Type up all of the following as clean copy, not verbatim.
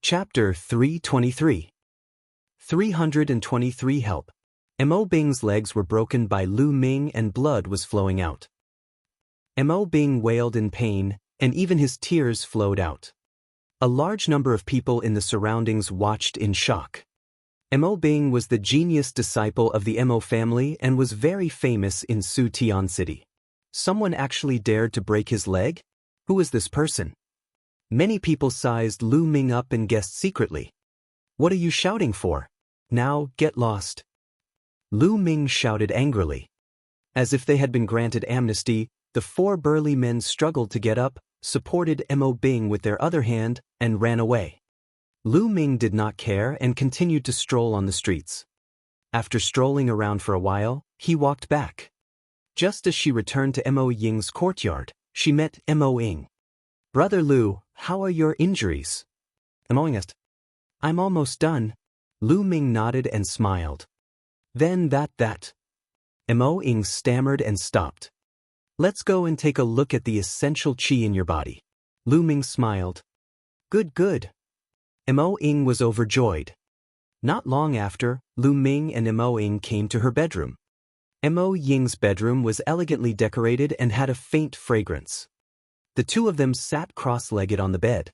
Chapter 323. 323 Help. Mo Bing's legs were broken by Lu Ming and blood was flowing out. Mo Bing wailed in pain, and even his tears flowed out. A large number of people in the surroundings watched in shock. Mo Bing was the genius disciple of the Mo family and was very famous in Su Tian City. Someone actually dared to break his leg? Who was this person? Many people sized Lu Ming up and guessed secretly. "What are you shouting for? Now, get lost." Lu Ming shouted angrily. As if they had been granted amnesty, the four burly men struggled to get up, supported Mo Bing with their other hand, and ran away. Lu Ming did not care and continued to stroll on the streets. After strolling around for a while, he walked back. Just as she returned to Mo Ying's courtyard, she met Mo Ying. "Brother Lu, how are your injuries?" Mo Ying asked. "I'm almost done." Lu Ming nodded and smiled. "Then that. Mo Ying stammered and stopped. "Let's go and take a look at the essential qi in your body." Lu Ming smiled. Good. Mo Ying was overjoyed. Not long after, Lu Ming and Mo Ying came to her bedroom. Mo Ying's bedroom was elegantly decorated and had a faint fragrance. The two of them sat cross-legged on the bed.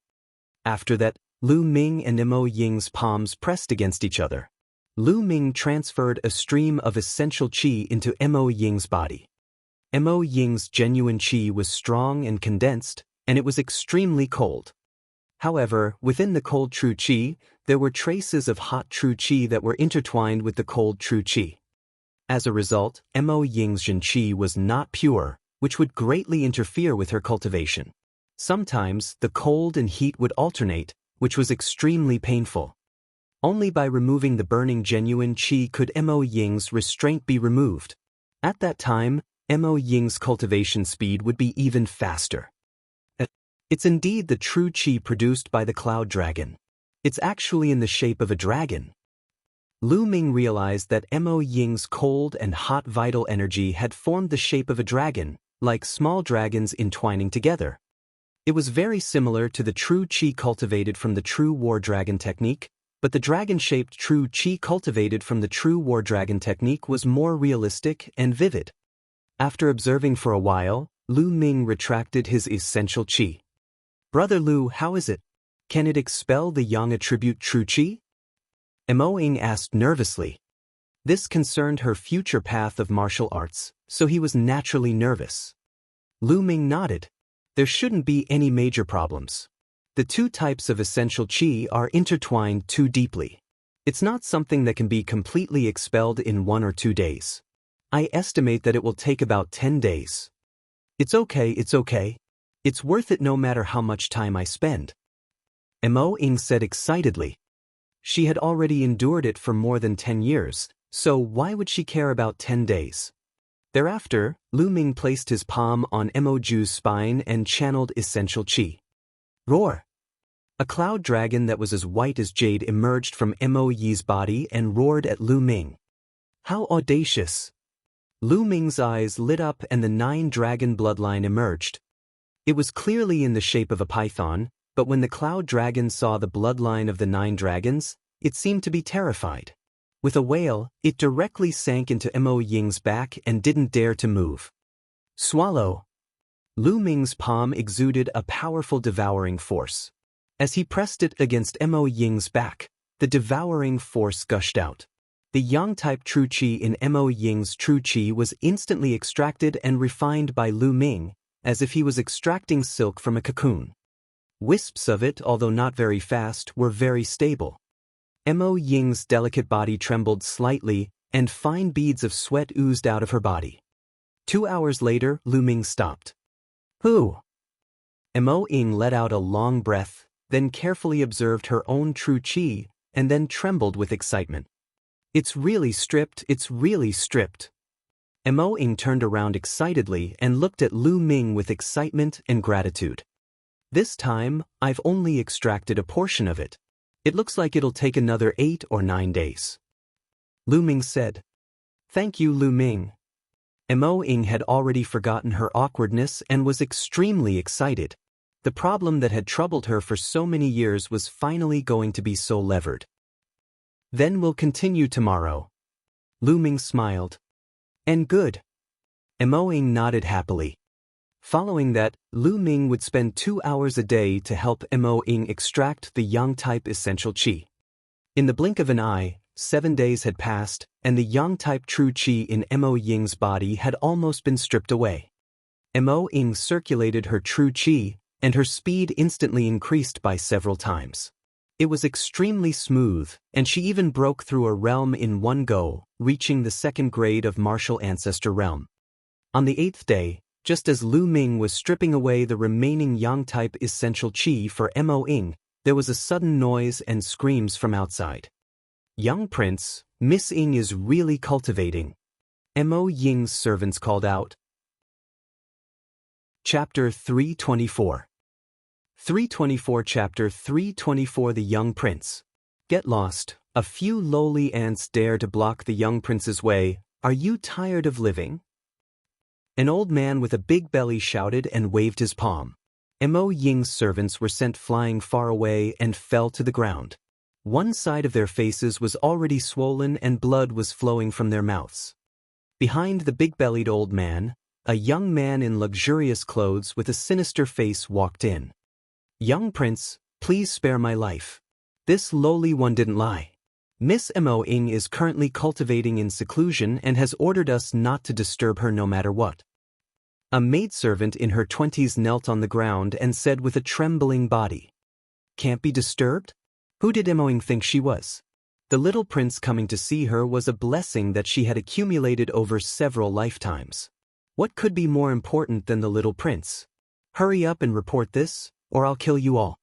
After that, Lu Ming and Mo Ying's palms pressed against each other. Lu Ming transferred a stream of essential qi into Mo Ying's body. Mo Ying's genuine qi was strong and condensed, and it was extremely cold. However, within the cold true qi, there were traces of hot true qi that were intertwined with the cold true qi. As a result, Mo Ying's jin qi was not pure, which would greatly interfere with her cultivation. Sometimes, the cold and heat would alternate, which was extremely painful. Only by removing the burning genuine qi could Mo Ying's restraint be removed. At that time, Mo Ying's cultivation speed would be even faster. It's indeed the true qi produced by the cloud dragon. It's actually in the shape of a dragon. Lu Ming realized that Mo Ying's cold and hot vital energy had formed the shape of a dragon, like small dragons entwining together. It was very similar to the true qi cultivated from the true war dragon technique, but the dragon-shaped true qi cultivated from the true war dragon technique was more realistic and vivid. After observing for a while, Lu Ming retracted his essential qi. "Brother Lu, how is it? Can it expel the yang attribute true qi?" Mo Ying asked nervously. This concerned her future path of martial arts, so he was naturally nervous. Lu Ming nodded. There shouldn't be any major problems. The two types of essential qi are intertwined too deeply. It's not something that can be completely expelled in 1 or 2 days. I estimate that it will take about 10 days. It's okay. It's worth it no matter how much time I spend." Mo Ying said excitedly. She had already endured it for more than 10 years, so why would she care about 10 days? Thereafter, Lu Ming placed his palm on Mo Ju's spine and channeled essential qi. Roar! A cloud dragon that was as white as jade emerged from Mo Yi's body and roared at Lu Ming. How audacious! Lu Ming's eyes lit up and the 9-dragon bloodline emerged. It was clearly in the shape of a python, but when the cloud dragon saw the bloodline of the 9 dragons, it seemed to be terrified. With a wail, it directly sank into Mo Ying's back and didn't dare to move. Swallow! Lu Ming's palm exuded a powerful devouring force. As he pressed it against Mo Ying's back, the devouring force gushed out. The yang-type true qi in Mo Ying's true qi was instantly extracted and refined by Lu Ming, as if he was extracting silk from a cocoon. Wisps of it, although not very fast, were very stable. Mo Ying's delicate body trembled slightly, and fine beads of sweat oozed out of her body. 2 hours later, Lu Ming stopped. "Who?" Mo Ying let out a long breath, then carefully observed her own true qi, and then trembled with excitement. It's really stripped. Mo Ying turned around excitedly and looked at Lu Ming with excitement and gratitude. "This time, I've only extracted a portion of it. It looks like it'll take another 8 or 9 days." Lu Ming said. "Thank you, Lu Ming." Mo Ying had already forgotten her awkwardness and was extremely excited. The problem that had troubled her for so many years was finally going to be solved. Then we'll continue tomorrow. Lu Ming smiled. And good. Mo Ying nodded happily. Following that, Lu Ming would spend 2 hours a day to help Mo Ying extract the Yang-type essential qi. In the blink of an eye, 7 days had passed, and the Yang-type true qi in Mo Ying's body had almost been stripped away. Mo Ying circulated her true qi, and her speed instantly increased by several times. It was extremely smooth, and she even broke through a realm in one go, reaching the 2nd grade of martial ancestor realm. On the 8th day, just as Lu Ming was stripping away the remaining Yang-type essential qi for Mo Ying, there was a sudden noise and screams from outside. Young Prince, Miss Ying is really cultivating. Mo Ying's servants called out. Chapter 324. 324 Chapter 324 The Young Prince. Get lost. A few lowly ants dare to block the young prince's way. Are you tired of living? An old man with a big belly shouted and waved his palm. Mo Ying's servants were sent flying far away and fell to the ground. One side of their faces was already swollen and blood was flowing from their mouths. Behind the big-bellied old man, a young man in luxurious clothes with a sinister face walked in. Young Prince, please spare my life. This lowly one didn't lie. Miss Mo Ying is currently cultivating in seclusion and has ordered us not to disturb her no matter what. A maidservant in her 20s knelt on the ground and said with a trembling body. Can't be disturbed? Who did Mo Ying think she was? The little prince coming to see her was a blessing that she had accumulated over several lifetimes. What could be more important than the little prince? Hurry up and report this, or I'll kill you all.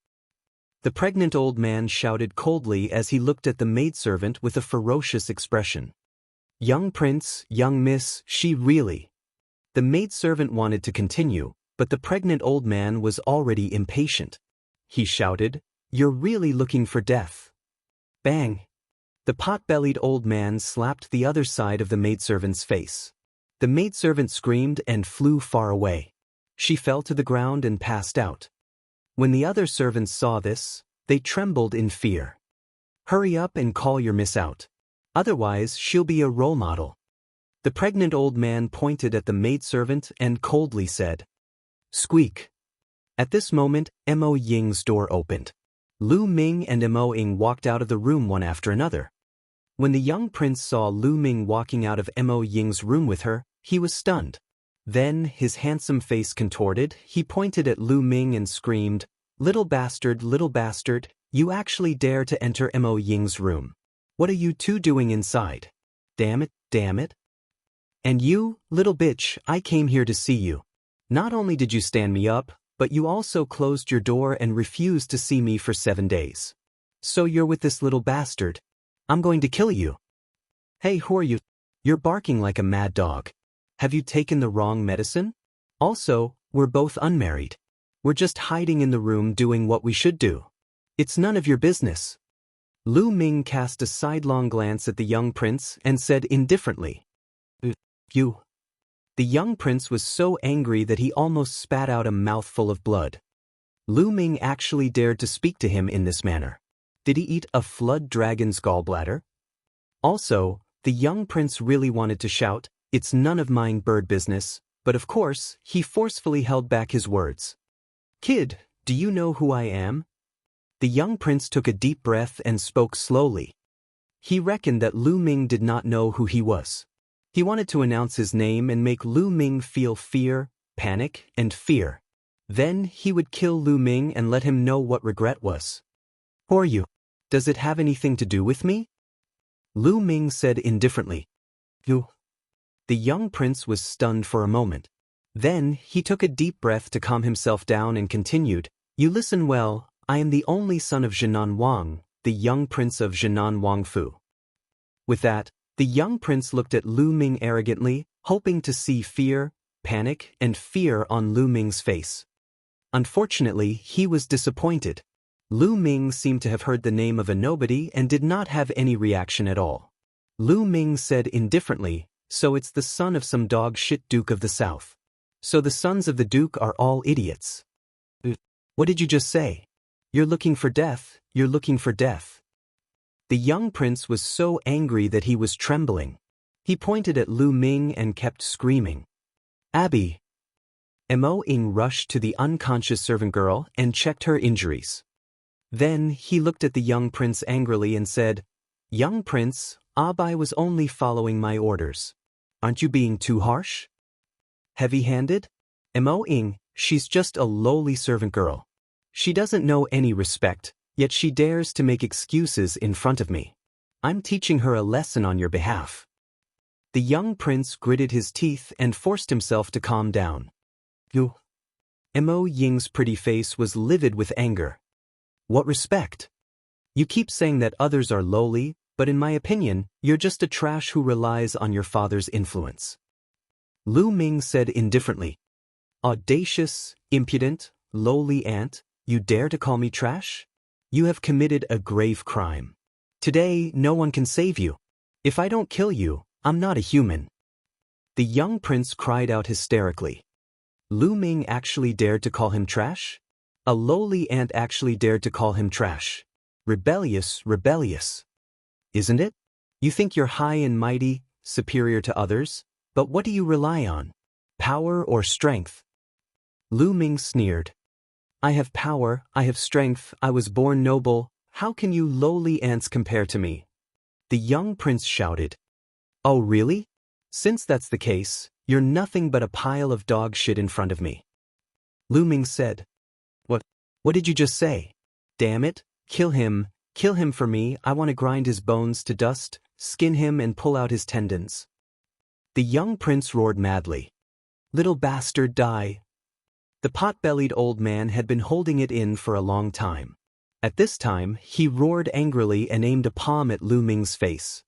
The pregnant old man shouted coldly as he looked at the maidservant with a ferocious expression. Young prince, young miss, she really. The maidservant wanted to continue, but the pregnant old man was already impatient. He shouted, You're really looking for death. Bang! The pot-bellied old man slapped the other side of the maidservant's face. The maidservant screamed and flew far away. She fell to the ground and passed out. When the other servants saw this, they trembled in fear. Hurry up and call your miss out. Otherwise, she'll be a role model. The pregnant old man pointed at the maidservant and coldly said, Squeak. At this moment, Mo Ying's door opened. Lu Ming and Mo Ying walked out of the room one after another. When the young prince saw Lu Ming walking out of Mo Ying's room with her, he was stunned. Then, his handsome face contorted, he pointed at Lu Ming and screamed, little bastard, you actually dare to enter Mo Ying's room. What are you two doing inside? Damn it. And you, little bitch, I came here to see you. Not only did you stand me up, but you also closed your door and refused to see me for 7 days. So you're with this little bastard. I'm going to kill you. Hey, who are you? You're barking like a mad dog. Have you taken the wrong medicine? Also, we're both unmarried. We're just hiding in the room doing what we should do. It's none of your business. Lu Ming cast a sidelong glance at the young prince and said indifferently, You. The young prince was so angry that he almost spat out a mouthful of blood. Lu Ming actually dared to speak to him in this manner. Did he eat a flood dragon's gallbladder? Also, the young prince really wanted to shout, It's none of mine bird business, but of course, he forcefully held back his words. Kid, do you know who I am? The young prince took a deep breath and spoke slowly. He reckoned that Lu Ming did not know who he was. He wanted to announce his name and make Lu Ming feel fear, panic, and fear. Then he would kill Lu Ming and let him know what regret was. Who are you? Does it have anything to do with me? Lu Ming said indifferently. You. The young prince was stunned for a moment. Then he took a deep breath to calm himself down and continued, You listen well, I am the only son of Jinan Wang, the young prince of Jinan Wangfu. With that, the young prince looked at Lu Ming arrogantly, hoping to see fear, panic, and fear on Lu Ming's face. Unfortunately, he was disappointed. Lu Ming seemed to have heard the name of a nobody and did not have any reaction at all. Lu Ming said indifferently, So it's the son of some dog shit Duke of the South. So the sons of the Duke are all idiots. What did you just say? You're looking for death, you're looking for death. The young prince was so angry that he was trembling. He pointed at Lu Ming and kept screaming. Abby! Mo Ying rushed to the unconscious servant girl and checked her injuries. Then he looked at the young prince angrily and said, Young prince, Abai was only following my orders. Aren't you being too harsh? Heavy-handed? Mo Ying, she's just a lowly servant girl. She doesn't know any respect, yet she dares to make excuses in front of me. I'm teaching her a lesson on your behalf. The young prince gritted his teeth and forced himself to calm down. You. Mo Ying's pretty face was livid with anger. What respect? You keep saying that others are lowly, but in my opinion, you're just a trash who relies on your father's influence. Lu Ming said indifferently. Audacious, impudent, lowly ant, you dare to call me trash? You have committed a grave crime. Today, no one can save you. If I don't kill you, I'm not a human. The young prince cried out hysterically. Lu Ming actually dared to call him trash? A lowly ant actually dared to call him trash. Rebellious, rebellious. Isn't it? You think you're high and mighty, superior to others, but what do you rely on? Power or strength? Lu Ming sneered. I have power, I have strength, I was born noble, how can you lowly ants compare to me? The young prince shouted. Oh really? Since that's the case, you're nothing but a pile of dog shit in front of me. Lu Ming said. What did you just say? Damn it, kill him for me, I want to grind his bones to dust, skin him and pull out his tendons. The young prince roared madly. Little bastard, die. The pot-bellied old man had been holding it in for a long time. At this time, he roared angrily and aimed a palm at Lu Ming's face.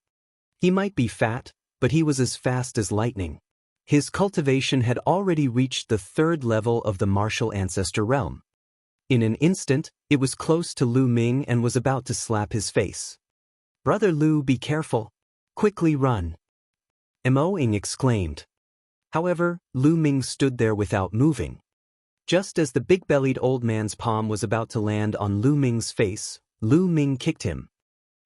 He might be fat, but he was as fast as lightning. His cultivation had already reached the 3rd level of the martial ancestor realm. In an instant, it was close to Lu Ming and was about to slap his face. Brother Lu, be careful. Quickly run. Mo Ying exclaimed. However, Lu Ming stood there without moving. Just as the big-bellied old man's palm was about to land on Lu Ming's face, Lu Ming kicked him.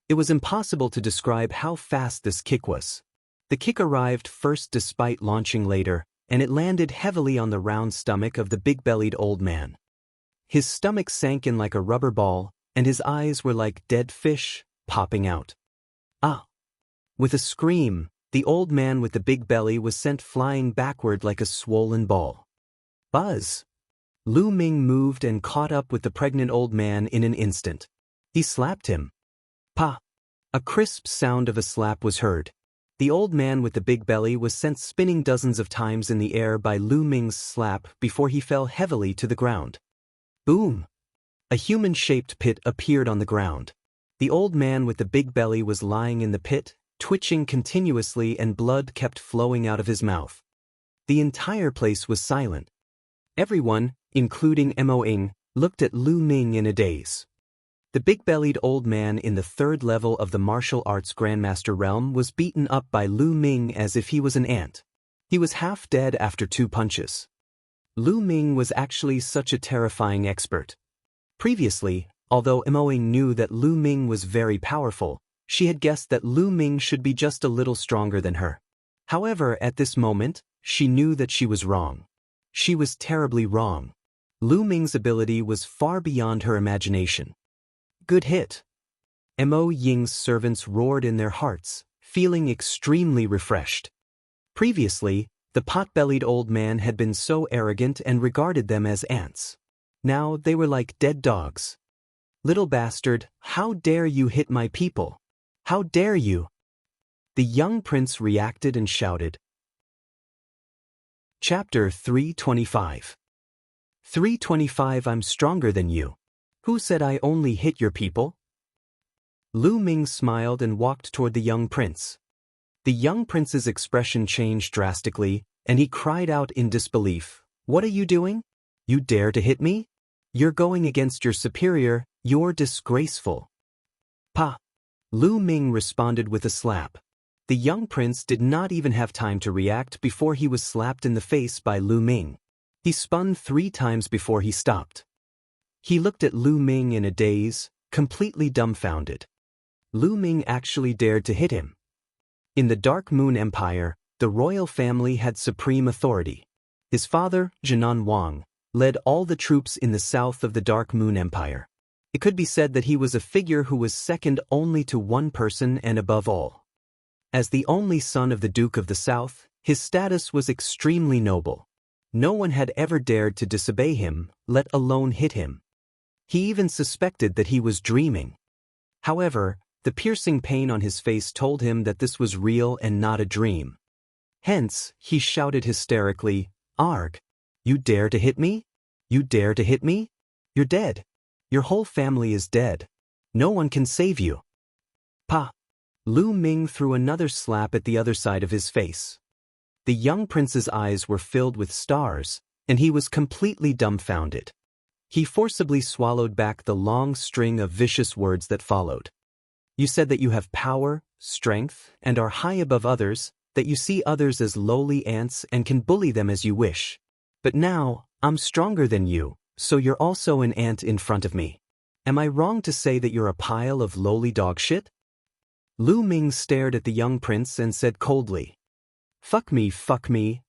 It was impossible to describe how fast this kick was. The kick arrived first despite launching later, and it landed heavily on the round stomach of the big-bellied old man. His stomach sank in like a rubber ball, and his eyes were like dead fish, popping out. Ah! With a scream, the old man with the big belly was sent flying backward like a swollen ball. Buzz! Lu Ming moved and caught up with the pregnant old man in an instant. He slapped him. Pa! A crisp sound of a slap was heard. The old man with the big belly was sent spinning dozens of times in the air by Lu Ming's slap before he fell heavily to the ground. Boom! A human-shaped pit appeared on the ground. The old man with the big belly was lying in the pit, twitching continuously, and blood kept flowing out of his mouth. The entire place was silent. Everyone, including Mo Ying, looked at Lu Ming in a daze. The big-bellied old man in the 3rd level of the martial arts grandmaster realm was beaten up by Lu Ming as if he was an ant. He was half dead after 2 punches. Lu Ming was actually such a terrifying expert. Previously, although Mo Ying knew that Lu Ming was very powerful, she had guessed that Lu Ming should be just a little stronger than her. However, at this moment, she knew that she was wrong. She was terribly wrong. Lu Ming's ability was far beyond her imagination. Good hit. Mo Ying's servants roared in their hearts, feeling extremely refreshed. Previously, the pot-bellied old man had been so arrogant and regarded them as ants. Now they were like dead dogs. Little bastard, how dare you hit my people? How dare you? The young prince reacted and shouted. Chapter 325. 325 I'm stronger than you. Who said I only hit your people? Lu Ming smiled and walked toward the young prince. The young prince's expression changed drastically, and he cried out in disbelief, What are you doing? You dare to hit me? You're going against your superior, you're disgraceful. Pa! Lu Ming responded with a slap. The young prince did not even have time to react before he was slapped in the face by Lu Ming. He spun 3 times before he stopped. He looked at Lu Ming in a daze, completely dumbfounded. Lu Ming actually dared to hit him. In the Dark Moon Empire, the royal family had supreme authority. His father, Jinan Wang, led all the troops in the south of the Dark Moon Empire. It could be said that he was a figure who was second only to one person and above all. As the only son of the Duke of the South, his status was extremely noble. No one had ever dared to disobey him, let alone hit him. He even suspected that he was dreaming. However, the piercing pain on his face told him that this was real and not a dream. Hence, he shouted hysterically, "Arg! You dare to hit me? You dare to hit me? You're dead. Your whole family is dead. No one can save you." Pa! Lu Ming threw another slap at the other side of his face. The young prince's eyes were filled with stars, and he was completely dumbfounded. He forcibly swallowed back the long string of vicious words that followed. "You said that you have power, strength, and are high above others, that you see others as lowly ants and can bully them as you wish. But now, I'm stronger than you, so you're also an ant in front of me. Am I wrong to say that you're a pile of lowly dog shit?" Lu Ming stared at the young prince and said coldly, "Fuck me, fuck me."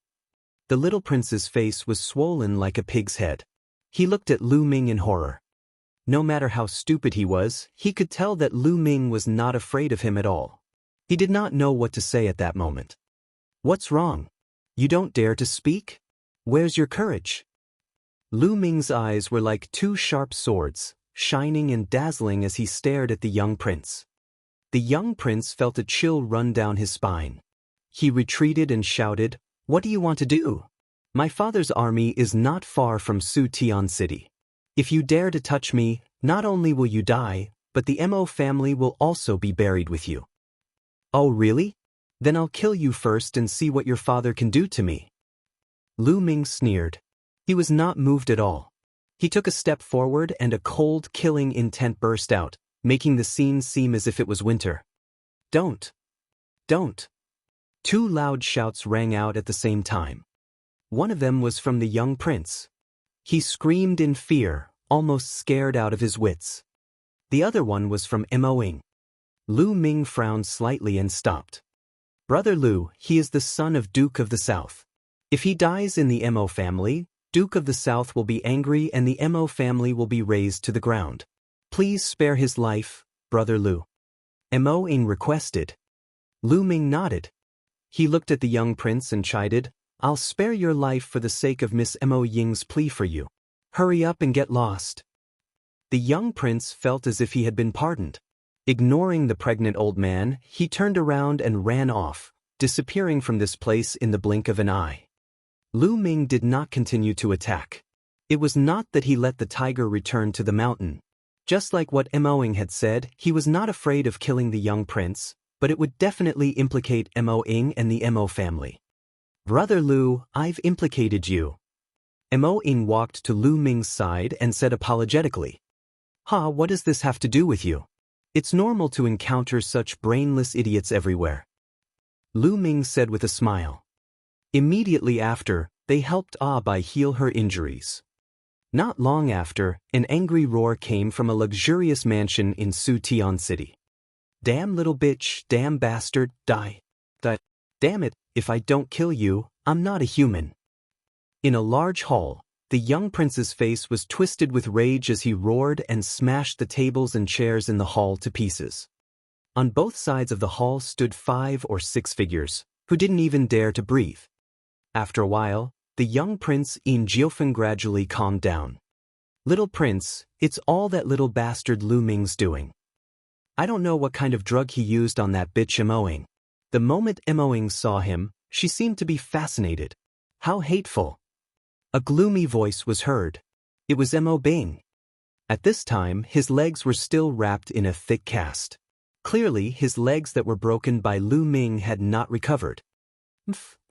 The little prince's face was swollen like a pig's head. He looked at Lu Ming in horror. No matter how stupid he was, he could tell that Lu Ming was not afraid of him at all. He did not know what to say at that moment. "What's wrong? You don't dare to speak? Where's your courage?" Lu Ming's eyes were like two sharp swords, shining and dazzling as he stared at the young prince. The young prince felt a chill run down his spine. He retreated and shouted, "What do you want to do? My father's army is not far from Su Tian City. If you dare to touch me, not only will you die, but the Mo family will also be buried with you." "Oh really? Then I'll kill you first and see what your father can do to me." Lu Ming sneered. He was not moved at all. He took a step forward and a cold, killing intent burst out, making the scene seem as if it was winter. "Don't! Don't!" Two loud shouts rang out at the same time. One of them was from the young prince. He screamed in fear, almost scared out of his wits. The other one was from Mo Ying. Lu Ming frowned slightly and stopped. "Brother Lu, he is the son of Duke of the South. If he dies in the Mo family, Duke of the South will be angry and the Mo family will be razed to the ground. Please spare his life, Brother Lu." Mo Ying requested. Lu Ming nodded. He looked at the young prince and chided, "I'll spare your life for the sake of Miss Mo Ying's plea for you. Hurry up and get lost." The young prince felt as if he had been pardoned. Ignoring the pregnant old man, he turned around and ran off, disappearing from this place in the blink of an eye. Lu Ming did not continue to attack. It was not that he let the tiger return to the mountain. Just like what Mo Ying had said, he was not afraid of killing the young prince, but it would definitely implicate Mo Ying and the Mo family. "Brother Lu, I've implicated you." Mo Ying walked to Lu Ming's side and said apologetically, "Ha, what does this have to do with you? It's normal to encounter such brainless idiots everywhere." Lu Ming said with a smile. Immediately after, they helped Bai heal her injuries. Not long after, an angry roar came from a luxurious mansion in Su Tian City. "Damn little bitch, damn bastard, die. Damn it, if I don't kill you, I'm not a human." In a large hall, the young prince's face was twisted with rage as he roared and smashed the tables and chairs in the hall to pieces. On both sides of the hall stood 5 or 6 figures, who didn't even dare to breathe. After a while, the young prince in Jiofeng gradually calmed down. "Little prince, it's all that little bastard Lu Ming's doing. I don't know what kind of drug he used on that bitch Mo Ying." The moment Mo Ying saw him, she seemed to be fascinated. "How hateful." A gloomy voice was heard. It was Mo Bing. At this time, his legs were still wrapped in a thick cast. Clearly, his legs that were broken by Lu Ming had not recovered.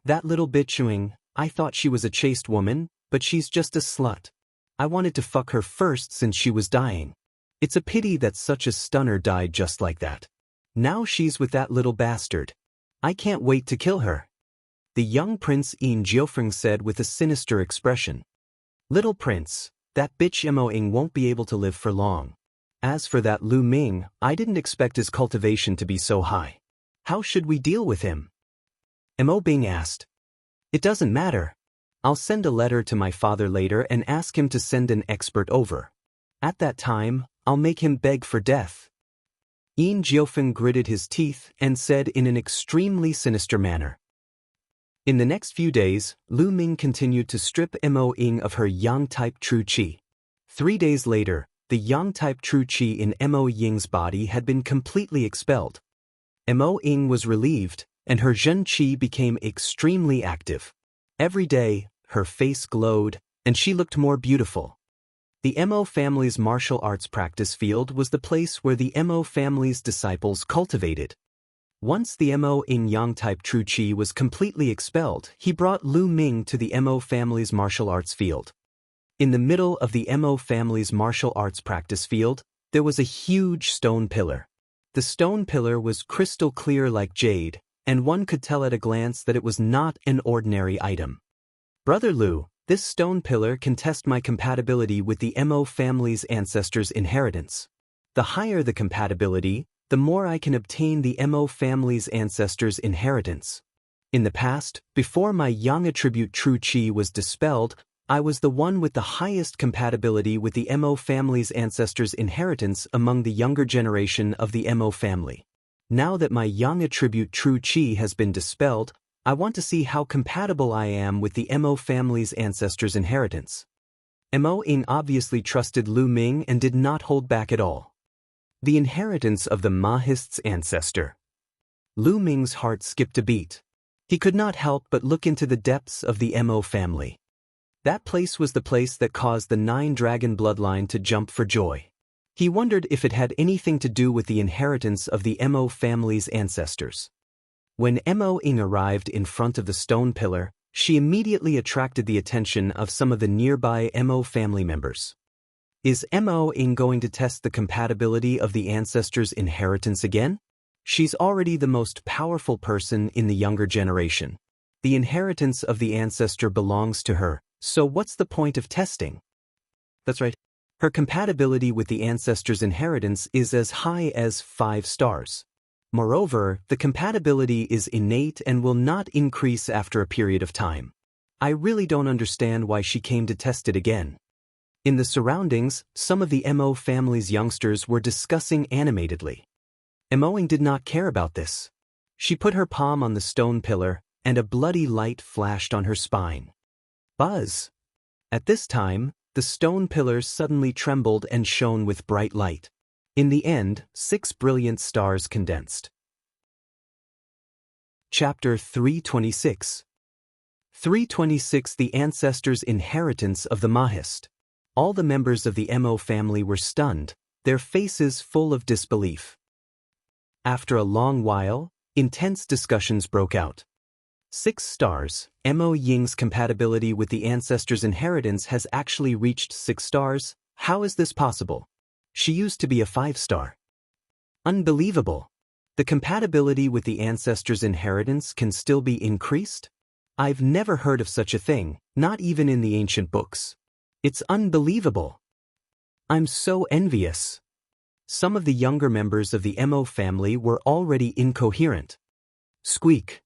That little bitch Ying, I thought she was a chaste woman, but she's just a slut. I wanted to fuck her first since she was dying. It's a pity that such a stunner died just like that. Now she's with that little bastard. I can't wait to kill her." The young prince in Jiofeng said with a sinister expression. "Little prince, That bitch Mo Ying won't be able to live for long. As for that Lu Ming, I didn't expect his cultivation to be so high. How should we deal with him? Mo Bing asked. It doesn't matter. I'll send a letter to my father later and ask him to send an expert over. At that time, I'll make him beg for death. Yin Jiofeng gritted his teeth and said in an extremely sinister manner. In the next few days, Lu Ming continued to strip Mo Ying of her yang-type true qi. 3 days later, the yang-type true qi in Mo Ying's body had been completely expelled. Mo Ying was relieved, and her zhen qi became extremely active. Every day, her face glowed, and she looked more beautiful. The Mo family's martial arts practice field was the place where the Mo family's disciples cultivated. Once the Mo Ying yang-type true qi was completely expelled, he brought Lu Ming to the Mo family's martial arts field. In the middle of the Mo family's martial arts practice field, there was a huge stone pillar. The stone pillar was crystal clear like jade, and one could tell at a glance that it was not an ordinary item. Brother Lu, this stone pillar can test my compatibility with the Mo family's ancestors' inheritance. The higher the compatibility, the more I can obtain the Mo family's ancestors' inheritance. In the past, before my yang attribute true qi was dispelled, I was the one with the highest compatibility with the Mo family's ancestors' inheritance among the younger generation of the Mo family. Now that my yang attribute true qi has been dispelled, I want to see how compatible I am with the Mo family's ancestors' inheritance. Mo Ying obviously trusted Lu Ming and did not hold back at all. The inheritance of the Mahist's ancestor. Lu Ming's heart skipped a beat. He could not help but look into the depths of the Mo family. That place was the place that caused the 9-dragon bloodline to jump for joy. He wondered if it had anything to do with the inheritance of the Mo family's ancestors. When Mo Ying arrived in front of the stone pillar, she immediately attracted the attention of some of the nearby Mo family members. Is Mo Ying going to test the compatibility of the ancestors' inheritance again? She's already the most powerful person in the younger generation. The inheritance of the ancestor belongs to her, so what's the point of testing? That's right. Her compatibility with the ancestors' inheritance is as high as 5 stars. Moreover, the compatibility is innate and will not increase after a period of time. I really don't understand why she came to test it again. In the surroundings, some of the Mo family's youngsters were discussing animatedly. Mo Ying did not care about this. She put her palm on the stone pillar, and a bloody light flashed on her spine. Buzz! At this time, the stone pillars suddenly trembled and shone with bright light. In the end, 6 brilliant stars condensed. Chapter 326. 326 The Ancestors' Inheritance of the Mahist. All the members of the Mo family were stunned, their faces full of disbelief. After a long while, intense discussions broke out. 6 stars, Mo Ying's compatibility with the ancestors' inheritance has actually reached 6 stars. How is this possible? She used to be a 5-star. Unbelievable. The compatibility with the ancestors' inheritance can still be increased? I've never heard of such a thing, not even in the ancient books. It's unbelievable. I'm so envious. Some of the younger members of the Mo family were already incoherent. Squeak.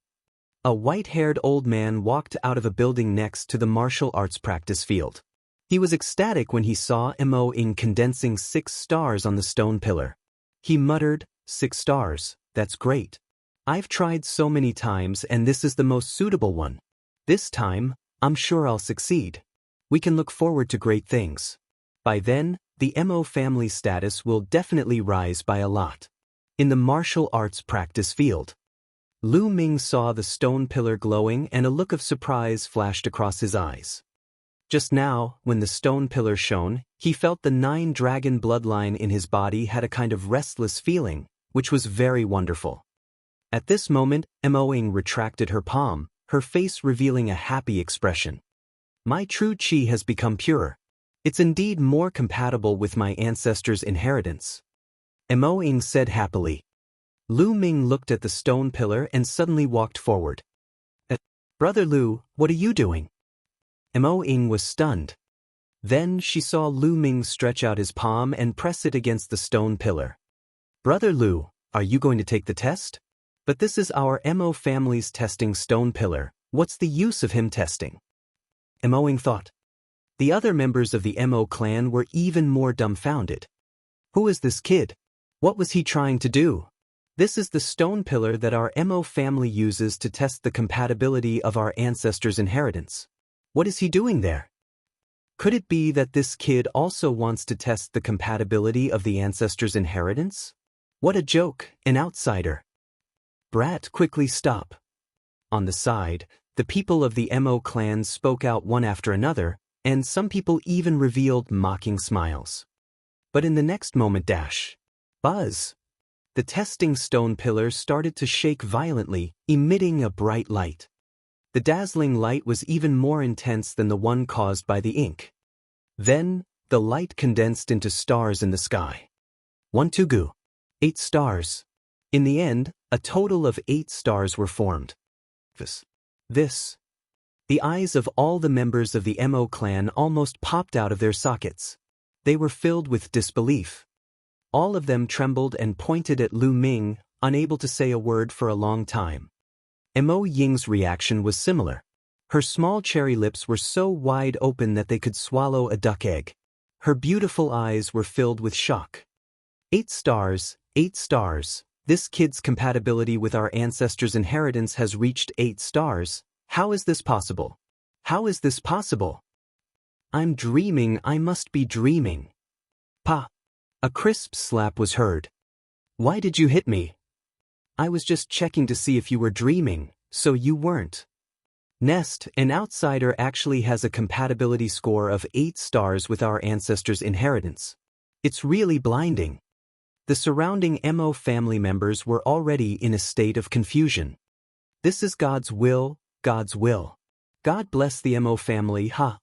A white-haired old man walked out of a building next to the martial arts practice field. He was ecstatic when he saw Mo Ying condensing 6 stars on the stone pillar. He muttered, 6 stars, that's great. I've tried so many times and this is the most suitable one. This time, I'm sure I'll succeed. We can look forward to great things. By then, the Mo family status will definitely rise by a lot. In the martial arts practice field, Lu Ming saw the stone pillar glowing and a look of surprise flashed across his eyes. Just now, when the stone pillar shone, he felt the 9-dragon bloodline in his body had a kind of restless feeling, which was very wonderful. At this moment, Mo Ying retracted her palm, her face revealing a happy expression. My true qi has become pure. It's indeed more compatible with my ancestors' inheritance. Mo Ying said happily. Lu Ming looked at the stone pillar and suddenly walked forward. Brother Lu, what are you doing? Mo Ying was stunned. Then she saw Lu Ming stretch out his palm and press it against the stone pillar. "Brother Lu, are you going to take the test? But this is our Mo family's testing stone pillar. What's the use of him testing?" Mo Ying thought. The other members of the Mo clan were even more dumbfounded. Who is this kid? What was he trying to do? This is the stone pillar that our Mo family uses to test the compatibility of our ancestors' inheritance. What is he doing there? Could it be that this kid also wants to test the compatibility of the ancestors' inheritance? What a joke, an outsider. Brat, quickly stop. On the side, the people of the Mo clan spoke out one after another, and some people even revealed mocking smiles. But in the next moment, buzz! The testing stone pillar started to shake violently, emitting a bright light. The dazzling light was even more intense than the one caused by the ink. Then, the light condensed into stars in the sky. 1 2 gu. 8 stars. In the end, a total of 8 stars were formed. This. The eyes of all the members of the Mo clan almost popped out of their sockets. They were filled with disbelief. All of them trembled and pointed at Lu Ming, unable to say a word for a long time. Mo Ying's reaction was similar. Her small cherry lips were so wide open that they could swallow a duck egg. Her beautiful eyes were filled with shock. 8 stars, 8 stars. This kid's compatibility with our ancestors' inheritance has reached 8 stars. How is this possible? How is this possible? I'm dreaming, I must be dreaming. Pa! A crisp slap was heard. Why did you hit me? I was just checking to see if you were dreaming, so you weren't. Nest, an outsider actually has a compatibility score of 8 stars with our ancestors' inheritance. It's really blinding. The surrounding Mo family members were already in a state of confusion. This is God's will, God's will. God bless the Mo family, ha!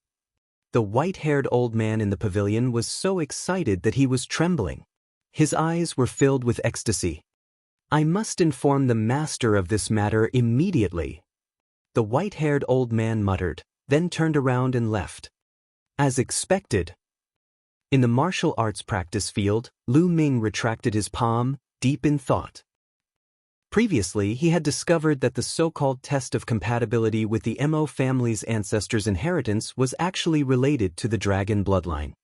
The white-haired old man in the pavilion was so excited that he was trembling. His eyes were filled with ecstasy. I must inform the master of this matter immediately. The white-haired old man muttered, then turned around and left. As expected. In the martial arts practice field, Lu Ming retracted his palm, deep in thought. Previously, he had discovered that the so-called test of compatibility with the Mo family's ancestors' inheritance was actually related to the dragon bloodline.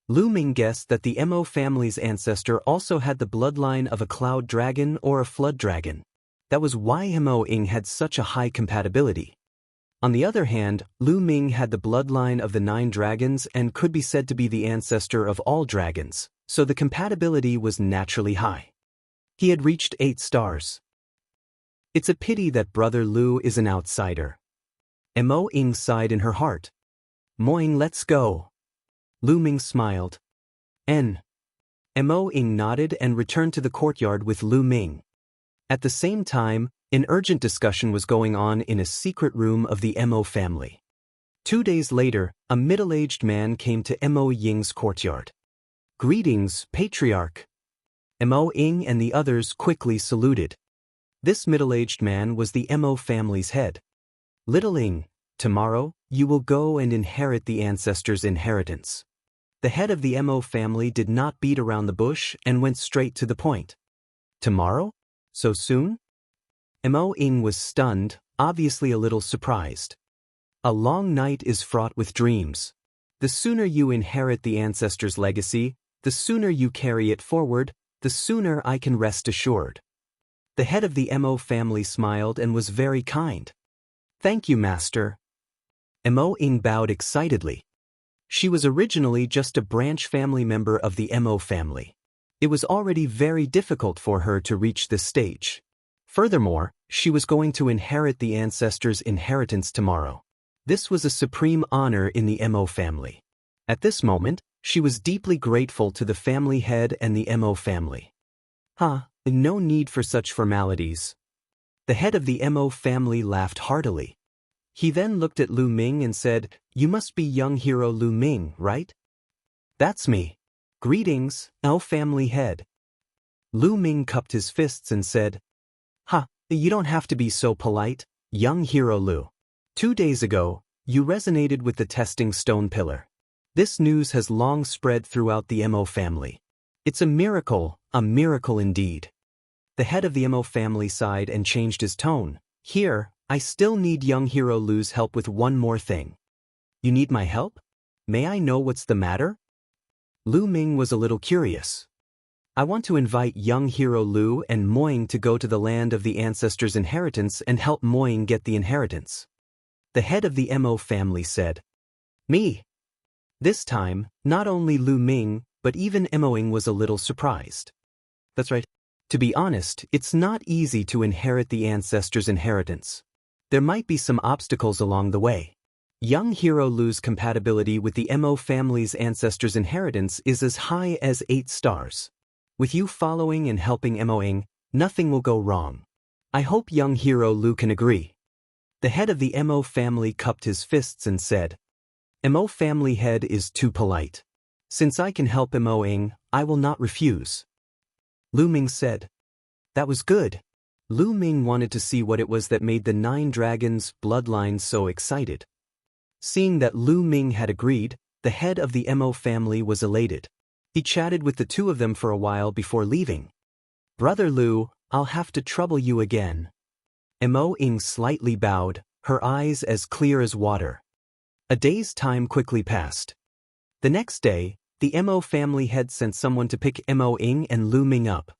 Lu Ming guessed that the Mo family's ancestor also had the bloodline of a cloud dragon or a flood dragon. That was why Mo Ying had such a high compatibility. On the other hand, Lu Ming had the bloodline of the 9 dragons and could be said to be the ancestor of all dragons, so the compatibility was naturally high. He had reached 8 stars. It's a pity that Brother Lu is an outsider. Mo Ying sighed in her heart. Mo Ying, let's go. Lu Ming smiled. Mo Ying nodded and returned to the courtyard with Lu Ming. At the same time, an urgent discussion was going on in a secret room of the Mo family. 2 days later, a middle-aged man came to Mo Ying's courtyard. Greetings, Patriarch. Mo Ying and the others quickly saluted. This middle-aged man was the Mo family's head. Little Ying, tomorrow, you will go and inherit the ancestors' inheritance. The head of the Mo family did not beat around the bush and went straight to the point. Tomorrow? So soon? Mo Ying was stunned, obviously a little surprised. A long night is fraught with dreams. The sooner you inherit the ancestors' legacy, the sooner you carry it forward, the sooner I can rest assured. The head of the Mo family smiled and was very kind. Thank you, Master. Mo Ying bowed excitedly. She was originally just a branch family member of the Mo family. It was already very difficult for her to reach this stage. Furthermore, she was going to inherit the ancestors' inheritance tomorrow. This was a supreme honor in the Mo family. At this moment, she was deeply grateful to the family head and the Mo family. No need for such formalities. The head of the Mo family laughed heartily. He then looked at Lu Ming and said, You must be young hero Lu Ming, right? That's me. Greetings, Mo family head. Lu Ming cupped his fists and said, You don't have to be so polite, young hero Lu. 2 days ago, you resonated with the testing stone pillar. This news has long spread throughout the Mo family. It's a miracle indeed. The head of the Mo family sighed and changed his tone. Here, I still need young hero Lu's help with one more thing. You need my help? May I know what's the matter? Lu Ming was a little curious. I want to invite young hero Lu and Moying to go to the land of the ancestors' inheritance and help Moying get the inheritance. The head of the Mo family said. Me? This time, not only Lu Ming, but even Moying was a little surprised. That's right. To be honest, it's not easy to inherit the ancestors' inheritance. There might be some obstacles along the way. Young hero Lu's compatibility with the Mo family's ancestors' inheritance is as high as 8 stars. With you following and helping Moying, nothing will go wrong. I hope young hero Lu can agree. The head of the Mo family cupped his fists and said, Mo family head is too polite. Since I can help Moying, I will not refuse. Lu Ming said. That was good. Lu Ming wanted to see what it was that made the 9 dragons' bloodline so excited. Seeing that Lu Ming had agreed, the head of the Mo family was elated. He chatted with the two of them for a while before leaving. Brother Lu, I'll have to trouble you again. Moying slightly bowed, her eyes as clear as water. A day's time quickly passed. The next day, the Mo family head sent someone to pick Moying and Lu Ming up.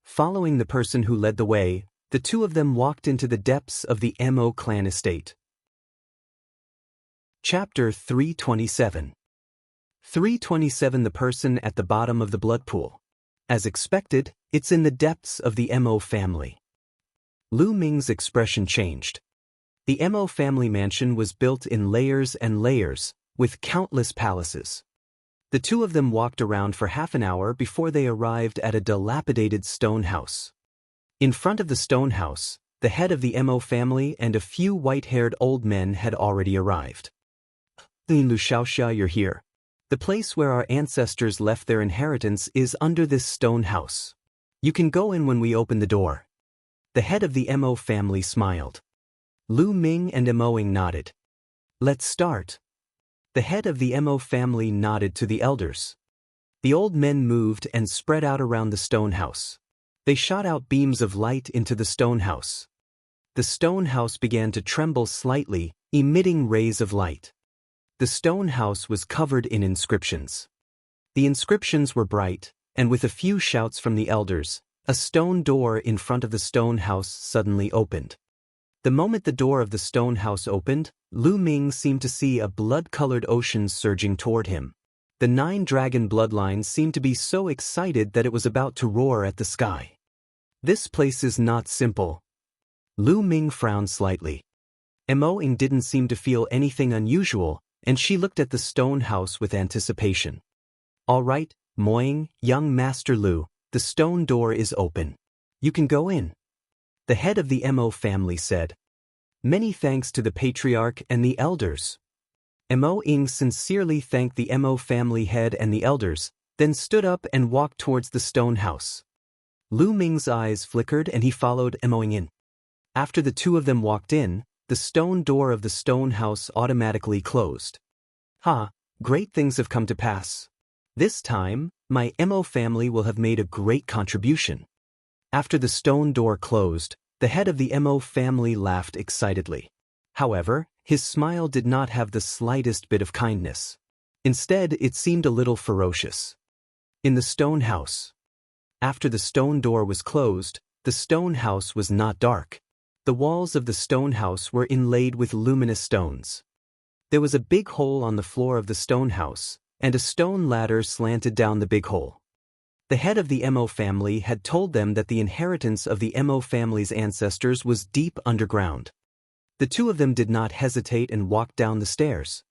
Following the person who led the way, the two of them walked into the depths of the Mo clan estate. Chapter 327. 327. The person at the bottom of the blood pool. As expected, it's in the depths of the Mo family. Lu Ming's expression changed. The Mo family mansion was built in layers and layers, with countless palaces. The two of them walked around for half an hour before they arrived at a dilapidated stone house. In front of the stone house, the head of the Mo family and a few white-haired old men had already arrived. Lu Xiaoxia, you're here. The place where our ancestors left their inheritance is under this stone house. You can go in when we open the door. The head of the Mo family smiled. Lu Ming and Moying nodded. Let's start. The head of the Mo family nodded to the elders. The old men moved and spread out around the stone house. They shot out beams of light into the stone house. The stone house began to tremble slightly, emitting rays of light. The stone house was covered in inscriptions. The inscriptions were bright, and with a few shouts from the elders, a stone door in front of the stone house suddenly opened. The moment the door of the stone house opened, Lu Ming seemed to see a blood-colored ocean surging toward him. The 9 dragon bloodline seemed to be so excited that it was about to roar at the sky. This place is not simple. Lu Ming frowned slightly. Moying didn't seem to feel anything unusual, and she looked at the stone house with anticipation. All right, Moying, young Master Lu, the stone door is open. You can go in. The head of the Mo family said. Many thanks to the patriarch and the elders. Moying sincerely thanked the Mo family head and the elders, then stood up and walked towards the stone house. Lu Ming's eyes flickered and he followed Moying in. After the two of them walked in, the stone door of the stone house automatically closed. Great things have come to pass. This time, my Mo family will have made a great contribution. After the stone door closed, the head of the Mo family laughed excitedly. However, his smile did not have the slightest bit of kindness. Instead, it seemed a little ferocious. In the stone house. After the stone door was closed, the stone house was not dark. The walls of the stone house were inlaid with luminous stones. There was a big hole on the floor of the stone house, and a stone ladder slanted down the big hole. The head of the Mo family had told them that the inheritance of the Mo family's ancestors was deep underground. The two of them did not hesitate and walked down the stairs.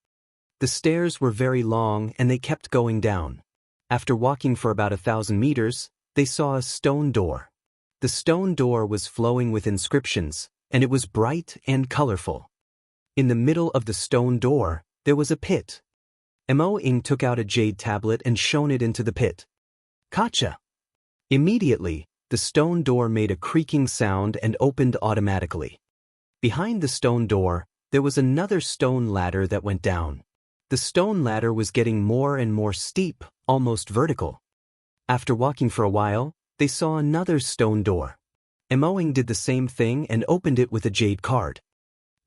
The stairs were very long and they kept going down. After walking for about 1,000 meters, they saw a stone door. The stone door was flowing with inscriptions, and it was bright and colorful. In the middle of the stone door, there was a pit. Moying took out a jade tablet and shone it into the pit. Gotcha! Immediately, the stone door made a creaking sound and opened automatically. Behind the stone door, there was another stone ladder that went down. The stone ladder was getting more and more steep, almost vertical. After walking for a while, they saw another stone door. Emoing did the same thing and opened it with a jade card.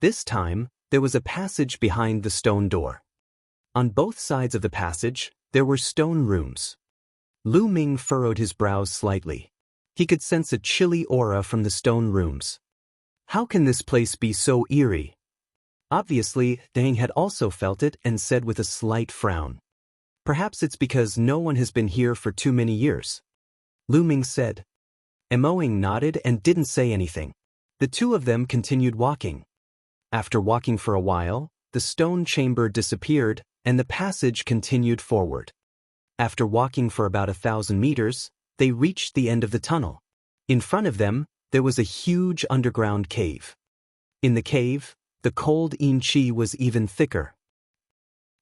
This time, there was a passage behind the stone door. On both sides of the passage, there were stone rooms. Lu Ming furrowed his brows slightly. He could sense a chilly aura from the stone rooms. How can this place be so eerie? Obviously, Dang had also felt it and said with a slight frown. Perhaps it's because no one has been here for too many years. Lu Ming said. Emoing nodded and didn't say anything. The two of them continued walking. After walking for a while, the stone chamber disappeared and the passage continued forward. After walking for about 1,000 meters, they reached the end of the tunnel. In front of them, there was a huge underground cave. In the cave, the cold yin qi was even thicker.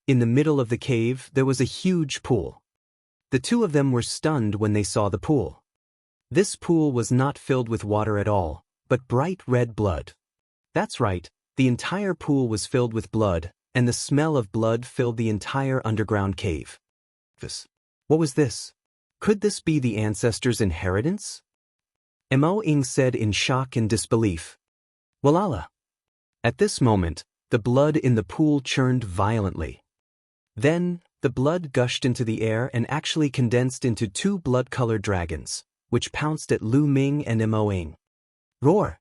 In the middle of the cave, there was a huge pool. The two of them were stunned when they saw the pool. This pool was not filled with water at all, but bright red blood. That's right, the entire pool was filled with blood, and the smell of blood filled the entire underground cave. What was this? Could this be the ancestors' inheritance? Emoing said in shock and disbelief. Walala. At this moment, the blood in the pool churned violently. Then, the blood gushed into the air and actually condensed into two blood-colored dragons, which pounced at Lu Ming and Emoing. Roar!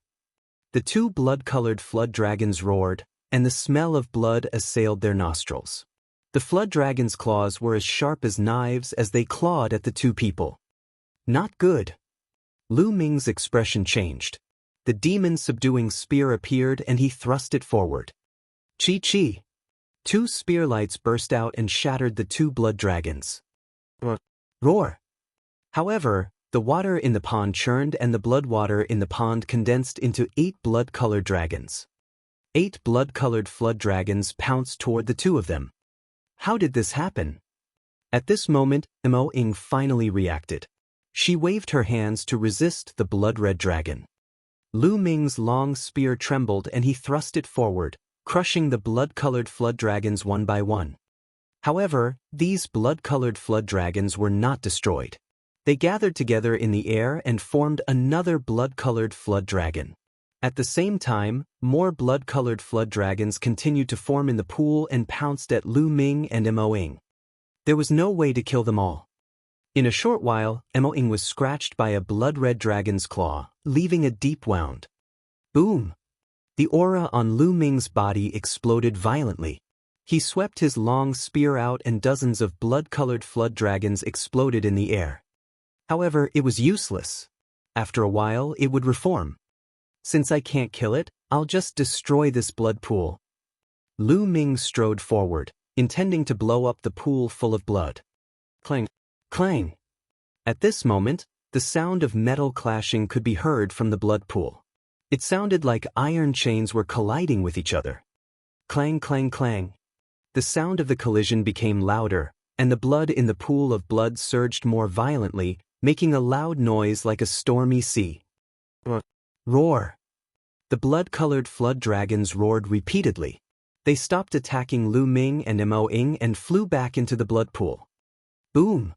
The two blood-colored flood dragons roared, and the smell of blood assailed their nostrils. The flood dragon's claws were as sharp as knives as they clawed at the two people. Not good. Lu Ming's expression changed. The demon-subduing spear appeared and he thrust it forward. Chi-chi! Two spear lights burst out and shattered the two blood dragons. Roar! However, the water in the pond churned and the blood water in the pond condensed into 8 blood-colored dragons. 8 blood-colored flood dragons pounced toward the two of them. How did this happen? At this moment, Emoing finally reacted. She waved her hands to resist the blood-red dragon. Lu Ming's long spear trembled and he thrust it forward, crushing the blood-colored flood dragons one by one. However, these blood-colored flood dragons were not destroyed. They gathered together in the air and formed another blood-colored flood dragon. At the same time, more blood-colored flood dragons continued to form in the pool and pounced at Lu Ming and Emoing. There was no way to kill them all. In a short while, Emoing was scratched by a blood-red dragon's claw, leaving a deep wound. Boom! The aura on Lu Ming's body exploded violently. He swept his long spear out and dozens of blood-colored flood dragons exploded in the air. However, it was useless. After a while, it would reform. Since I can't kill it, I'll just destroy this blood pool. Lu Ming strode forward, intending to blow up the pool full of blood. Clang! Clang! At this moment, the sound of metal clashing could be heard from the blood pool. It sounded like iron chains were colliding with each other. Clang, clang, clang. The sound of the collision became louder, and the blood in the pool of blood surged more violently, making a loud noise like a stormy sea. Roar! The blood-colored flood dragons roared repeatedly. They stopped attacking Lu Ming and Emoing and flew back into the blood pool. Boom!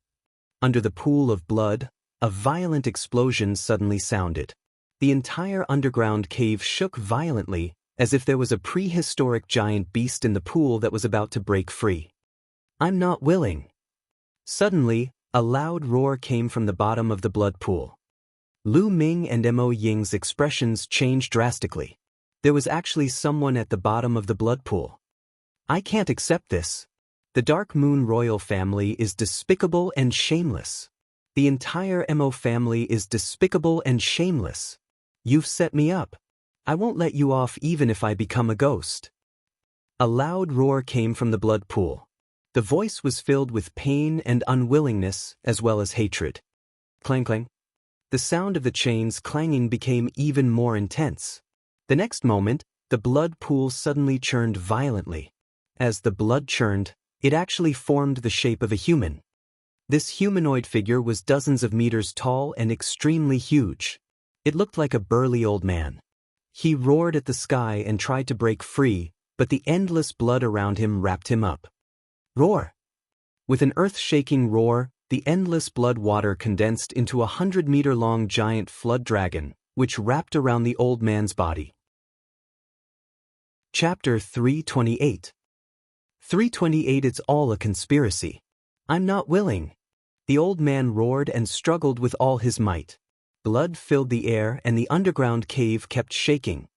Under the pool of blood, a violent explosion suddenly sounded. The entire underground cave shook violently, as if there was a prehistoric giant beast in the pool that was about to break free. I'm not willing. Suddenly, a loud roar came from the bottom of the blood pool. Lu Ming and Emoing's expressions changed drastically. There was actually someone at the bottom of the blood pool. I can't accept this. The Dark Moon royal family is despicable and shameless. The entire Emo family is despicable and shameless. You've set me up. I won't let you off even if I become a ghost. A loud roar came from the blood pool. The voice was filled with pain and unwillingness as well as hatred. Clang clang. The sound of the chains clanging became even more intense. The next moment, the blood pool suddenly churned violently. As the blood churned, it actually formed the shape of a human. This humanoid figure was dozens of meters tall and extremely huge. It looked like a burly old man. He roared at the sky and tried to break free, but the endless blood around him wrapped him up. Roar! With an earth-shaking roar, the endless blood water condensed into a 100-meter-long giant flood dragon, which wrapped around the old man's body. Chapter 328. 328. It's all a conspiracy. I'm not willing. The old man roared and struggled with all his might. Blood filled the air and the underground cave kept shaking.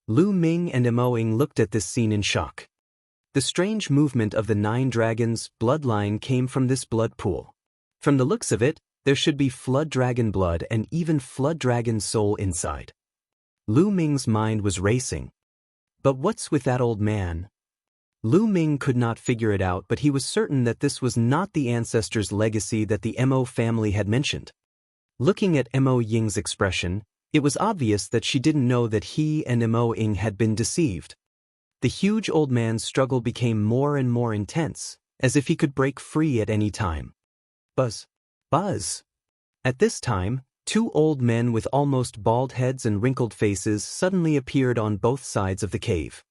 Lu Ming and Mo Ying looked at this scene in shock. The strange movement of the 9 dragons' bloodline came from this blood pool. From the looks of it, there should be flood dragon blood and even flood dragon soul inside. Lu Ming's mind was racing. But what's with that old man? Lu Ming could not figure it out, but he was certain that this was not the ancestors' legacy that the Mo family had mentioned. Looking at Mo Ying's expression, it was obvious that she didn't know that he and Mo Ying had been deceived. The huge old man's struggle became more and more intense, as if he could break free at any time. Buzz! Buzz! At this time, 2 old men with almost bald heads and wrinkled faces suddenly appeared on both sides of the cave.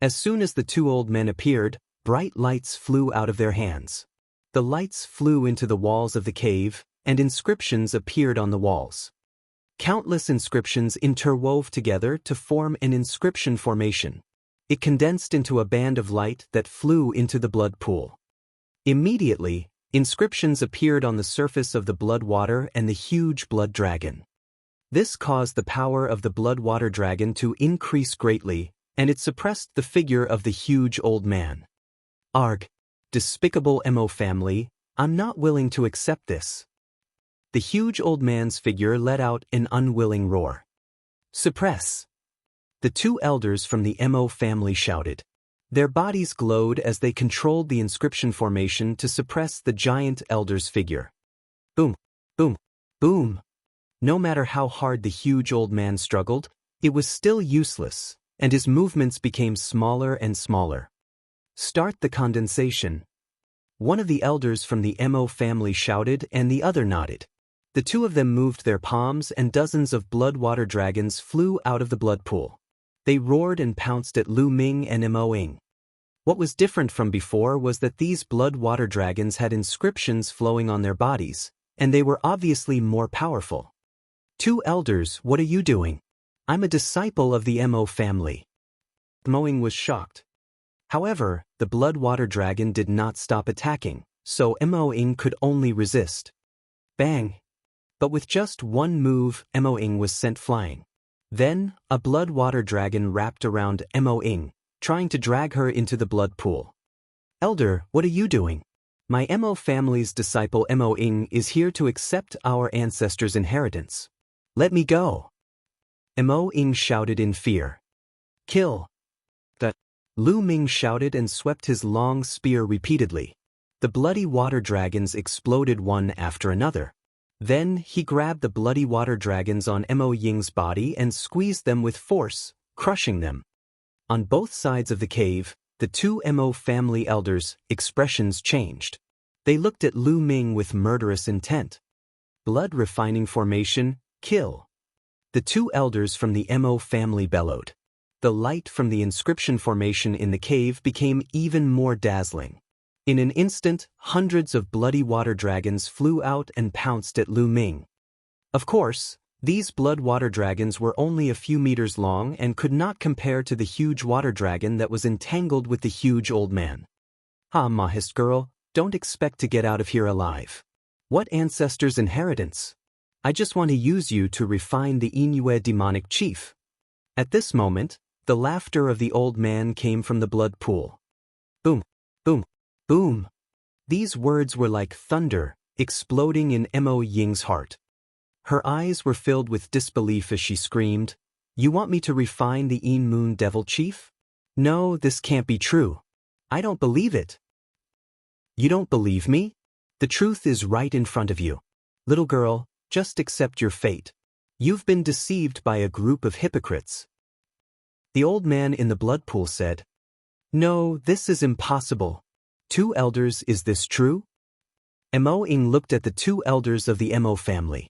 As soon as the 2 old men appeared, bright lights flew out of their hands. The lights flew into the walls of the cave, and inscriptions appeared on the walls. Countless inscriptions interwove together to form an inscription formation. It condensed into a band of light that flew into the blood pool. Immediately, inscriptions appeared on the surface of the blood water and the huge blood dragon. This caused the power of the blood water dragon to increase greatly, and it suppressed the figure of the huge old man. Arg! Despicable Mo family, I'm not willing to accept this. The huge old man's figure let out an unwilling roar. Suppress! The 2 elders from the Mo family shouted. Their bodies glowed as they controlled the inscription formation to suppress the giant elder's figure. Boom! Boom! Boom! No matter how hard the huge old man struggled, it was still useless, and his movements became smaller and smaller. Start the condensation. One of the elders from the Mo family shouted and the other nodded. The 2 of them moved their palms and dozens of blood water dragons flew out of the blood pool. They roared and pounced at Lu Ming and Mo Ying. What was different from before was that these blood water dragons had inscriptions flowing on their bodies, and they were obviously more powerful. 2 elders, what are you doing? I'm a disciple of the Mo family. Mo Ying was shocked. However, the blood water dragon did not stop attacking, so Mo Ying could only resist. Bang! But with just one move, Mo Ying was sent flying. Then, a blood water dragon wrapped around Mo Ying, trying to drag her into the blood pool. Elder, what are you doing? My Mo family's disciple Mo Ying is here to accept our ancestors' inheritance. Let me go. Mo Ying shouted in fear. Kill. That. Lu Ming shouted and swept his long spear repeatedly. The bloody water dragons exploded one after another. Then he grabbed the bloody water dragons on Mo Ying's body and squeezed them with force, crushing them. On both sides of the cave, the 2 Mo family elders' expressions changed. They looked at Lu Ming with murderous intent. Blood refining formation, kill. The 2 elders from the Mo family bellowed. The light from the inscription formation in the cave became even more dazzling. In an instant, hundreds of bloody water dragons flew out and pounced at Lu Ming. Of course, these blood water dragons were only a few meters long and could not compare to the huge water dragon that was entangled with the huge old man. Ah, Mahist girl, don't expect to get out of here alive. What ancestors' inheritance? I just want to use you to refine the Inuit demonic chief. At this moment, the laughter of the old man came from the blood pool. Boom, boom, boom. These words were like thunder, exploding in Mo Ying's heart. Her eyes were filled with disbelief as she screamed, "You want me to refine the Een Moon Devil Chief? No, this can't be true. I don't believe it." You don't believe me? The truth is right in front of you. Little girl, just accept your fate. You've been deceived by a group of hypocrites. The old man in the blood pool said, "No, this is impossible. 2 elders, is this true?" Mo Ying looked at the 2 elders of the Mo family.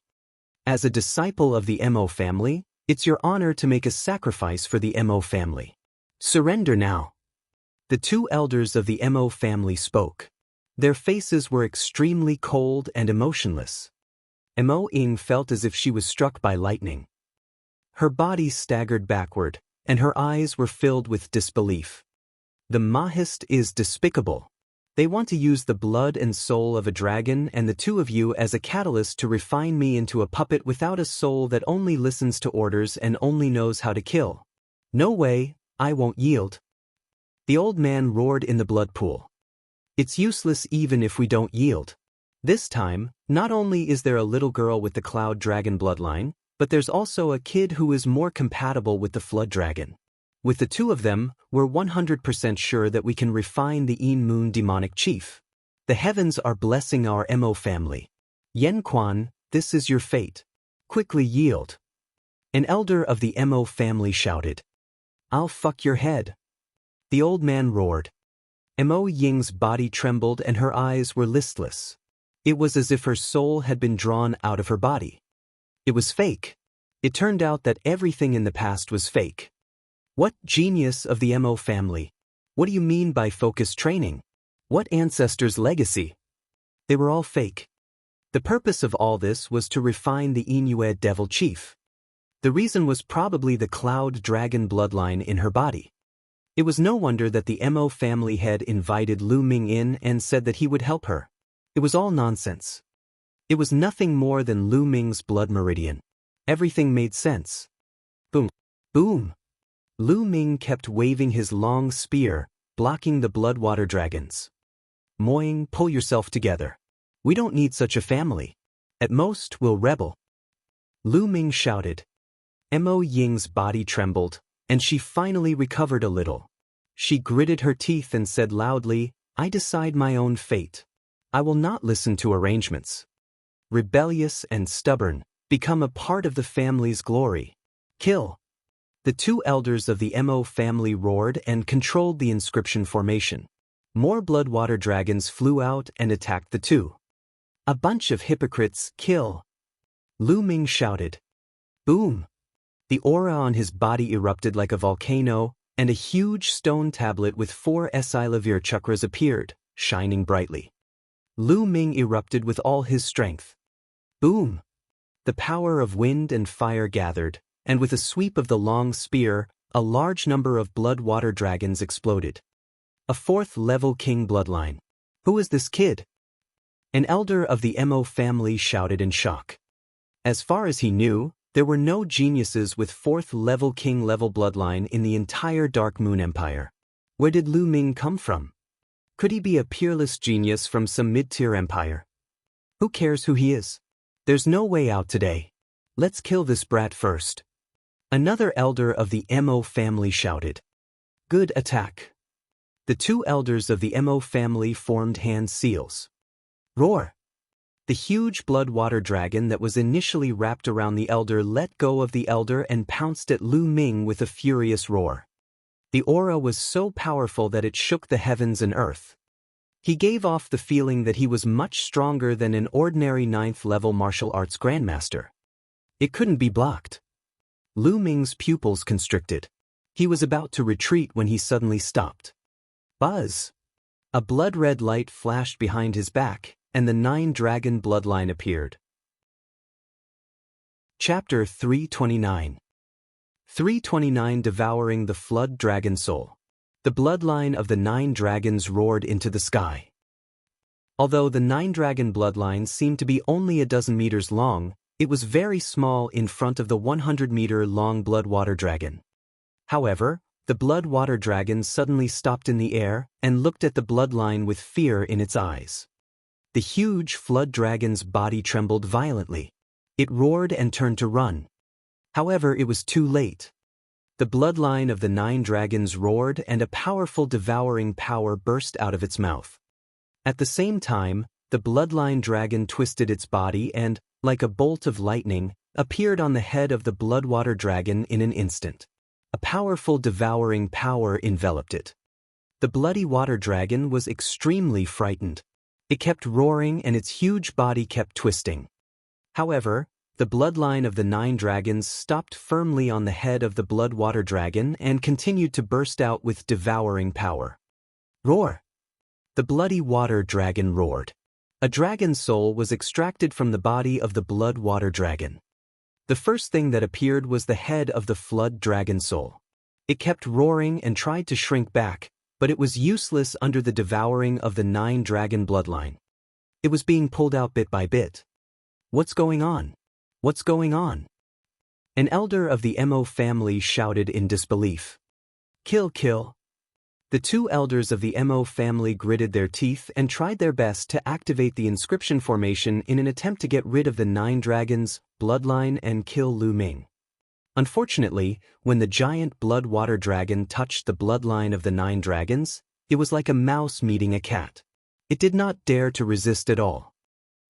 As a disciple of the Mo family, it's your honor to make a sacrifice for the Mo family. Surrender now. The two elders of the Mo family spoke. Their faces were extremely cold and emotionless. Mo Ying felt as if she was struck by lightning. Her body staggered backward, and her eyes were filled with disbelief. The Mahist is despicable. They want to use the blood and soul of a dragon and the two of you as a catalyst to refine me into a puppet without a soul that only listens to orders and only knows how to kill. No way, I won't yield. The old man roared in the blood pool. It's useless even if we don't yield. This time, not only is there a little girl with the cloud dragon bloodline, but there's also a kid who is more compatible with the flood dragon. With the two of them, we're 100% sure that we can refine the Yin Moon demonic chief. The heavens are blessing our Mo family. Yen Quan, this is your fate. Quickly yield. An elder of the Mo family shouted. I'll fuck your head. The old man roared. Mo Ying's body trembled and her eyes were listless. It was as if her soul had been drawn out of her body. It was fake. It turned out that everything in the past was fake. What genius of the Mo family? What do you mean by focused training? What ancestors' legacy? They were all fake. The purpose of all this was to refine the Inuit devil chief. The reason was probably the cloud dragon bloodline in her body. It was no wonder that the Mo family had invited Lu Ming in and said that he would help her. It was all nonsense. It was nothing more than Lu Ming's blood meridian. Everything made sense. Boom. Boom. Lu Ming kept waving his long spear, blocking the bloodwater dragons. Moing, pull yourself together. We don't need such a family. At most, we'll rebel. Lu Ming shouted. Mo Ying's body trembled, and she finally recovered a little. She gritted her teeth and said loudly, I decide my own fate. I will not listen to arrangements. Rebellious and stubborn, become a part of the family's glory. Kill. The two elders of the Mo family roared and controlled the inscription formation. More bloodwater dragons flew out and attacked the two. A bunch of hypocrites, kill. Lu Ming shouted. Boom. The aura on his body erupted like a volcano, and a huge stone tablet with 4 Esilavir chakras appeared, shining brightly. Lu Ming erupted with all his strength. Boom. The power of wind and fire gathered, and with a sweep of the long spear, a large number of blood-water dragons exploded. A 4th-level king bloodline. Who is this kid? An elder of the Mo family shouted in shock. As far as he knew, there were no geniuses with 4th-level king-level bloodline in the entire Dark Moon Empire. Where did Lu Ming come from? Could he be a peerless genius from some mid-tier empire? Who cares who he is? There's no way out today. Let's kill this brat first. Another elder of the Mo family shouted. Good attack. The two elders of the Mo family formed hand seals. Roar. The huge blood-water dragon that was initially wrapped around the elder let go of the elder and pounced at Lu Ming with a furious roar. The aura was so powerful that it shook the heavens and earth. He gave off the feeling that he was much stronger than an ordinary 9th-level martial arts grandmaster. It couldn't be blocked. Lu Ming's pupils constricted. He was about to retreat when he suddenly stopped. Buzz! A blood-red light flashed behind his back, and the 9-dragon bloodline appeared. Chapter 329. 329 Devouring the Flood Dragon Soul. The bloodline of the 9 dragons roared into the sky. Although the 9-dragon bloodline seemed to be only a dozen meters long, it was very small in front of the 100-meter-long bloodwater dragon. However, the bloodwater dragon suddenly stopped in the air and looked at the bloodline with fear in its eyes. The huge flood dragon's body trembled violently. It roared and turned to run. However, it was too late. The bloodline of the 9 dragons roared and a powerful devouring power burst out of its mouth. At the same time, the bloodline dragon twisted its body and, like a bolt of lightning, appeared on the head of the bloodwater dragon in an instant. A powerful devouring power enveloped it. The bloody water dragon was extremely frightened. It kept roaring and its huge body kept twisting. However, the bloodline of the 9 dragons stopped firmly on the head of the bloodwater dragon and continued to burst out with devouring power. Roar! The bloody water dragon roared. A dragon's soul was extracted from the body of the blood water dragon. The first thing that appeared was the head of the flood dragon soul. It kept roaring and tried to shrink back, but it was useless under the devouring of the 9 dragon bloodline. It was being pulled out bit by bit. What's going on? What's going on? An elder of the Mo family shouted in disbelief. Kill, kill. The 2 elders of the Mo family gritted their teeth and tried their best to activate the inscription formation in an attempt to get rid of the 9 dragons, bloodline, and kill Lu Ming. Unfortunately, when the giant blood water dragon touched the bloodline of the 9 dragons, it was like a mouse meeting a cat. It did not dare to resist at all.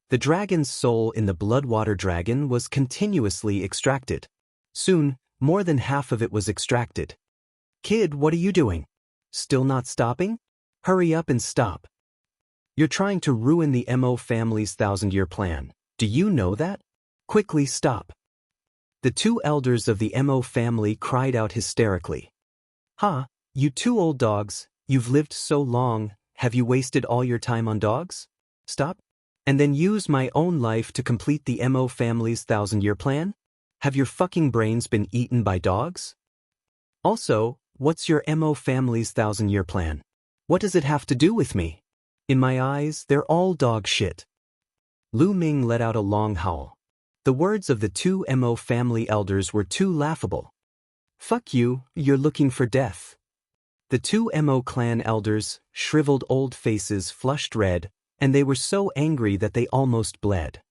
The dragon's soul in the blood water dragon was continuously extracted. Soon, more than half of it was extracted. Kid, what are you doing? Still not stopping? Hurry up and stop. You're trying to ruin the Mo family's 1,000-year plan. Do you know that? Quickly stop. The 2 elders of the Mo family cried out hysterically. Ha, you 2 old dogs, you've lived so long, have you wasted all your time on dogs? Stop. And then use my own life to complete the Mo family's 1,000-year plan? Have your fucking brains been eaten by dogs? Also, what's your Mo family's 1,000-year plan? What does it have to do with me? In my eyes, they're all dog shit. Lu Ming let out a long howl. The words of the 2 Mo family elders were too laughable. Fuck you, you're looking for death. The 2 Mo clan elders, shriveled old faces flushed red, and they were so angry that they almost bled.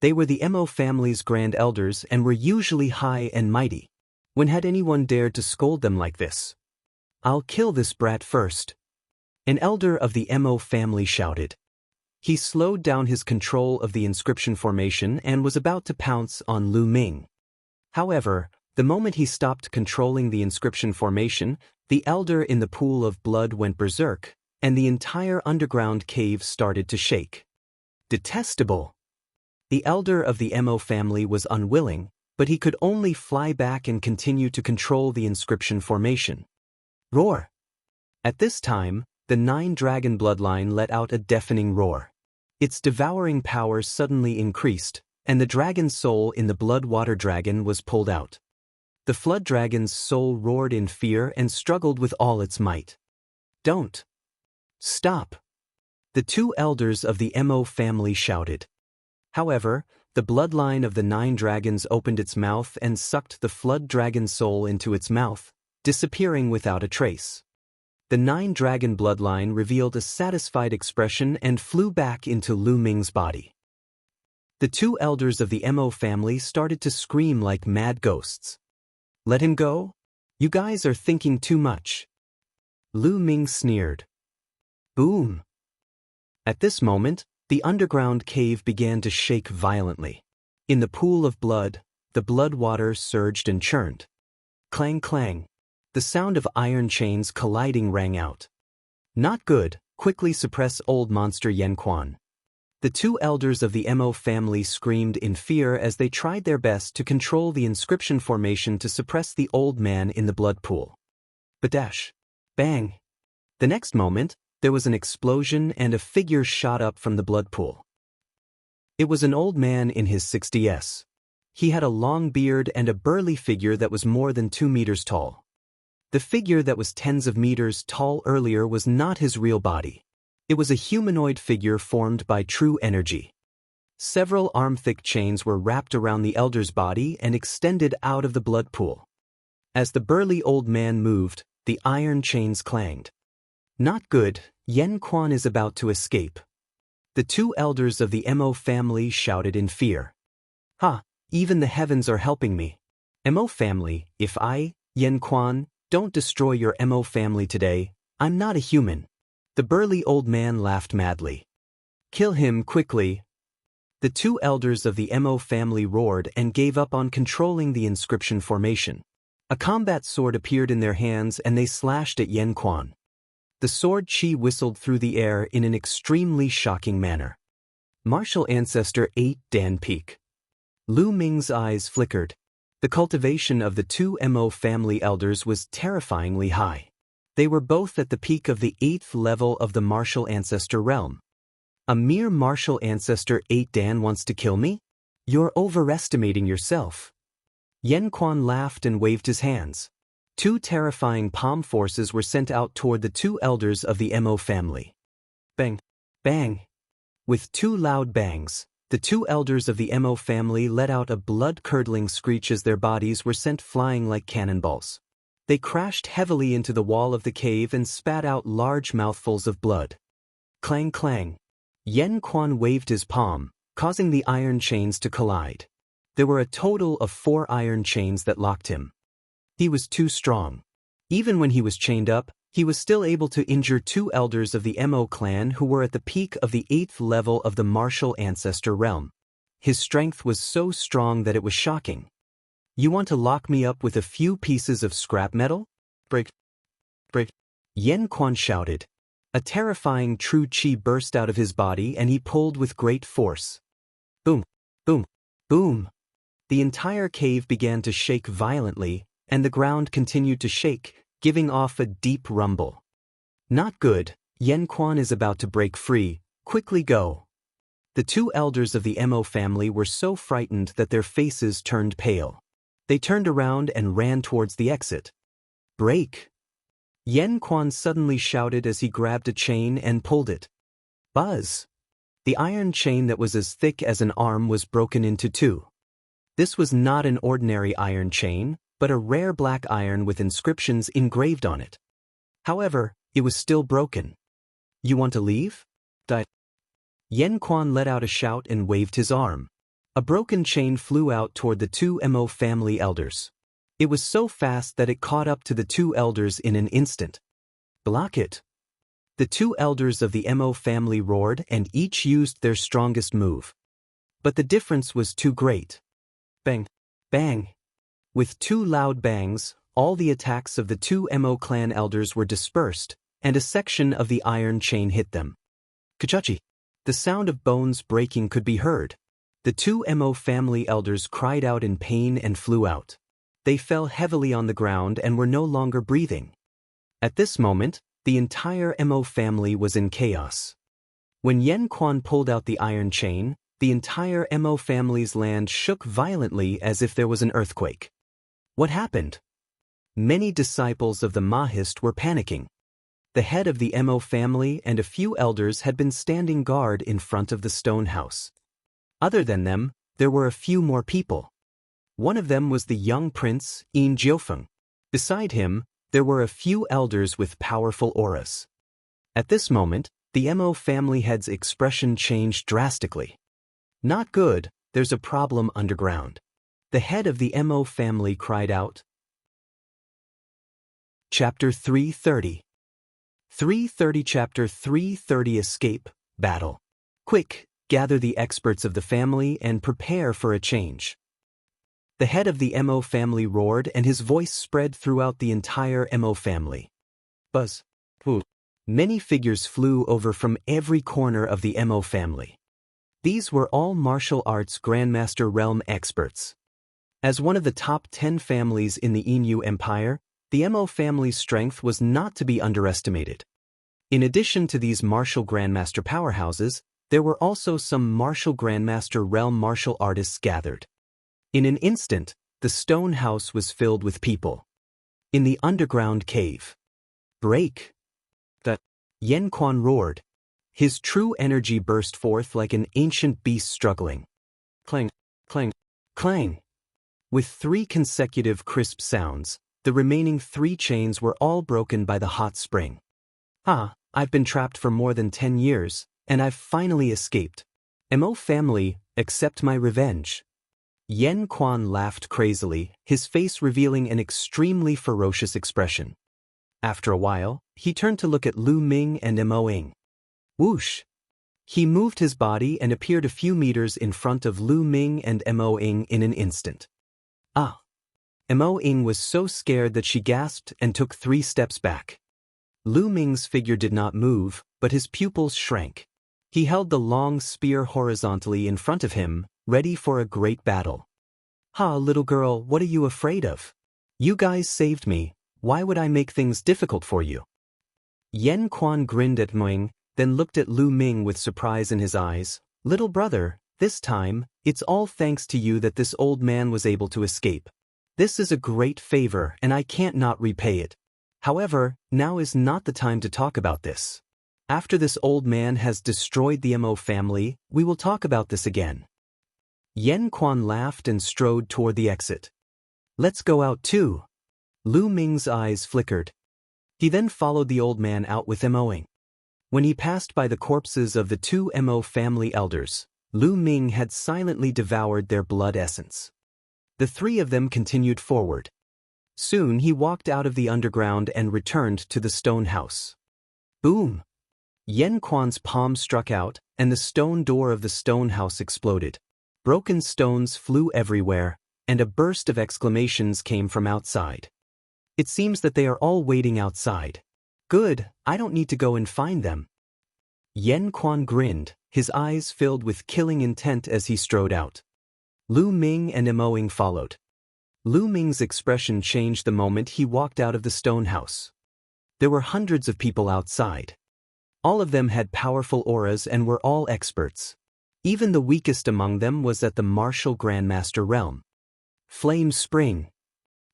They were the Mo family's grand elders and were usually high and mighty. When had anyone dared to scold them like this? I'll kill this brat first. An elder of the Mo family shouted. He slowed down his control of the inscription formation and was about to pounce on Lu Ming. However, the moment he stopped controlling the inscription formation, the elder in the pool of blood went berserk, and the entire underground cave started to shake. Detestable! The elder of the Mo family was unwilling, but he could only fly back and continue to control the inscription formation. Roar! At this time, the 9 dragon bloodline let out a deafening roar. Its devouring power suddenly increased, and the dragon's soul in the blood water dragon was pulled out. The flood dragon's soul roared in fear and struggled with all its might. Don't! Stop! The 2 elders of the Mo family shouted. However, the bloodline of the 9 dragons opened its mouth and sucked the flood dragon's soul into its mouth, disappearing without a trace. The 9 dragon bloodline revealed a satisfied expression and flew back into Lu Ming's body. The 2 elders of the Mo family started to scream like mad ghosts. Let him go? You guys are thinking too much. Lu Ming sneered. Boom! At this moment, the underground cave began to shake violently. In the pool of blood, the blood water surged and churned. Clang clang. The sound of iron chains colliding rang out. Not good, quickly suppress old monster Yen Quan. The 2 elders of the Mo family screamed in fear as they tried their best to control the inscription formation to suppress the old man in the blood pool. Badash! Bang! The next moment, there was an explosion and a figure shot up from the blood pool. It was an old man in his 60s. He had a long beard and a burly figure that was more than 2 meters tall. The figure that was tens of meters tall earlier was not his real body. It was a humanoid figure formed by true energy. Several arm-thick chains were wrapped around the elder's body and extended out of the blood pool. As the burly old man moved, the iron chains clanged. Not good, Yen Quan is about to escape. The 2 elders of the Mo family shouted in fear. Ha, even the heavens are helping me. Mo family, if I, Yen Quan, don't destroy your Mo family today, I'm not a human. The burly old man laughed madly. Kill him quickly. The 2 elders of the Mo family roared and gave up on controlling the inscription formation. A combat sword appeared in their hands and they slashed at Yen Quan. The sword chi whistled through the air in an extremely shocking manner. Martial Ancestor 8 Dan Peak. Lu Ming's eyes flickered. The cultivation of the 2 Mo family elders was terrifyingly high. They were both at the peak of the 8th level of the martial ancestor realm. A mere martial ancestor 8 Dan wants to kill me? You're overestimating yourself. Yen Quan laughed and waved his hands. 2 terrifying palm forces were sent out toward the 2 elders of the Mo family. Bang! Bang! With 2 loud bangs, the 2 elders of the Mo family let out a blood-curdling screech as their bodies were sent flying like cannonballs. They crashed heavily into the wall of the cave and spat out large mouthfuls of blood. Clang clang. Yen Quan waved his palm, causing the iron chains to collide. There were a total of 4 iron chains that locked him. He was too strong. Even when he was chained up, he was still able to injure 2 elders of the Mo clan who were at the peak of the 8th level of the martial ancestor realm. His strength was so strong that it was shocking. You want to lock me up with a few pieces of scrap metal? Break! Break! Yen Quan shouted. A terrifying true chi burst out of his body and he pulled with great force. Boom! Boom! Boom! The entire cave began to shake violently, and the ground continued to shake, giving off a deep rumble. Not good, Yen Quan is about to break free, quickly go. The 2 elders of the Mo family were so frightened that their faces turned pale. They turned around and ran towards the exit. Break! Yen Quan suddenly shouted as he grabbed a chain and pulled it. Buzz! The iron chain that was as thick as an arm was broken into 2. This was not an ordinary iron chain, but a rare black iron with inscriptions engraved on it. However, it was still broken. You want to leave? Yen Quan let out a shout and waved his arm. A broken chain flew out toward the 2 Mo family elders. It was so fast that it caught up to the 2 elders in an instant. Block it! The 2 elders of the Mo family roared and each used their strongest move. But the difference was too great. Bang! Bang! With 2 loud bangs, all the attacks of the 2 Mo clan elders were dispersed, and a section of the iron chain hit them. Kachachi! The sound of bones breaking could be heard. The 2 Mo family elders cried out in pain and flew out. They fell heavily on the ground and were no longer breathing. At this moment, the entire Mo family was in chaos. When Yen Quan pulled out the iron chain, the entire Mo family's land shook violently as if there was an earthquake. What happened? Many disciples of the Mahist were panicking. The head of the Mo family and a few elders had been standing guard in front of the stone house. Other than them, there were a few more people. One of them was the young prince, Yin Jiufeng. Beside him, there were a few elders with powerful auras. At this moment, the Mo family head's expression changed drastically. Not good, there's a problem underground. The head of the Mo family cried out. Chapter 330. 330 Chapter 330 Escape, Battle. Quick, gather the experts of the family and prepare for a change. The head of the Mo family roared and his voice spread throughout the entire Mo family. Buzz. Woo. Many figures flew over from every corner of the Mo family. These were all martial arts Grandmaster realm experts. As one of the top 10 families in the Inu Empire, the Mo family's strength was not to be underestimated. In addition to these martial Grandmaster powerhouses, there were also some martial Grandmaster realm martial artists gathered. In an instant, the stone house was filled with people. In the underground cave. Break! Yen Quan roared. His true energy burst forth like an ancient beast struggling. Clang, clang, clang. With 3 consecutive crisp sounds, the remaining 3 chains were all broken by the hot spring. I've been trapped for more than 10 years, and I've finally escaped. Mo family, accept my revenge. Yen Quan laughed crazily, his face revealing an extremely ferocious expression. After a while, he turned to look at Lu Ming and Mo Ying. Whoosh! He moved his body and appeared a few meters in front of Lu Ming and Mo Ying in an instant. Mo Ying was so scared that she gasped and took 3 steps back. Lu Ming's figure did not move, but his pupils shrank. He held the long spear horizontally in front of him, ready for a great battle. Little girl, what are you afraid of? You guys saved me, Why would I make things difficult for you? Yen Quan grinned at Ming, then looked at Lu Ming with surprise in his eyes. Little brother, this time, it's all thanks to you that this old man was able to escape. This is a great favor and I can't not repay it. However, now is not the time to talk about this. After this old man has destroyed the Mo family, we will talk about this again. Yen Quan laughed and strode toward the exit. Let's go out too. Lu Ming's eyes flickered. He then followed the old man out with Moing. When he passed by the corpses of the two Mo family elders, Lu Ming had silently devoured their blood essence. The three of them continued forward. Soon he walked out of the underground and returned to the stone house. Boom! Yen Quan's palm struck out, and the stone door of the stone house exploded. Broken stones flew everywhere, and a burst of exclamations came from outside. It seems that they are all waiting outside. Good, I don't need to go and find them. Yen Quan grinned, his eyes filled with killing intent as he strode out. Lu Ming and Moing followed. Lu Ming's expression changed the moment he walked out of the stone house. There were hundreds of people outside. All of them had powerful auras and were all experts. Even the weakest among them was at the martial Grandmaster realm. Flame Spring.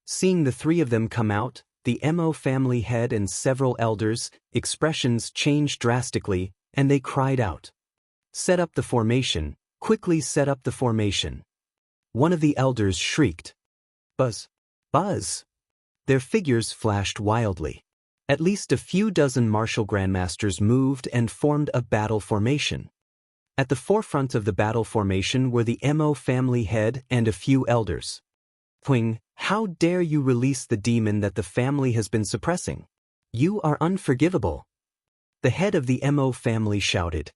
Seeing the three of them come out, the Mo family head and several elders' expressions changed drastically, and they cried out. Set up the formation, quickly set up the formation. One of the elders shrieked. Buzz! Buzz! Their figures flashed wildly. At least a few dozen martial grandmasters moved and formed a battle formation. At the forefront of the battle formation were the Mo family head and a few elders. Huing, how dare you release the demon that the family has been suppressing? You are unforgivable. The head of the Mo family shouted.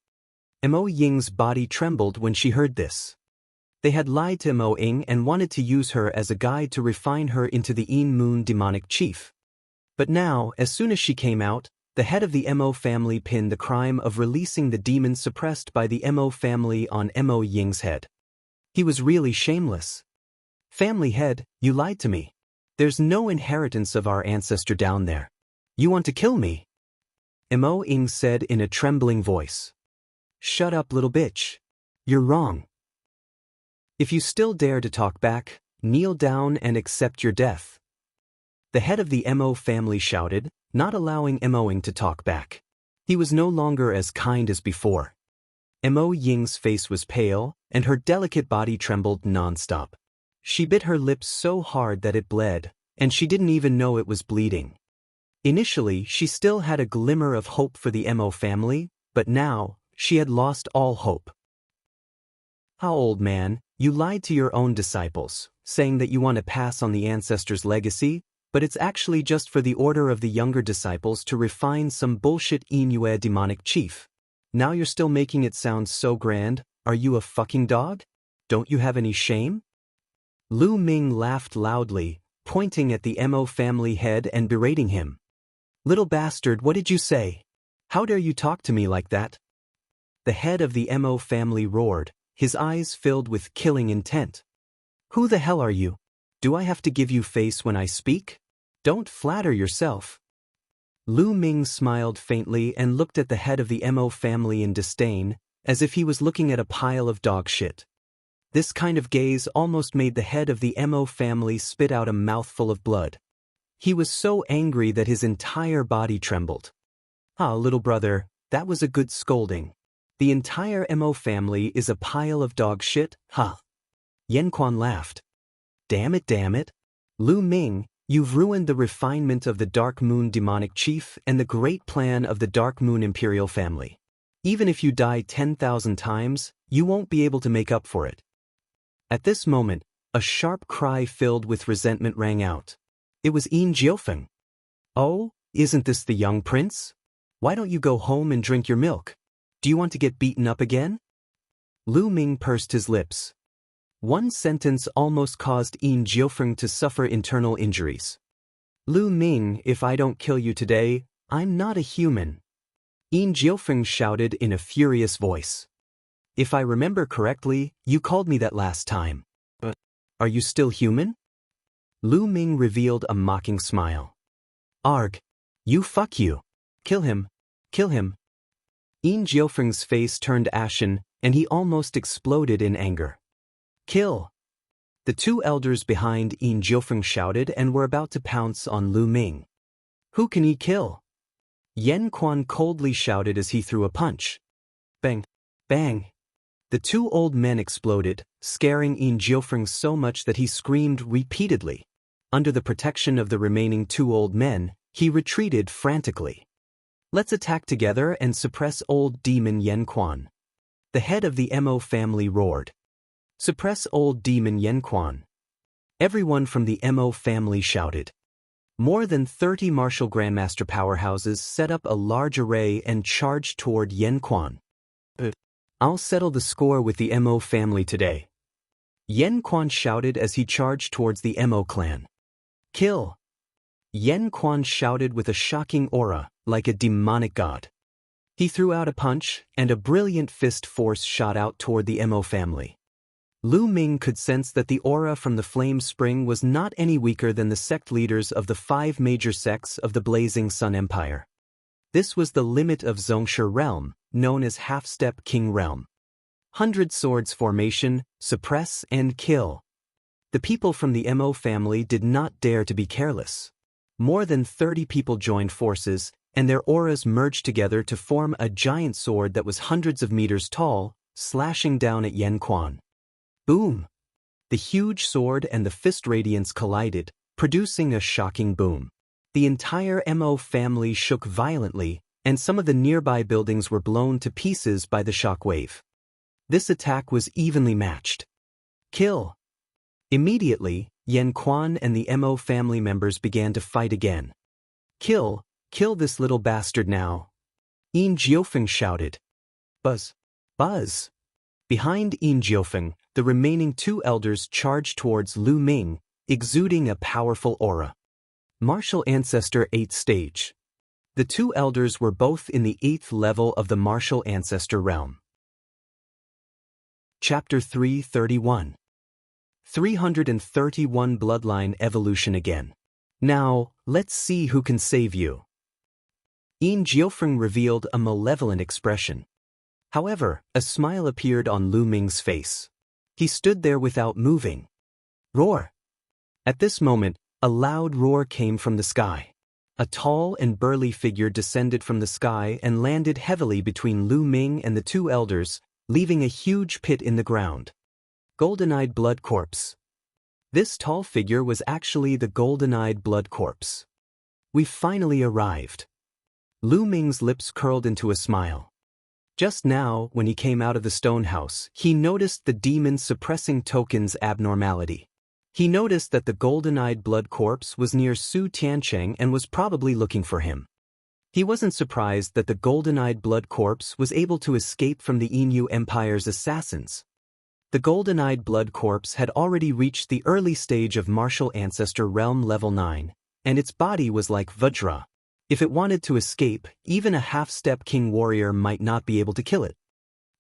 Mo Ying's body trembled when she heard this. They had lied to Mo Ying and wanted to use her as a guide to refine her into the Yin Moon demonic chief. But now, as soon as she came out, the head of the Mo family pinned the crime of releasing the demon suppressed by the Mo family on Mo Ying's head. He was really shameless. Family head, you lied to me. There's no inheritance of our ancestor down there. You want to kill me? Mo Ying said in a trembling voice. Shut up, little bitch. You're wrong. If you still dare to talk back, kneel down and accept your death. The head of the Mo family shouted, not allowing Mo Ying to talk back. He was no longer as kind as before. Mo Ying's face was pale, and her delicate body trembled non-stop. She bit her lips so hard that it bled, and she didn't even know it was bleeding. Initially, she still had a glimmer of hope for the Mo family, but now, she had lost all hope. How, old man, you lied to your own disciples, saying that you want to pass on the ancestors' legacy, but it's actually just for the order of the younger disciples to refine some bullshit Inuit demonic chief. Now you're still making it sound so grand. Are you a fucking dog? Don't you have any shame? Lu Ming laughed loudly, pointing at the Mo family head and berating him. Little bastard, what did you say? How dare you talk to me like that? The head of the Mo family roared, his eyes filled with killing intent. Who the hell are you? Do I have to give you face when I speak? Don't flatter yourself. Lu Ming smiled faintly and looked at the head of the Mo family in disdain, as if he was looking at a pile of dog shit. This kind of gaze almost made the head of the Mo family spit out a mouthful of blood. He was so angry that his entire body trembled. Ah, little brother, that was a good scolding. The entire Mo family is a pile of dog shit, huh? Yen Quan laughed. Damn it. Lu Ming, you've ruined the refinement of the Dark Moon demonic chief and the great plan of the Dark Moon imperial family. Even if you die 10,000 times, you won't be able to make up for it. At this moment, a sharp cry filled with resentment rang out. It was Yin Jiufeng. Oh, isn't this the young prince? Why don't you go home and drink your milk? Do you want to get beaten up again? Lu Ming pursed his lips. One sentence almost caused Yin Jiufeng to suffer internal injuries. Lu Ming, if I don't kill you today, I'm not a human. Yin Jiufeng shouted in a furious voice. If I remember correctly, you called me that last time. But are you still human? Lu Ming revealed a mocking smile. Arg. You fuck you. Kill him. Kill him. Yin Jiofeng's face turned ashen, and he almost exploded in anger. Kill. The two elders behind Yin Jiofeng shouted and were about to pounce on Lu Ming. Who can he kill? Yen Quan coldly shouted as he threw a punch. Bang. Bang. The two old men exploded, scaring Yin Jiofeng so much that he screamed repeatedly. Under the protection of the remaining two old men, he retreated frantically. Let's attack together and suppress old demon Yen Quan. The head of the Mo family roared. Suppress old demon Yen Quan. Everyone from the Mo family shouted. More than 30 martial grandmaster powerhouses set up a large array and charged toward Yen Quan. I'll settle the score with the Mo family today. Yen Quan shouted as he charged towards the Mo clan. Kill! Yen Quan shouted with a shocking aura, like a demonic god. He threw out a punch, and a brilliant fist force shot out toward the Mo family. Lu Ming could sense that the aura from the flame spring was not any weaker than the sect leaders of the 5 major sects of the Blazing Sun Empire. This was the limit of Zhongshe realm, known as Half-Step King Realm. 100 Swords formation, suppress and kill. The people from the Mo family did not dare to be careless. More than 30 people joined forces, and their auras merged together to form a giant sword that was hundreds of meters tall, slashing down at Yen Quan. Boom! The huge sword and the fist radiance collided, producing a shocking boom. The entire Mo family shook violently, and some of the nearby buildings were blown to pieces by the shock wave. This attack was evenly matched. Kill! Immediately, Yen Quan and the Mo family members began to fight again. Kill! Kill this little bastard now! Yin Jiofeng shouted. Buzz! Buzz! Behind Yin Jiofeng, the remaining two elders charged towards Lu Ming, exuding a powerful aura. Martial Ancestor 8th Stage. The two elders were both in the 8th level of the Martial Ancestor realm. Chapter 331. 331 Bloodline Evolution again. Now, let's see who can save you. Yin Jiofeng revealed a malevolent expression. However, a smile appeared on Lu Ming's face. He stood there without moving. Roar! At this moment, a loud roar came from the sky. A tall and burly figure descended from the sky and landed heavily between Lu Ming and the two elders, leaving a huge pit in the ground. Golden-eyed Blood Corpse. This tall figure was actually the Golden-eyed Blood Corpse. We've finally arrived. Lu Ming's lips curled into a smile. Just now, when he came out of the stone house, he noticed the demon suppressing token's abnormality. He noticed that the Golden-eyed Blood Corpse was near Su Tiancheng and was probably looking for him. He wasn't surprised that the Golden-eyed Blood Corpse was able to escape from the Inu Empire's assassins. The Golden-eyed Blood Corpse had already reached the early stage of Martial Ancestor Realm Level 9, and its body was like Vajra. If it wanted to escape, even a half-step king warrior might not be able to kill it.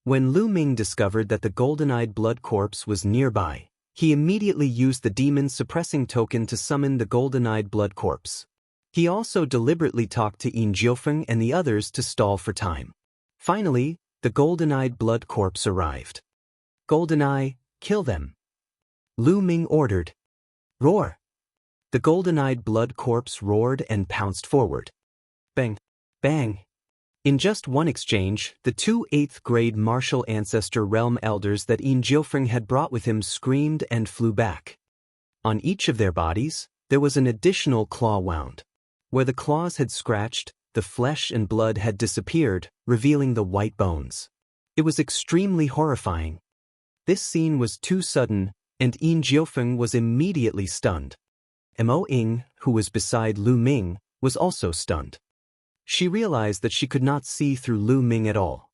When Lu Ming discovered that the Golden-eyed Blood Corpse was nearby, he immediately used the demon suppressing token to summon the Golden-eyed Blood Corpse. He also deliberately talked to Yin Jiofeng and the others to stall for time. Finally, the Golden-eyed Blood Corpse arrived. Golden-eye, kill them. Lu Ming ordered. Roar! The Golden-eyed Blood Corpse roared and pounced forward. Bang! Bang! In just one exchange, the two 8th-grade Martial Ancestor Realm Elders that Yin Jiofeng had brought with him screamed and flew back. On each of their bodies, there was an additional claw wound. Where the claws had scratched, the flesh and blood had disappeared, revealing the white bones. It was extremely horrifying. This scene was too sudden, and Yin Jiofeng was immediately stunned. Mo Ying, who was beside Lu Ming, was also stunned. She realized that she could not see through Lu Ming at all.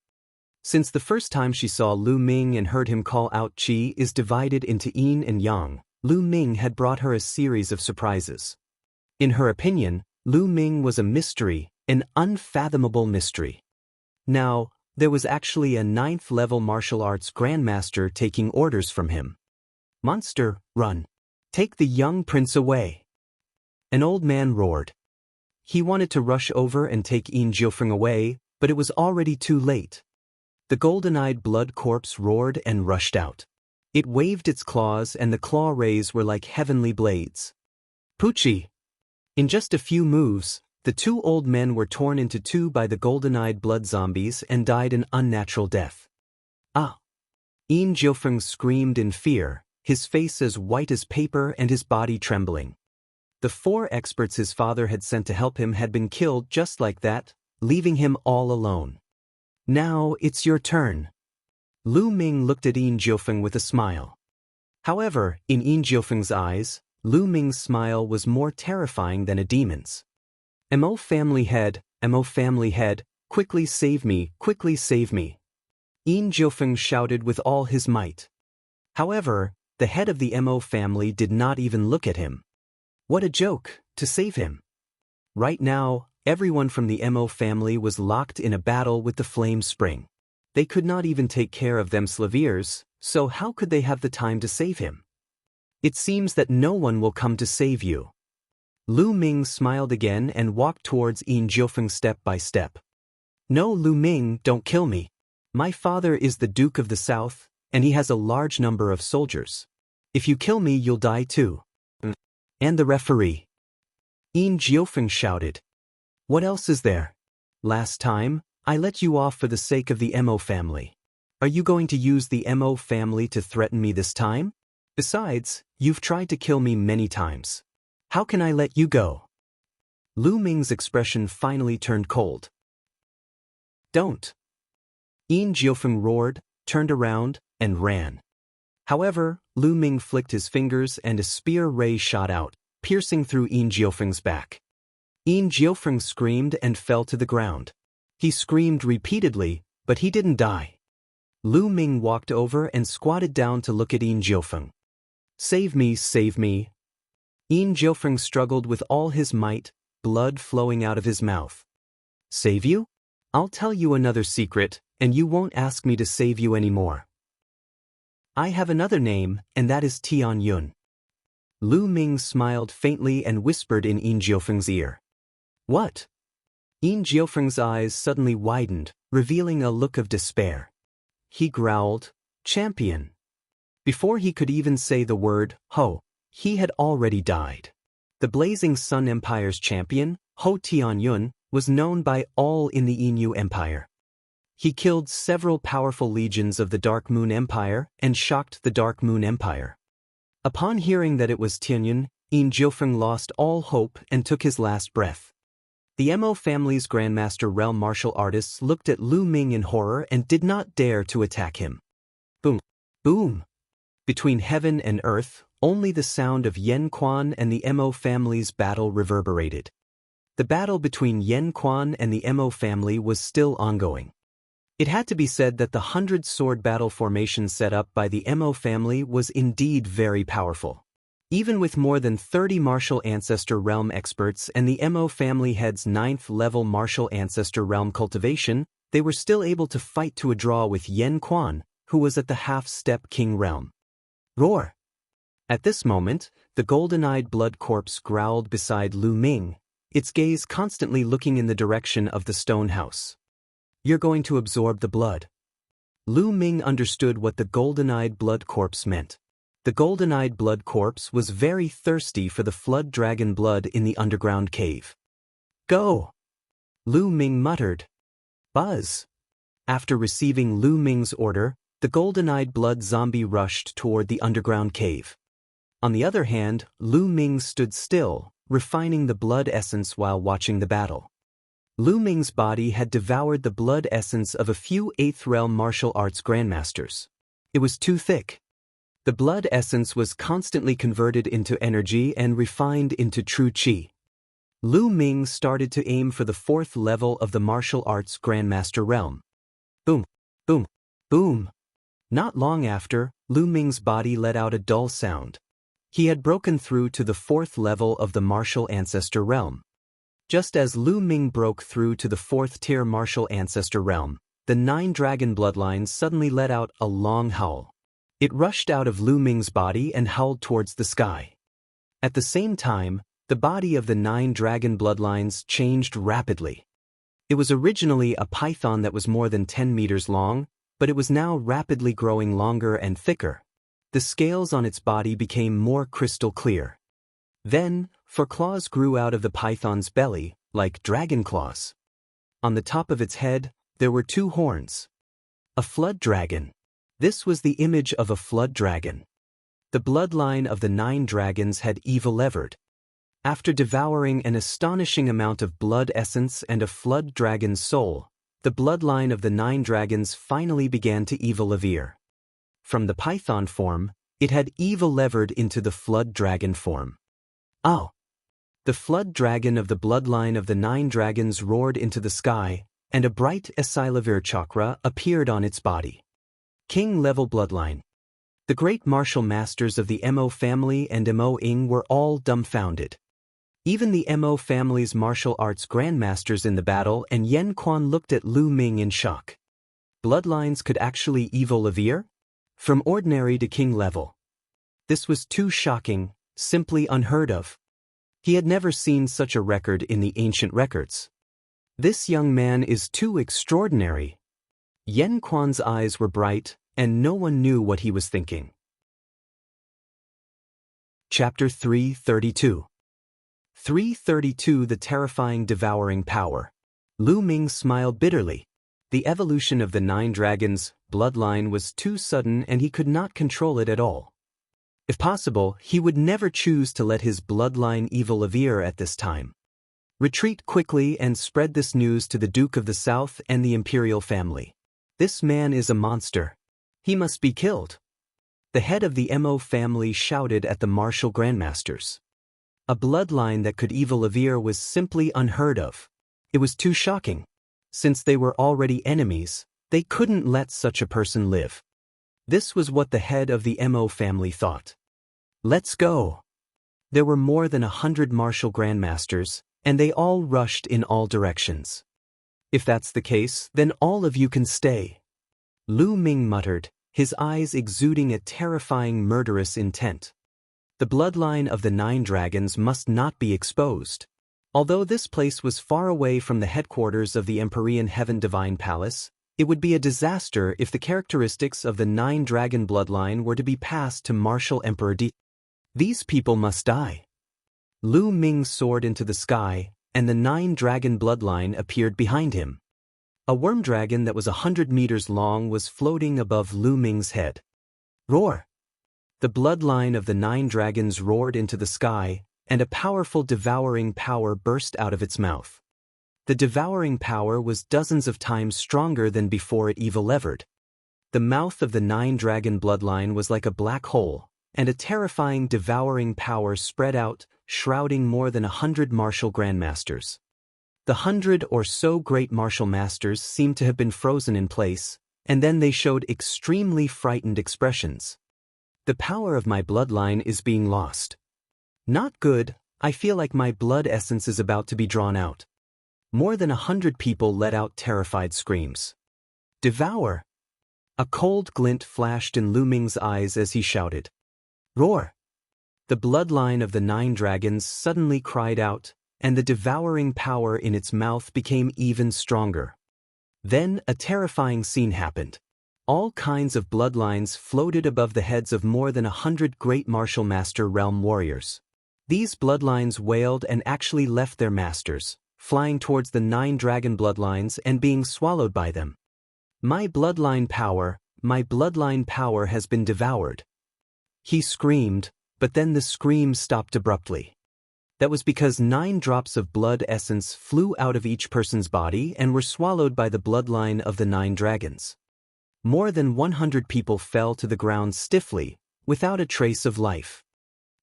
Since the first time she saw Lu Ming and heard him call out Qi is divided into Yin and Yang, Lu Ming had brought her a series of surprises. In her opinion, Lu Ming was a mystery, an unfathomable mystery. Now, there was actually a 9th-level martial arts grandmaster taking orders from him. Monster, run. Take the young prince away. An old man roared. He wanted to rush over and take Yin Jiofeng away, but it was already too late. The golden-eyed blood corpse roared and rushed out. It waved its claws and the claw rays were like heavenly blades. Poochie! In just a few moves, the two old men were torn into two by the golden-eyed blood zombies and died an unnatural death. Ah! Yin Jiofeng screamed in fear, his face as white as paper and his body trembling. The 4 experts his father had sent to help him had been killed just like that, leaving him all alone. Now it's your turn. Lu Ming looked at Yin Jiofeng with a smile. However, in Yin Jiofeng's eyes, Lu Ming's smile was more terrifying than a demon's. Mo family head, quickly save me, quickly save me. Yin Jiofeng shouted with all his might. However, the head of the Mo family did not even look at him. What a joke, to save him. Right now, everyone from the Mo family was locked in a battle with the flame spring. They could not even take care of them Slaviers, so how could they have the time to save him? It seems that no one will come to save you. Lu Ming smiled again and walked towards Yin Jiofeng step by step. No, Lu Ming, don't kill me. My father is the Duke of the South, and he has a large number of soldiers. If you kill me, you'll die too. And the referee. Yin Jiofeng shouted. What else is there? Last time, I let you off for the sake of the Mo family. Are you going to use the Mo family to threaten me this time? Besides, you've tried to kill me many times. How can I let you go? Lu Ming's expression finally turned cold. Don't. Yin Jiofeng roared, turned around, and ran. However, Lu Ming flicked his fingers and a spear ray shot out, piercing through Yin Jiofeng's back. Yin Jiofeng screamed and fell to the ground. He screamed repeatedly, but he didn't die. Lu Ming walked over and squatted down to look at Yin Jiofeng. Save me, save me. Yin Jiofeng struggled with all his might, blood flowing out of his mouth. Save you? I'll tell you another secret, and you won't ask me to save you anymore. I have another name, and that is Tian Yun. Lu Ming smiled faintly and whispered in Yin Jiofeng's ear. What? Yin Jiofeng's eyes suddenly widened, revealing a look of despair. He growled, Champion. Before he could even say the word, Ho, he had already died. The Blazing Sun Empire's champion, Ho Tianyun, was known by all in the Inu Empire. He killed several powerful legions of the Dark Moon Empire and shocked the Dark Moon Empire. Upon hearing that it was Tianyun, Yin Jiofeng lost all hope and took his last breath. The Mo family's Grandmaster Realm martial artists looked at Lu Ming in horror and did not dare to attack him. Boom! Boom! Between heaven and earth, only the sound of Yen Quan and the Mo family's battle reverberated. The battle between Yen Quan and the Mo family was still ongoing. It had to be said that the 100-sword battle formation set up by the Mo family was indeed very powerful. Even with more than 30 martial ancestor realm experts and the Mo family head's 9th-level martial ancestor realm cultivation, they were still able to fight to a draw with Yen Quan, who was at the half-step king realm. Roar! At this moment, the golden-eyed blood corpse growled beside Lu Ming, its gaze constantly looking in the direction of the stone house. You're going to absorb the blood. Lu Ming understood what the golden-eyed blood corpse meant. The golden-eyed blood corpse was very thirsty for the flood dragon blood in the underground cave. Go! Lu Ming muttered. Buzz! After receiving Lu Ming's order, the golden-eyed blood zombie rushed toward the underground cave. On the other hand, Lu Ming stood still, refining the blood essence while watching the battle. Lu Ming's body had devoured the blood essence of a few 8th realm martial arts grandmasters. It was too thick. The blood essence was constantly converted into energy and refined into true qi. Lu Ming started to aim for the 4th level of the martial arts grandmaster realm. Boom! Boom! Boom! Not long after, Lu Ming's body let out a dull sound. He had broken through to the 4th level of the martial ancestor realm. Just as Lu Ming broke through to the 4th-tier martial ancestor realm, the 9 dragon bloodlines suddenly let out a long howl. It rushed out of Lu Ming's body and howled towards the sky. At the same time, The body of the 9 dragon bloodlines changed rapidly. It was originally a python that was more than 10 meters long, but it was now rapidly growing longer and thicker. The scales on its body became more crystal clear. Then, 4 claws grew out of the python's belly, like dragon claws. On the top of its head, there were 2 horns. A flood dragon. This was the image of a flood dragon. The bloodline of the 9 dragons had evil-levered. After devouring an astonishing amount of blood essence and a flood dragon's soul, the bloodline of the 9 dragons finally began to evil-levere. From the python form, it had evil-levered into the flood dragon form. Oh! The flood dragon of the bloodline of the 9 dragons roared into the sky, and a bright Esilavir chakra appeared on its body. King-level bloodline. The great martial masters of the Mo family and Mo Ing were all dumbfounded. Even the Mo family's martial arts grandmasters in the battle and Yen Quan looked at Lu Ming in shock. Bloodlines could actually evil-levere? From ordinary to king level. This was too shocking, simply unheard of. He had never seen such a record in the ancient records. This young man is too extraordinary. Yen Quan's eyes were bright, and no one knew what he was thinking. Chapter 332. 332 The Terrifying Devouring Power. Lu Ming smiled bitterly. The evolution of the 9 dragons' bloodline was too sudden and he could not control it at all. If possible, he would never choose to let his bloodline evil-levere at this time. Retreat quickly and spread this news to the Duke of the South and the imperial family. This man is a monster. He must be killed. The head of the Mo family shouted at the martial grandmasters. A bloodline that could evil-levere was simply unheard of. It was too shocking. Since they were already enemies, they couldn't let such a person live. This was what the head of the Mo family thought. Let's go. There were more than 100 martial grandmasters, and they all rushed in all directions. If that's the case, then all of you can stay. Lu Ming muttered, his eyes exuding a terrifying murderous intent. The bloodline of the 9 dragons must not be exposed. Although this place was far away from the headquarters of the Empyrean Heaven Divine Palace, it would be a disaster if the characteristics of the 9 dragon bloodline were to be passed to Martial Emperor D. These people must die. Lu Ming soared into the sky, and the 9 dragon bloodline appeared behind him. A worm dragon that was 100 meters long was floating above Lu Ming's head. Roar! The bloodline of the 9 dragons roared into the sky, and a powerful devouring power burst out of its mouth. The devouring power was dozens of times stronger than before it evil-levered. The mouth of the 9 dragon bloodline was like a black hole, and a terrifying devouring power spread out, shrouding more than 100 martial grandmasters. The 100 or so great martial masters seemed to have been frozen in place, and then they showed extremely frightened expressions. The power of my bloodline is being lost. Not good. I feel like my blood essence is about to be drawn out. More than 100 people let out terrified screams. Devour! A cold glint flashed in Lu Ming's eyes as he shouted. Roar! The bloodline of the 9 dragons suddenly cried out, and the devouring power in its mouth became even stronger. Then a terrifying scene happened. All kinds of bloodlines floated above the heads of more than 100 great martial master realm warriors. These bloodlines wailed and actually left their masters, flying towards the 9 dragon bloodlines and being swallowed by them. My bloodline power has been devoured. He screamed, but then the scream stopped abruptly. That was because 9 drops of blood essence flew out of each person's body and were swallowed by the bloodline of the 9 dragons. More than 100 people fell to the ground stiffly, without a trace of life.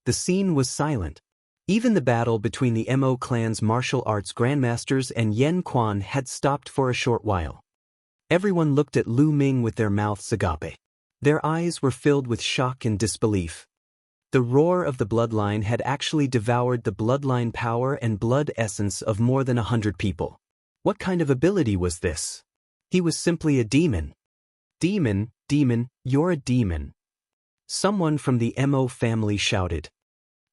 The scene was silent. Even the battle between the Mo clan's martial arts grandmasters and Yen Quan had stopped for a short while. Everyone looked at Lu Ming with their mouths agape. Their eyes were filled with shock and disbelief. The roar of the bloodline had actually devoured the bloodline power and blood essence of more than 100 people. What kind of ability was this? He was simply a demon. Demon, you're a demon. Someone from the Mo family shouted.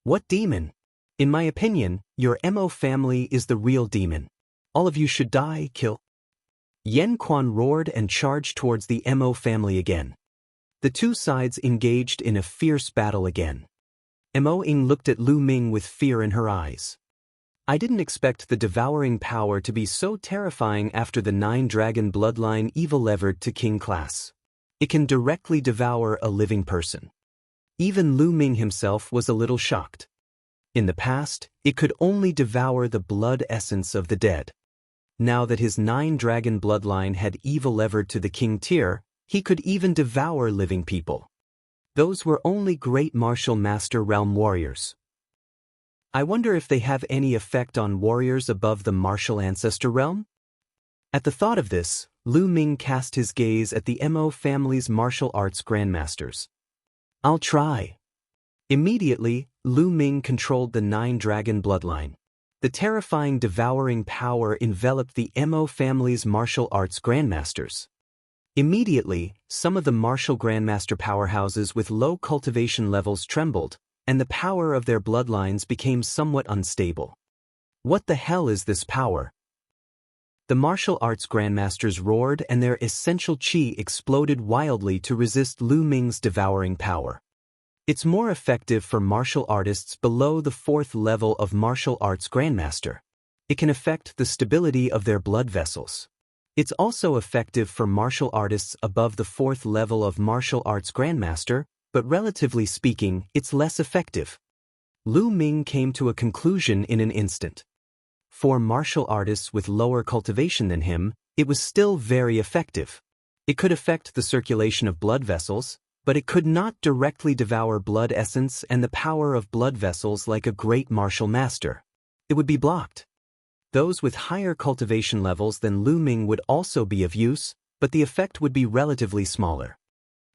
What demon? In my opinion, your Mo family is the real demon. All of you should die, kill. Yen Quan roared and charged towards the Mo family again. The two sides engaged in a fierce battle again. Mo Ying looked at Lu Ming with fear in her eyes. I didn't expect the devouring power to be so terrifying after the 9-dragon bloodline evil levered to king class. It can directly devour a living person. Even Lu Ming himself was a little shocked. In the past, it could only devour the blood essence of the dead. Now that his 9-dragon bloodline had evil levered to the king tier, he could even devour living people. Those were only great martial master realm warriors. I wonder if they have any effect on warriors above the martial ancestor realm? At the thought of this, Lu Ming cast his gaze at the Mo family's martial arts grandmasters. I'll try. Immediately, Lu Ming controlled the 9-dragon bloodline. The terrifying devouring power enveloped the Mo family's martial arts grandmasters. Immediately, some of the martial grandmaster powerhouses with low cultivation levels trembled, and the power of their bloodlines became somewhat unstable. What the hell is this power? The martial arts grandmasters roared and their essential chi exploded wildly to resist Lu Ming's devouring power. It's more effective for martial artists below the 4th level of martial arts grandmaster. It can affect the stability of their blood vessels. It's also effective for martial artists above the 4th level of martial arts grandmaster, but relatively speaking, it's less effective. Lu Ming came to a conclusion in an instant. For martial artists with lower cultivation than him, it was still very effective. It could affect the circulation of blood vessels, but it could not directly devour blood essence and the power of blood vessels like a great martial master. It would be blocked. Those with higher cultivation levels than Lu Ming would also be of use, but the effect would be relatively smaller.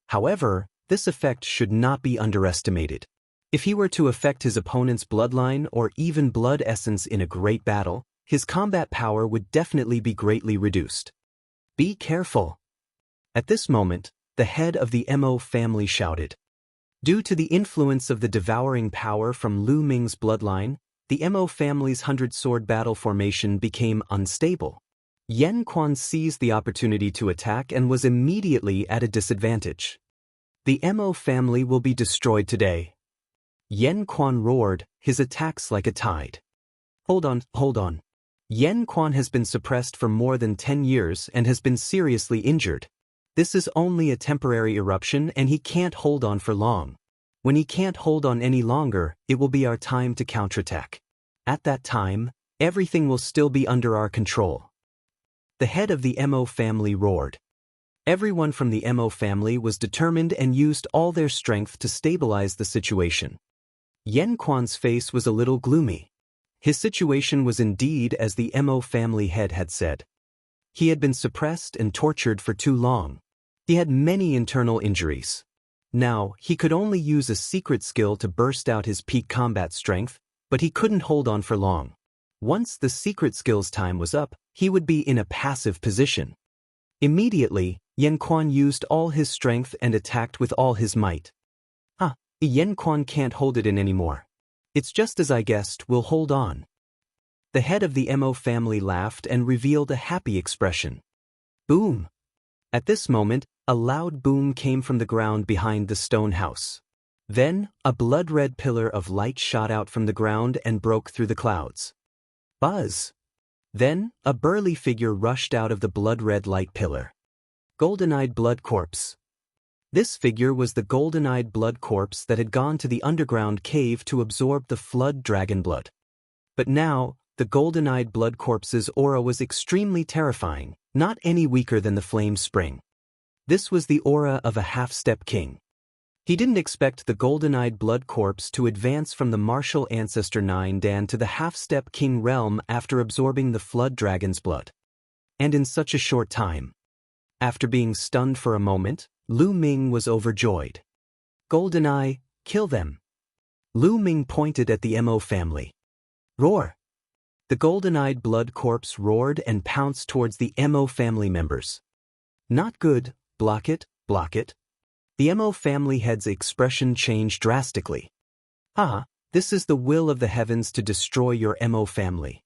However, this effect should not be underestimated. If he were to affect his opponent's bloodline or even blood essence in a great battle, his combat power would definitely be greatly reduced. Be careful. At this moment, the head of the Mo family shouted. Due to the influence of the devouring power from Lu Ming's bloodline, the Mo family's 100-sword battle formation became unstable. Yen Quan seized the opportunity to attack and was immediately at a disadvantage. The Mo family will be destroyed today. Yen Quan roared, his attacks like a tide. Hold on. Yen Quan has been suppressed for more than 10 years and has been seriously injured. This is only a temporary eruption and he can't hold on for long. When he can't hold on any longer, it will be our time to counterattack. At that time, everything will still be under our control. The head of the Mo family roared. Everyone from the Mo family was determined and used all their strength to stabilize the situation. Yen Quan's face was a little gloomy. His situation was indeed as the Mo family head had said. He had been suppressed and tortured for too long. He had many internal injuries. Now, he could only use a secret skill to burst out his peak combat strength, but he couldn't hold on for long. Once the secret skill's time was up, he would be in a passive position. Immediately, Yen Quan used all his strength and attacked with all his might. Yen Quan can't hold it in anymore. It's just as I guessed, we'll hold on. The head of the Mo family laughed and revealed a happy expression. Boom! At this moment, a loud boom came from the ground behind the stone house. Then, a blood-red pillar of light shot out from the ground and broke through the clouds. Buzz! Then, a burly figure rushed out of the blood-red light pillar. Golden-eyed blood corpse. This figure was the golden-eyed blood corpse that had gone to the underground cave to absorb the flood dragon blood. But now, the golden-eyed blood corpse's aura was extremely terrifying, not any weaker than the flame spring. This was the aura of a half-step king. He didn't expect the golden-eyed blood corpse to advance from the martial ancestor 9 Dan to the half-step king realm after absorbing the flood dragon's blood. And in such a short time. After being stunned for a moment, Lu Ming was overjoyed. Goldeneye, kill them. Lu Ming pointed at the Mo family. Roar! The golden-eyed blood corpse roared and pounced towards the Mo family members. Not good, block it, block it. The Mo family head's expression changed drastically. This is the will of the heavens to destroy your Mo family.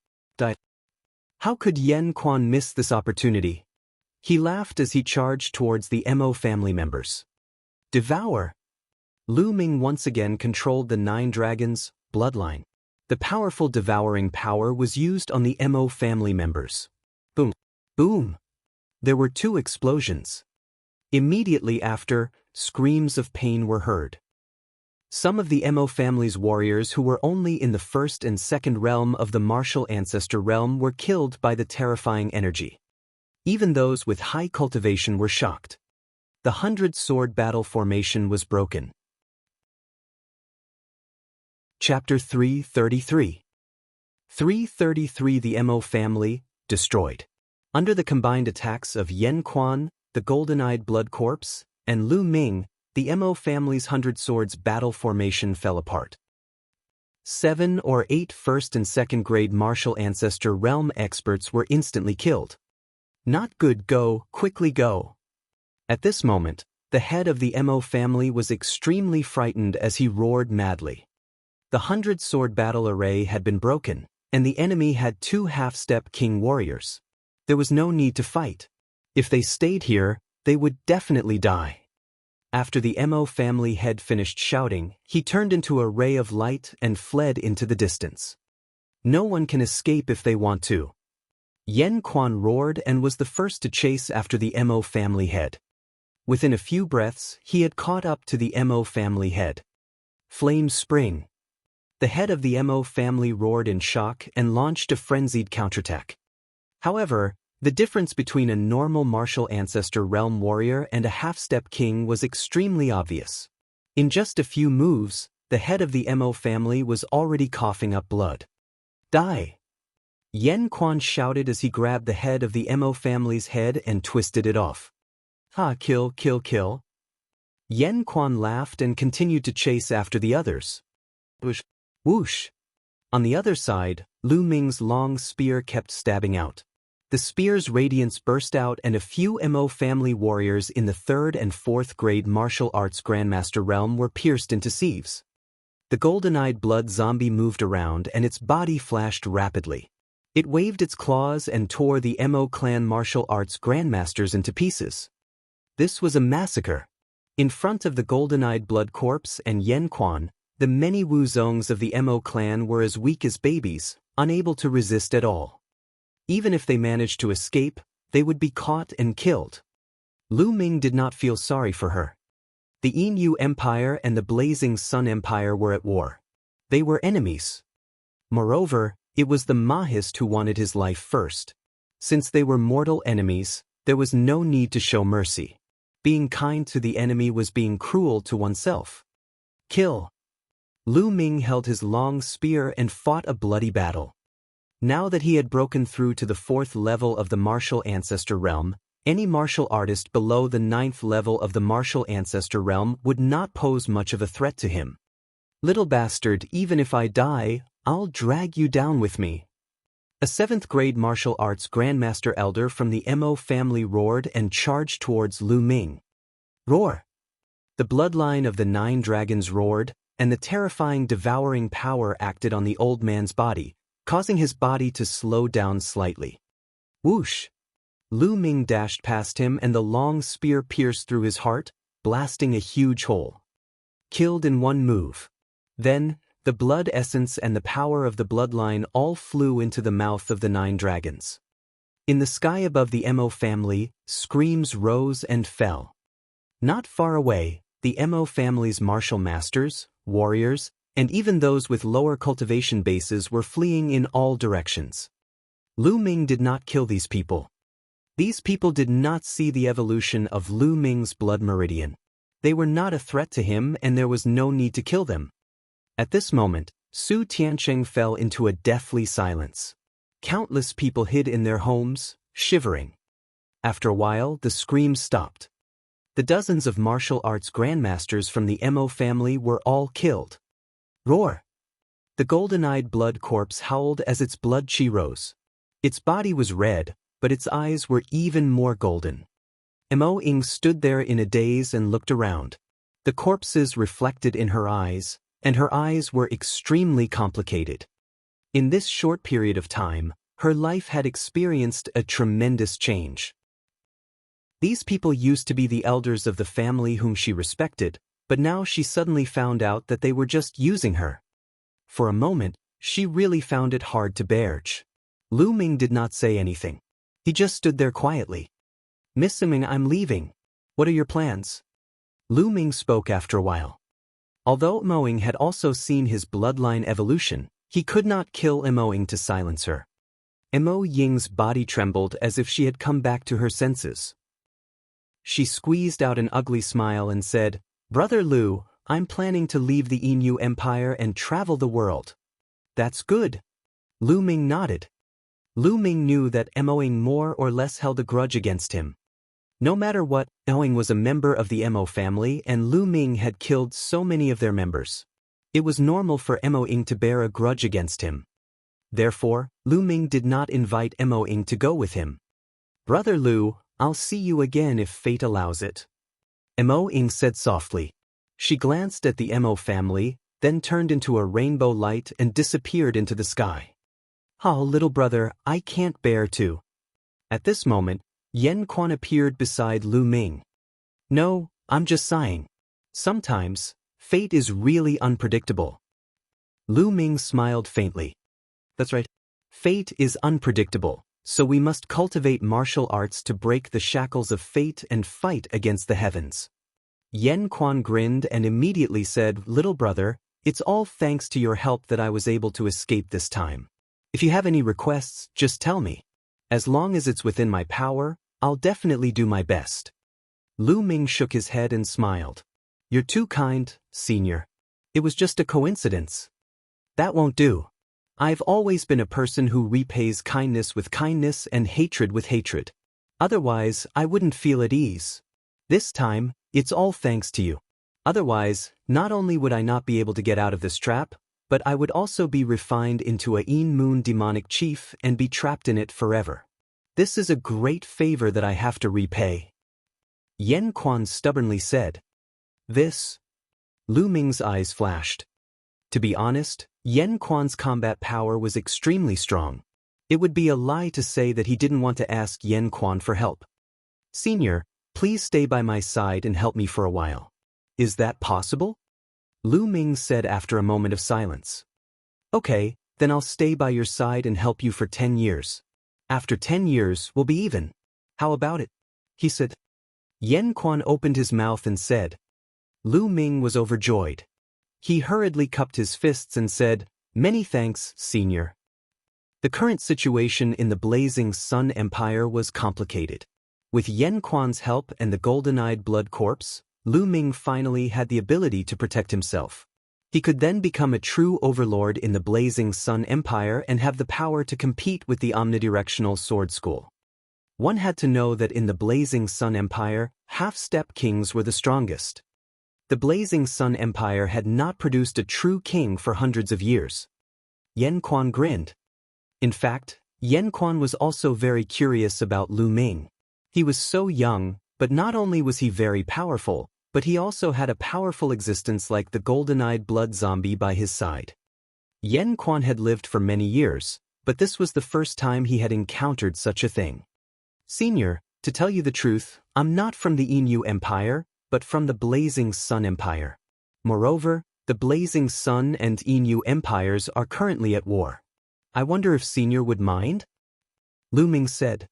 How could Yen Quan miss this opportunity? He laughed as he charged towards the Mo family members. Devour! Lu Ming once again controlled the 9 dragons' bloodline. The powerful devouring power was used on the Mo family members. Boom! Boom! There were 2 explosions. Immediately after, screams of pain were heard. Some of the Mo family's warriors who were only in the 1st and 2nd realm of the martial ancestor realm were killed by the terrifying energy. Even those with high cultivation were shocked. The 100-sword battle formation was broken. Chapter 333. 333 The Mo family, destroyed. Under the combined attacks of Yen Quan, the golden-eyed blood corpse, and Lu Ming, the Mo family's 100 swords battle formation fell apart. 7 or 8 first and second grade martial ancestor realm experts were instantly killed. Not good, go, quickly go. At this moment, the head of the Mo family was extremely frightened as he roared madly. The 100-sword battle array had been broken, and the enemy had 2 half-step king warriors. There was no need to fight. If they stayed here, they would definitely die. After the Mo family head finished shouting, he turned into a ray of light and fled into the distance. No one can escape if they want to. Yen Quan roared and was the first to chase after the Mo family head. Within a few breaths, he had caught up to the Mo family head. Flame spring. The head of the Mo family roared in shock and launched a frenzied counterattack. However, the difference between a normal martial ancestor realm warrior and a half-step king was extremely obvious. In just a few moves, the head of the Mo family was already coughing up blood. Die! Yen Quan shouted as he grabbed the head of the Mo family's head and twisted it off. Ha, kill, kill, kill. Yen Quan laughed and continued to chase after the others. Whoosh! Whoosh! On the other side, Lu Ming's long spear kept stabbing out. The spear's radiance burst out and a few Mo family warriors in the 3rd and 4th grade martial arts grandmaster realm were pierced into sieves. The golden-eyed blood zombie moved around and its body flashed rapidly. It waved its claws and tore the Mo clan martial arts grandmasters into pieces. This was a massacre. In front of the golden-eyed blood corpse and Yen Quan, the many Wuzongs of the Mo clan were as weak as babies, unable to resist at all. Even if they managed to escape, they would be caught and killed. Lu Ming did not feel sorry for her. The Yin Empire and the Blazing Sun Empire were at war. They were enemies. Moreover, it was the Mahist who wanted his life first. Since they were mortal enemies, there was no need to show mercy. Being kind to the enemy was being cruel to oneself. Kill! Lu Ming held his long spear and fought a bloody battle. Now that he had broken through to the 4th level of the martial ancestor realm, any martial artist below the 9th level of the martial ancestor realm would not pose much of a threat to him. Little bastard, even if I die, I'll drag you down with me. A 7th grade martial arts grandmaster elder from the Mo family roared and charged towards Lu Ming. Roar! The bloodline of the 9 dragons roared, and the terrifying devouring power acted on the old man's body, causing his body to slow down slightly. Whoosh! Lu Ming dashed past him and the long spear pierced through his heart, blasting a huge hole. Killed in one move. Then, the blood essence and the power of the bloodline all flew into the mouth of the 9 dragons. In the sky above the Mo family, screams rose and fell. Not far away, the Mo family's martial masters, warriors, and even those with lower cultivation bases were fleeing in all directions. Lu Ming did not kill these people. These people did not see the evolution of Lu Ming's blood meridian. They were not a threat to him and there was no need to kill them. At this moment, Su Tiancheng fell into a deathly silence. Countless people hid in their homes, shivering. After a while, the screams stopped. The dozens of martial arts grandmasters from the Mo family were all killed. Roar! The golden-eyed blood corpse howled as its blood chi rose. Its body was red, but its eyes were even more golden. Mo Ying stood there in a daze and looked around. The corpses reflected in her eyes, and her eyes were extremely complicated. In this short period of time, her life had experienced a tremendous change. These people used to be the elders of the family whom she respected, but now she suddenly found out that they were just using her. For a moment, she really found it hard to bear. Lu Ming did not say anything. He just stood there quietly. "Miss Ming, I'm leaving. What are your plans?" Lu Ming spoke after a while. Although Mo Ying had also seen his bloodline evolution, he could not kill Mo Ying to silence her. Mo Ying's body trembled as if she had come back to her senses. She squeezed out an ugly smile and said, "Brother Lu, I'm planning to leave the Inu Empire and travel the world." "That's good." Lu Ming nodded. Lu Ming knew that Mo Ying more or less held a grudge against him. No matter what, Mo Ying was a member of the Mo family and Lu Ming had killed so many of their members. It was normal for Mo Ying to bear a grudge against him. Therefore, Lu Ming did not invite Mo Ying to go with him. "Brother Lu, I'll see you again if fate allows it," Mo Ying said softly. She glanced at the Mo family, then turned into a rainbow light and disappeared into the sky. "Oh, little brother, I can't bear to." At this moment, Yan Quan appeared beside Lu Ming. "No, I'm just sighing. Sometimes, fate is really unpredictable." Lu Ming smiled faintly. "That's right. Fate is unpredictable, so we must cultivate martial arts to break the shackles of fate and fight against the heavens." Yan Quan grinned and immediately said, "Little brother, it's all thanks to your help that I was able to escape this time. If you have any requests, just tell me. As long as it's within my power, I'll definitely do my best." Lu Ming shook his head and smiled. "You're too kind, senior. It was just a coincidence." "That won't do. I've always been a person who repays kindness with kindness and hatred with hatred. Otherwise, I wouldn't feel at ease. This time, it's all thanks to you. Otherwise, not only would I not be able to get out of this trap, but I would also be refined into a Een Moon demonic chief and be trapped in it forever. This is a great favor that I have to repay." Yan Quan stubbornly said. "This?" Lu Ming's eyes flashed. To be honest, Yan Quan's combat power was extremely strong. It would be a lie to say that he didn't want to ask Yan Quan for help. "Senior, please stay by my side and help me for a while." "Is that possible?" Lu Ming said after a moment of silence. "Okay, then I'll stay by your side and help you for 10 years. After 10 years, we'll be even. How about it?" he said. Yan Quan opened his mouth and said. Lu Ming was overjoyed. He hurriedly cupped his fists and said, "Many thanks, senior." The current situation in the Blazing Sun Empire was complicated. With Yan Quan's help and the golden-eyed blood corpse, Lu Ming finally had the ability to protect himself. He could then become a true overlord in the Blazing Sun Empire and have the power to compete with the omnidirectional sword school. One had to know that in the Blazing Sun Empire, half-step kings were the strongest. The Blazing Sun Empire had not produced a true king for hundreds of years. Yan Quan grinned. In fact, Yan Quan was also very curious about Lu Ming. He was so young, but not only was he very powerful, but he also had a powerful existence like the golden-eyed blood zombie by his side. Yan Quan had lived for many years, but this was the first time he had encountered such a thing. "Senior, to tell you the truth, I'm not from the Inu Empire, but from the Blazing Sun Empire. Moreover, the Blazing Sun and Inu Empires are currently at war. I wonder if Senior would mind?" Lu Ming said.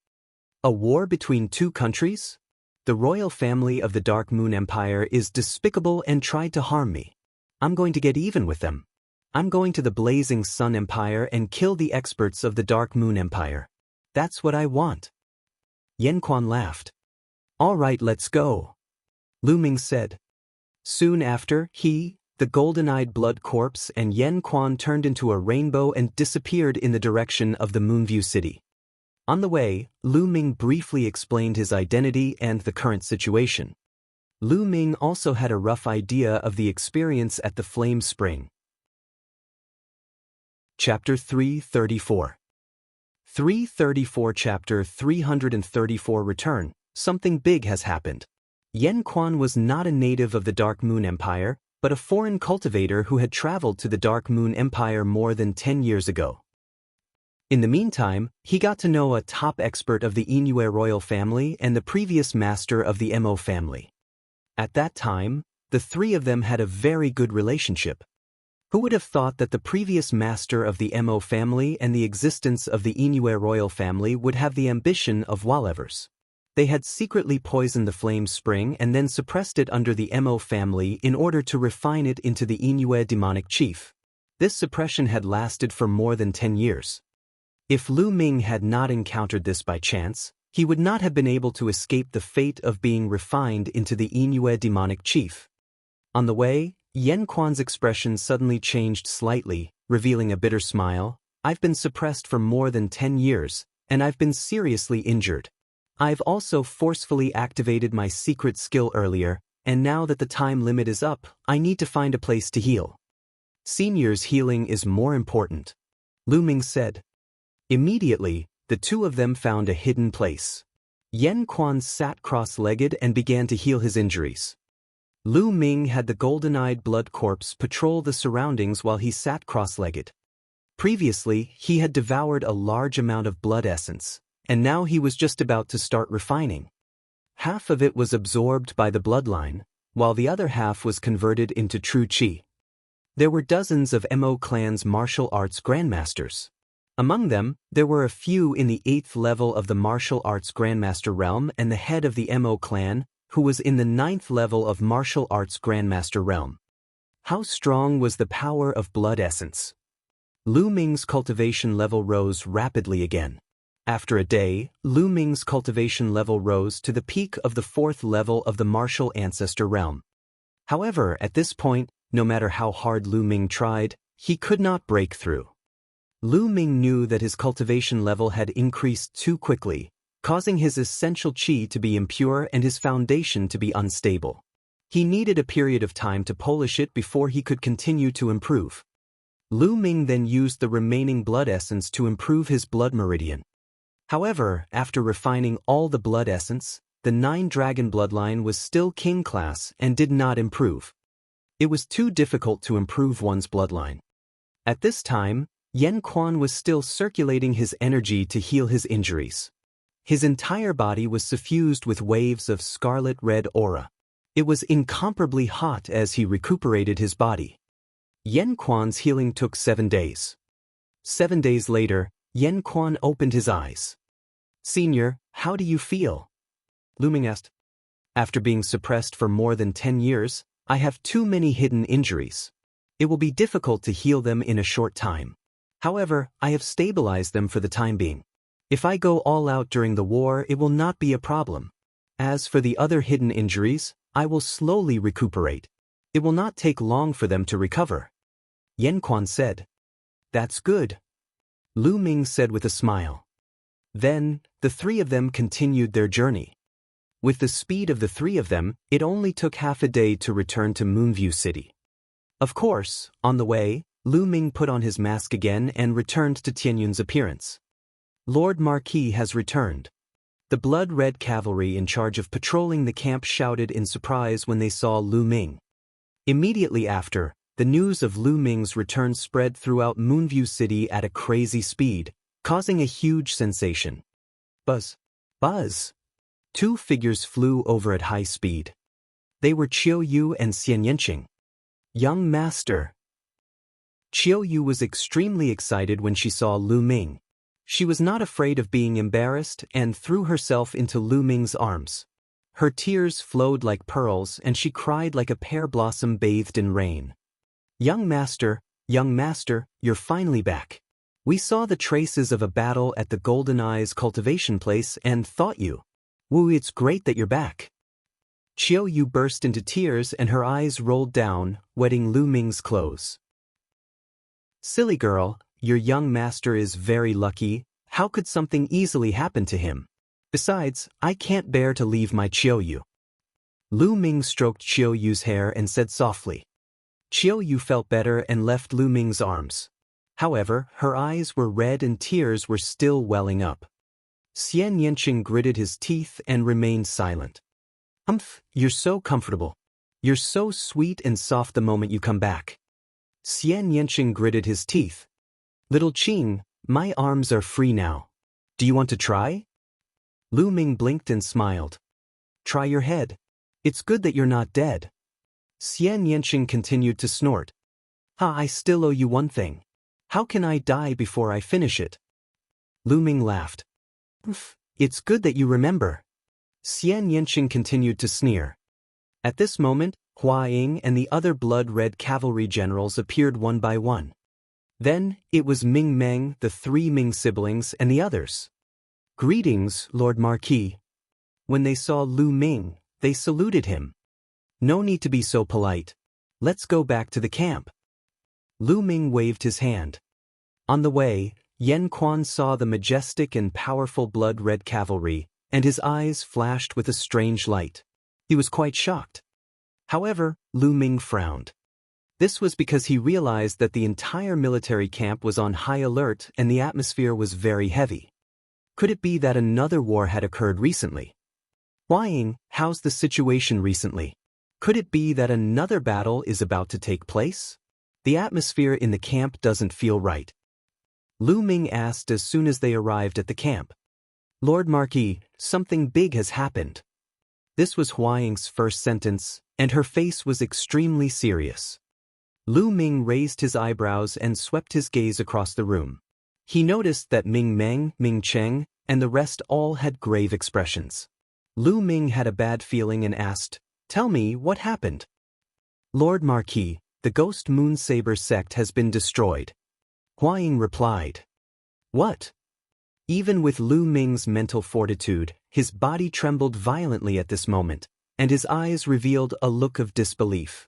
"A war between two countries? The royal family of the Dark Moon Empire is despicable and tried to harm me. I'm going to get even with them. I'm going to the Blazing Sun Empire and kill the experts of the Dark Moon Empire. That's what I want." Yan Quan laughed. "All right, let's go," Lu Ming said. Soon after, he, the golden-eyed blood corpse, and Yan Quan turned into a rainbow and disappeared in the direction of the Moonview City. On the way, Lu Ming briefly explained his identity and the current situation. Lu Ming also had a rough idea of the experience at the Flame Spring. Chapter 334. 334 Chapter 334 Return. Something big has happened. Yan Quan was not a native of the Dark Moon Empire, but a foreign cultivator who had traveled to the Dark Moon Empire more than 10 years ago. In the meantime, he got to know a top expert of the Inoue royal family and the previous master of the Mo family. At that time, the three of them had a very good relationship. Who would have thought that the previous master of the Mo family and the existence of the Inoue royal family would have the ambition of Walevers? They had secretly poisoned the flame spring and then suppressed it under the Mo family in order to refine it into the Inoue demonic chief. This suppression had lasted for more than 10 years. If Lu Ming had not encountered this by chance, he would not have been able to escape the fate of being refined into the Inoue demonic chief. On the way, Yen Quan's expression suddenly changed slightly, revealing a bitter smile. I've been suppressed for more than 10 years, and I've been seriously injured. I've also forcefully activated my secret skill earlier, and now that the time limit is up, I need to find a place to heal. Senior's healing is more important, Lu Ming said. Immediately, the two of them found a hidden place. Yen Quan sat cross-legged and began to heal his injuries. Lu Ming had the golden-eyed blood corpse patrol the surroundings while he sat cross-legged. Previously, he had devoured a large amount of blood essence, and now he was just about to start refining. Half of it was absorbed by the bloodline, while the other half was converted into true qi. There were dozens of Mo clan's martial arts grandmasters. Among them, there were a few in the 8th level of the martial arts grandmaster realm and the head of the Mo clan, who was in the 9th level of martial arts grandmaster realm. How strong was the power of blood essence? Lu Ming's cultivation level rose rapidly again. After a day, Lu Ming's cultivation level rose to the peak of the 4th level of the martial ancestor realm. However, at this point, no matter how hard Lu Ming tried, he could not break through. Lu Ming knew that his cultivation level had increased too quickly, causing his essential qi to be impure and his foundation to be unstable. He needed a period of time to polish it before he could continue to improve. Lu Ming then used the remaining blood essence to improve his blood meridian. However, after refining all the blood essence, the 9-dragon bloodline was still king class and did not improve. It was too difficult to improve one's bloodline. At this time, Yen Quan was still circulating his energy to heal his injuries. His entire body was suffused with waves of scarlet-red aura. It was incomparably hot as he recuperated his body. Yen Quan's healing took 7 days. 7 days later, Yen Quan opened his eyes. "Senior, how do you feel?" Lu Ming asked. "After being suppressed for more than 10 years, I have too many hidden injuries. It will be difficult to heal them in a short time. However, I have stabilized them for the time being. If I go all out during the war, it will not be a problem. As for the other hidden injuries, I will slowly recuperate. It will not take long for them to recover." Yen Quan said. "That's good," Lu Ming said with a smile. Then, the three of them continued their journey. With the speed of the three of them, it only took half a day to return to Moonview City. Of course, on the way, Lu Ming put on his mask again and returned to Tianyun's appearance. "Lord Marquis has returned." The blood-red cavalry in charge of patrolling the camp shouted in surprise when they saw Lu Ming. Immediately after, the news of Lu Ming's return spread throughout Moonview City at a crazy speed, causing a huge sensation. Buzz! Buzz! 2 figures flew over at high speed. They were Qiu Yu and Xian Yanqing. "Young master!" Qiu Yu was extremely excited when she saw Lu Ming. She was not afraid of being embarrassed and threw herself into Lu Ming's arms. Her tears flowed like pearls and she cried like a pear blossom bathed in rain. Young master, you're finally back. We saw the traces of a battle at the Golden Eyes cultivation place and thought you. Woo, it's great that you're back." Qiu Yu burst into tears and her eyes rolled down, wetting Lu Ming's clothes. "Silly girl, your young master is very lucky. How could something easily happen to him? Besides, I can't bear to leave my Qiu Yu." Lu Ming stroked Qiu Yu's hair and said softly. Qiu Yu felt better and left Lu Ming's arms. However, her eyes were red and tears were still welling up. Xian Yanqing gritted his teeth and remained silent. You're so comfortable. You're so sweet and soft the moment you come back. Xian Yanqing gritted his teeth. Little Qing, my arms are free now. Do you want to try? Lu Ming blinked and smiled. Try your head. It's good that you're not dead. Xian Yanqing continued to snort. I still owe you one thing. How can I die before I finish it? Lu Ming laughed. It's good that you remember. Xian Yanqing continued to sneer. At this moment, Hua Ying and the other blood-red cavalry generals appeared one by one. Then, it was Ming Meng, the 3 Ming siblings, and the others. Greetings, Lord Marquis. When they saw Lu Ming, they saluted him. No need to be so polite. Let's go back to the camp. Lu Ming waved his hand. On the way, Yen Quan saw the majestic and powerful blood-red cavalry, and his eyes flashed with a strange light. He was quite shocked. However, Lu Ming frowned. This was because he realized that the entire military camp was on high alert and the atmosphere was very heavy. Could it be that another war had occurred recently? Hua Ying, how's the situation recently? Could it be that another battle is about to take place? The atmosphere in the camp doesn't feel right. Lu Ming asked as soon as they arrived at the camp. Lord Marquis, something big has happened. This was Hua Ying's first sentence, and her face was extremely serious. Lu Ming raised his eyebrows and swept his gaze across the room. He noticed that Ming Meng, Ming Cheng, and the rest all had grave expressions. Lu Ming had a bad feeling and asked, Tell me, what happened? Lord Marquis, the Ghost Moon Saber sect has been destroyed. Hua Ying replied. What? Even with Lu Ming's mental fortitude, his body trembled violently at this moment, and his eyes revealed a look of disbelief.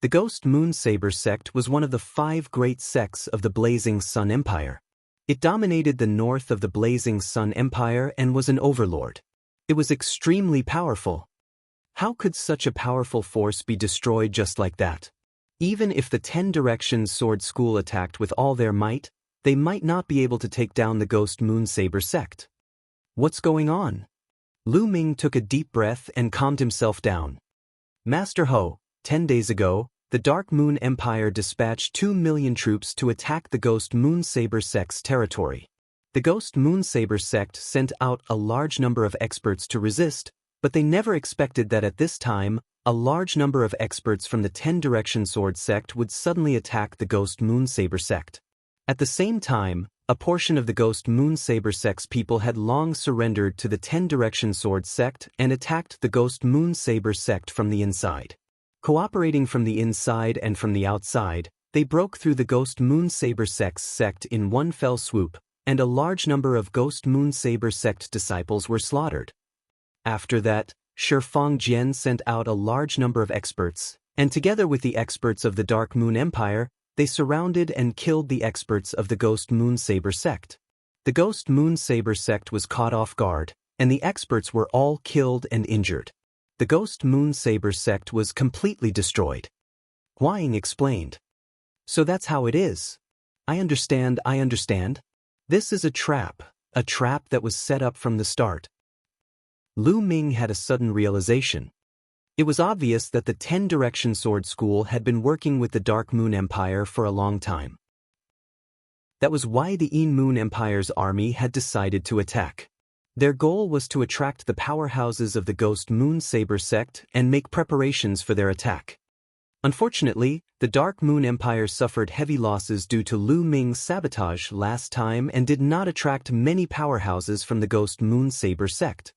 The Ghost Moon Saber sect was one of the 5 great sects of the Blazing Sun Empire. It dominated the north of the Blazing Sun Empire and was an overlord. It was extremely powerful. How could such a powerful force be destroyed just like that? Even if the 10 Directions Sword School attacked with all their might, they might not be able to take down the Ghost Moon Saber sect. What's going on? Lu Ming took a deep breath and calmed himself down. Master Ho, 10 days ago, the Dark Moon Empire dispatched 2 million troops to attack the Ghost Moon Saber sect's territory. The Ghost Moon Saber sect sent out a large number of experts to resist, but they never expected that at this time, a large number of experts from the 10 Direction Sword sect would suddenly attack the Ghost Moon Saber sect. At the same time, a portion of the Ghost Moon Saber sect's people had long surrendered to the 10 Direction Sword sect and attacked the Ghost Moon Saber sect from the inside. Cooperating from the inside and from the outside, they broke through the Ghost Moon Saber sect in one fell swoop, and a large number of Ghost Moon Saber sect disciples were slaughtered. After that, Shifang Jian sent out a large number of experts, and together with the experts of the Dark Moon Empire, they surrounded and killed the experts of the Ghost Moon Saber sect. The Ghost Moon Saber sect was caught off guard, and the experts were all killed and injured. The Ghost Moon Saber sect was completely destroyed. Hua Ying explained. So that's how it is. I understand. This is a trap that was set up from the start. Lu Ming had a sudden realization. It was obvious that the 10 Direction Sword School had been working with the Dark Moon Empire for a long time. That was why the Yin Moon Empire's army had decided to attack. Their goal was to attract the powerhouses of the Ghost Moon Saber sect and make preparations for their attack. Unfortunately, the Dark Moon Empire suffered heavy losses due to Lu Ming's sabotage last time and did not attract many powerhouses from the Ghost Moon Saber sect.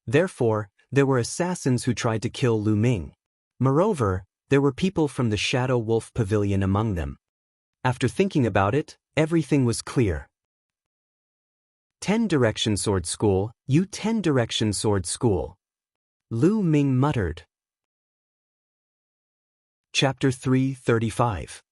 Therefore, there were assassins who tried to kill Lu Ming. Moreover, there were people from the Shadow Wolf Pavilion among them. After thinking about it, everything was clear. 10 Direction Sword School, you 10 Direction Sword School. Lu Ming muttered. Chapter 335.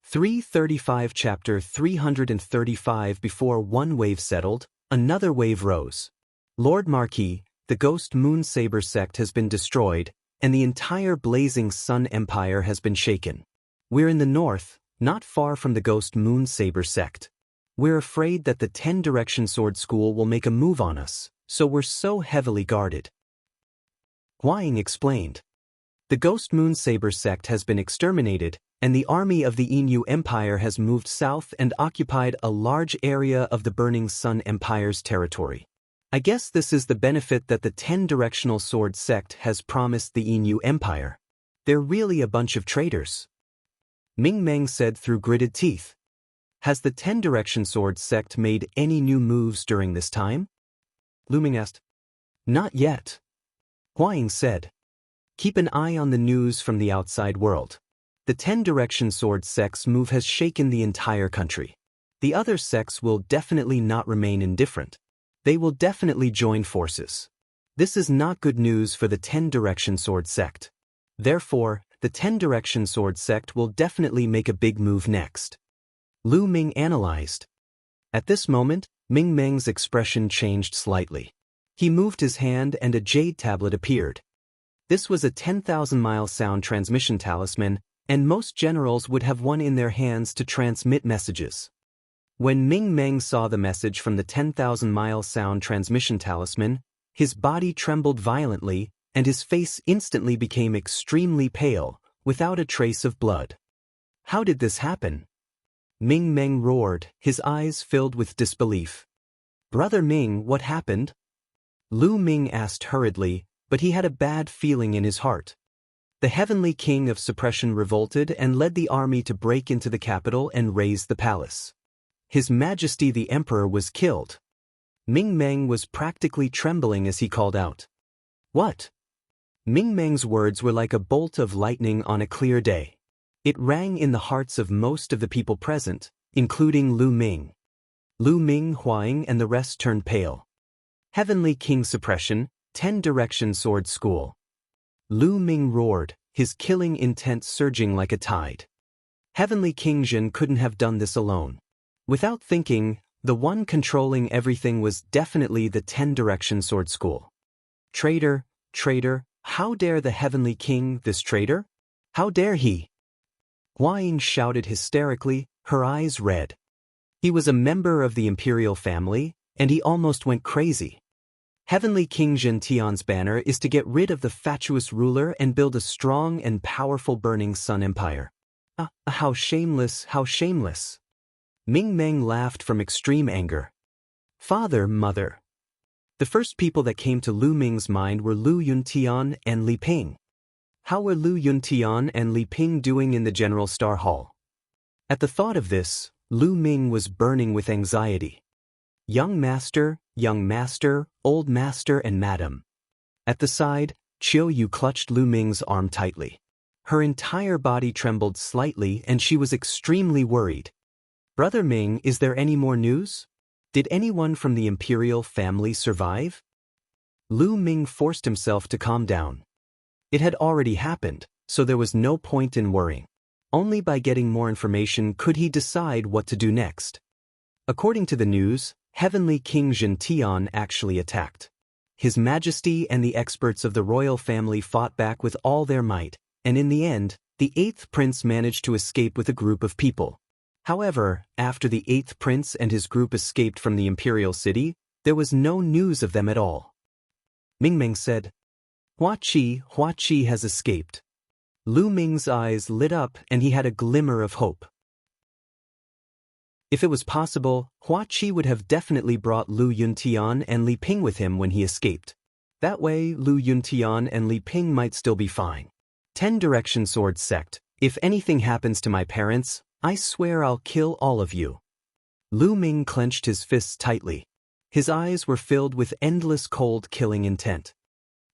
335 Chapter 335 Before one wave settled, another wave rose. Lord Marquis, the Ghost Moon Saber sect has been destroyed, and the entire Blazing Sun Empire has been shaken. We're in the north, not far from the Ghost Moon Saber sect. We're afraid that the 10 Direction Sword School will make a move on us, so we're so heavily guarded. Hua Ying explained. The Ghost Moon Saber sect has been exterminated, and the army of the Inu Empire has moved south and occupied a large area of the Burning Sun Empire's territory. I guess this is the benefit that the 10-directional sword sect has promised the Inu Empire. They're really a bunch of traitors. Ming Meng said through gritted teeth. Has the 10-direction sword sect made any new moves during this time? Lu Ming asked. Not yet. Hua Ying said. Keep an eye on the news from the outside world. The 10-direction sword sect's move has shaken the entire country. The other sects will definitely not remain indifferent. They will definitely join forces. This is not good news for the 10-direction sword sect. Therefore, the 10-direction sword sect will definitely make a big move next. Lu Ming analyzed. At this moment, Ming Meng's expression changed slightly. He moved his hand and a jade tablet appeared. This was a 10,000-mile sound transmission talisman, and most generals would have one in their hands to transmit messages. When Ming Meng saw the message from the 10,000-mile sound transmission talisman, his body trembled violently, and his face instantly became extremely pale, without a trace of blood. How did this happen? Ming Meng roared, his eyes filled with disbelief. Brother Ming, what happened? Lu Ming asked hurriedly, but he had a bad feeling in his heart. The Heavenly King of Suppression revolted and led the army to break into the capital and raze the palace. His Majesty the Emperor was killed. Ming Meng was practically trembling as he called out. What? Ming Meng's words were like a bolt of lightning on a clear day. It rang in the hearts of most of the people present, including Lu Ming. Lu Ming, Hua Ying, and the rest turned pale. Heavenly King Suppression, 10-direction sword school. Lu Ming roared, his killing intent surging like a tide. Heavenly King Jin couldn't have done this alone. Without thinking, the one controlling everything was definitely the 10-direction sword school. Traitor, traitor, how dare the Heavenly King, this traitor? How dare he? Hua Ying shouted hysterically, her eyes red. He was a member of the imperial family, and he almost went crazy. Heavenly King Jin Tian's banner is to get rid of the fatuous ruler and build a strong and powerful Burning Sun Empire. How shameless, how shameless. Ming Meng laughed from extreme anger. Father, mother. The first people that came to Lu Ming's mind were Lu Yuntian and Li Ping. How were Lu Yuntian and Li Ping doing in the General Star Hall? At the thought of this, Lu Ming was burning with anxiety. Young master, old master and madam. At the side, Chiu Yu clutched Lu Ming's arm tightly. Her entire body trembled slightly and she was extremely worried. Brother Ming, is there any more news? Did anyone from the imperial family survive? Lu Ming forced himself to calm down. It had already happened, so there was no point in worrying. Only by getting more information could he decide what to do next. According to the news, Heavenly King Jin Tian actually attacked. His Majesty and the experts of the royal family fought back with all their might, and in the end, the 8th prince managed to escape with a group of people. However, after the 8th prince and his group escaped from the imperial city, there was no news of them at all. Ming Meng said, Hua Qi has escaped. Lu Ming's eyes lit up and he had a glimmer of hope. If it was possible, Hua Qi would have definitely brought Lu Yuntian and Li Ping with him when he escaped. That way, Lu Yuntian and Li Ping might still be fine. 10-direction sword sect, if anything happens to my parents, I swear I'll kill all of you. Lu Ming clenched his fists tightly. His eyes were filled with endless cold killing intent.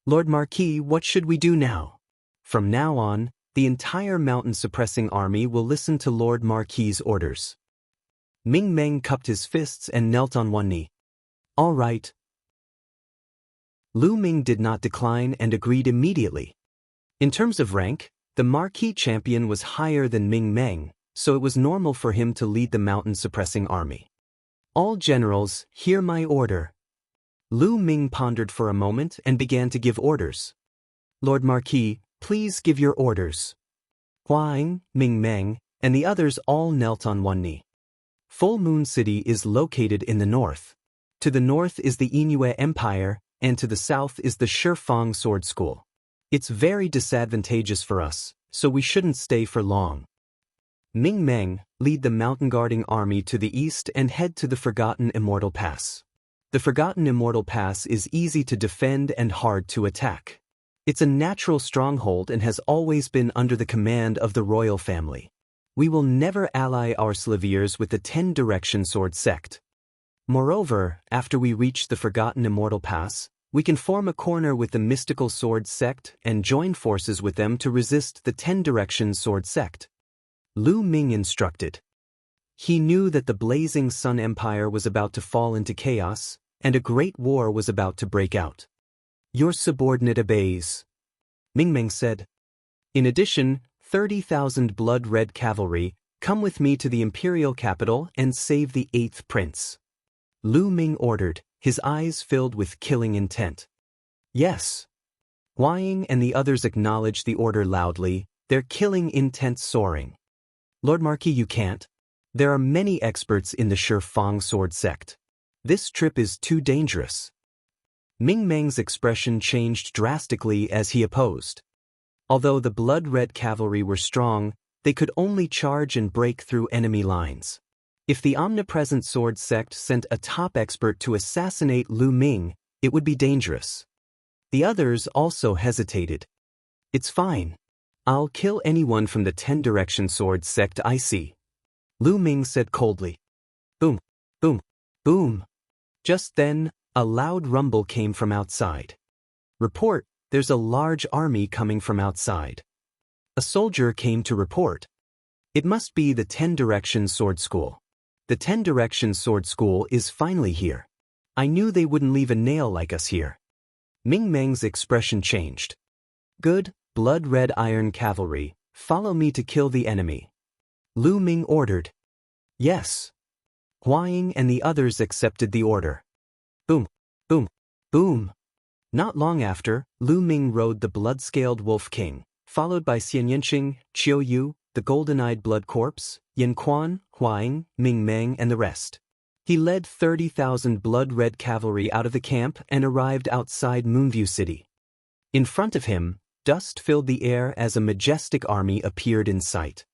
Lord Marquis, what should we do now? From now on, the entire mountain-suppressing army will listen to Lord Marquis's orders. Ming Meng cupped his fists and knelt on one knee. All right. Lu Ming did not decline and agreed immediately. In terms of rank, the Marquis champion was higher than Ming Meng, so it was normal for him to lead the mountain-suppressing army. All generals, hear my order. Lu Ming pondered for a moment and began to give orders. Lord Marquis, please give your orders. Hua Ying, Ming Meng, and the others all knelt on one knee. Full Moon City is located in the north. To the north is the Inu Empire, and to the south is the Shifang Sword School. It's very disadvantageous for us, so we shouldn't stay for long. Ming Meng, lead the mountain guarding army to the east and head to the Forgotten Immortal Pass. The Forgotten Immortal Pass is easy to defend and hard to attack. It's a natural stronghold and has always been under the command of the royal family. We will never ally our Slaviers with the 10 Direction Sword sect. Moreover, after we reach the Forgotten Immortal Pass, we can form a corner with the Mystical Sword sect and join forces with them to resist the 10 Direction Sword sect. Lu Ming instructed. He knew that the Blazing Sun Empire was about to fall into chaos, and a great war was about to break out. Your subordinate obeys, Ming Meng said. In addition, 30,000 blood-red cavalry, come with me to the imperial capital and save the 8th prince. Lu Ming ordered, his eyes filled with killing intent. Yes. Hua Ying and the others acknowledged the order loudly, their killing intent soaring. Lord Marquis, you can't. There are many experts in the Shifang sword sect. This trip is too dangerous. Ming Meng's expression changed drastically as he opposed. Although the blood-red cavalry were strong, they could only charge and break through enemy lines. If the omnipresent sword sect sent a top expert to assassinate Lu Ming, it would be dangerous. The others also hesitated. It's fine. I'll kill anyone from the 10 Direction Sword sect I see. Lu Ming said coldly. Boom, boom, boom. Just then, a loud rumble came from outside. Report, there's a large army coming from outside. A soldier came to report. It must be the 10 Direction Sword School. The 10 Direction Sword School is finally here. I knew they wouldn't leave a nail like us here. Ming Meng's expression changed. Good, blood-red iron cavalry, follow me to kill the enemy. Lu Ming ordered. Yes. Hua Ying and the others accepted the order. Boom, boom, boom. Not long after, Lu Ming rode the blood-scaled Wolf King, followed by Xian Yanqing, Qiu Yu, the golden-eyed blood corpse, Yin Quan, Hua Ying, Ming Meng and the rest. He led 30,000 blood-red cavalry out of the camp and arrived outside Moonview City. In front of him, dust filled the air as a majestic army appeared in sight.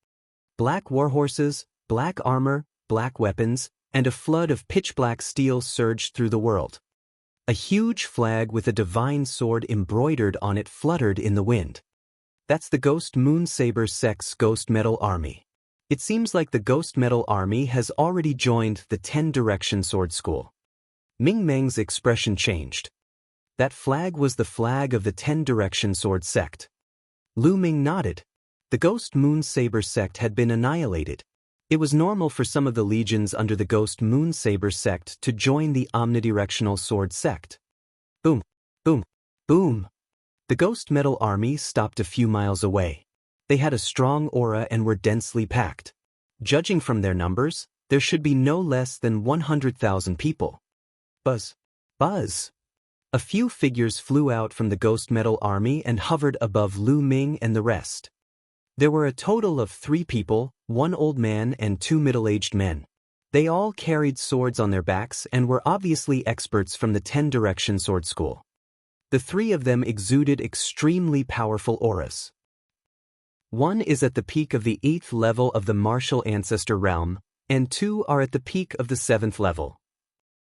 Black warhorses, black armor, black weapons, and a flood of pitch-black steel surged through the world. A huge flag with a divine sword embroidered on it fluttered in the wind. That's the Ghost Moon Saber sect's Ghost Metal Army. It seems like the Ghost Metal Army has already joined the 10 Direction Sword School. Ming Meng's expression changed. That flag was the flag of the 10 Direction Sword sect. Lu Ming nodded. The Ghost Moon Saber sect had been annihilated. It was normal for some of the legions under the Ghost Moon Saber sect to join the omnidirectional sword sect. Boom, boom, boom. The Ghost Metal Army stopped a few miles away. They had a strong aura and were densely packed. Judging from their numbers, there should be no less than 100,000 people. Buzz, buzz. A few figures flew out from the Ghost Metal Army and hovered above Lu Ming and the rest. There were a total of 3 people, 1 old man and 2 middle-aged men. They all carried swords on their backs and were obviously experts from the 10 Direction Sword School. The 3 of them exuded extremely powerful auras. One is at the peak of the 8th level of the martial ancestor realm, and 2 are at the peak of the 7th level.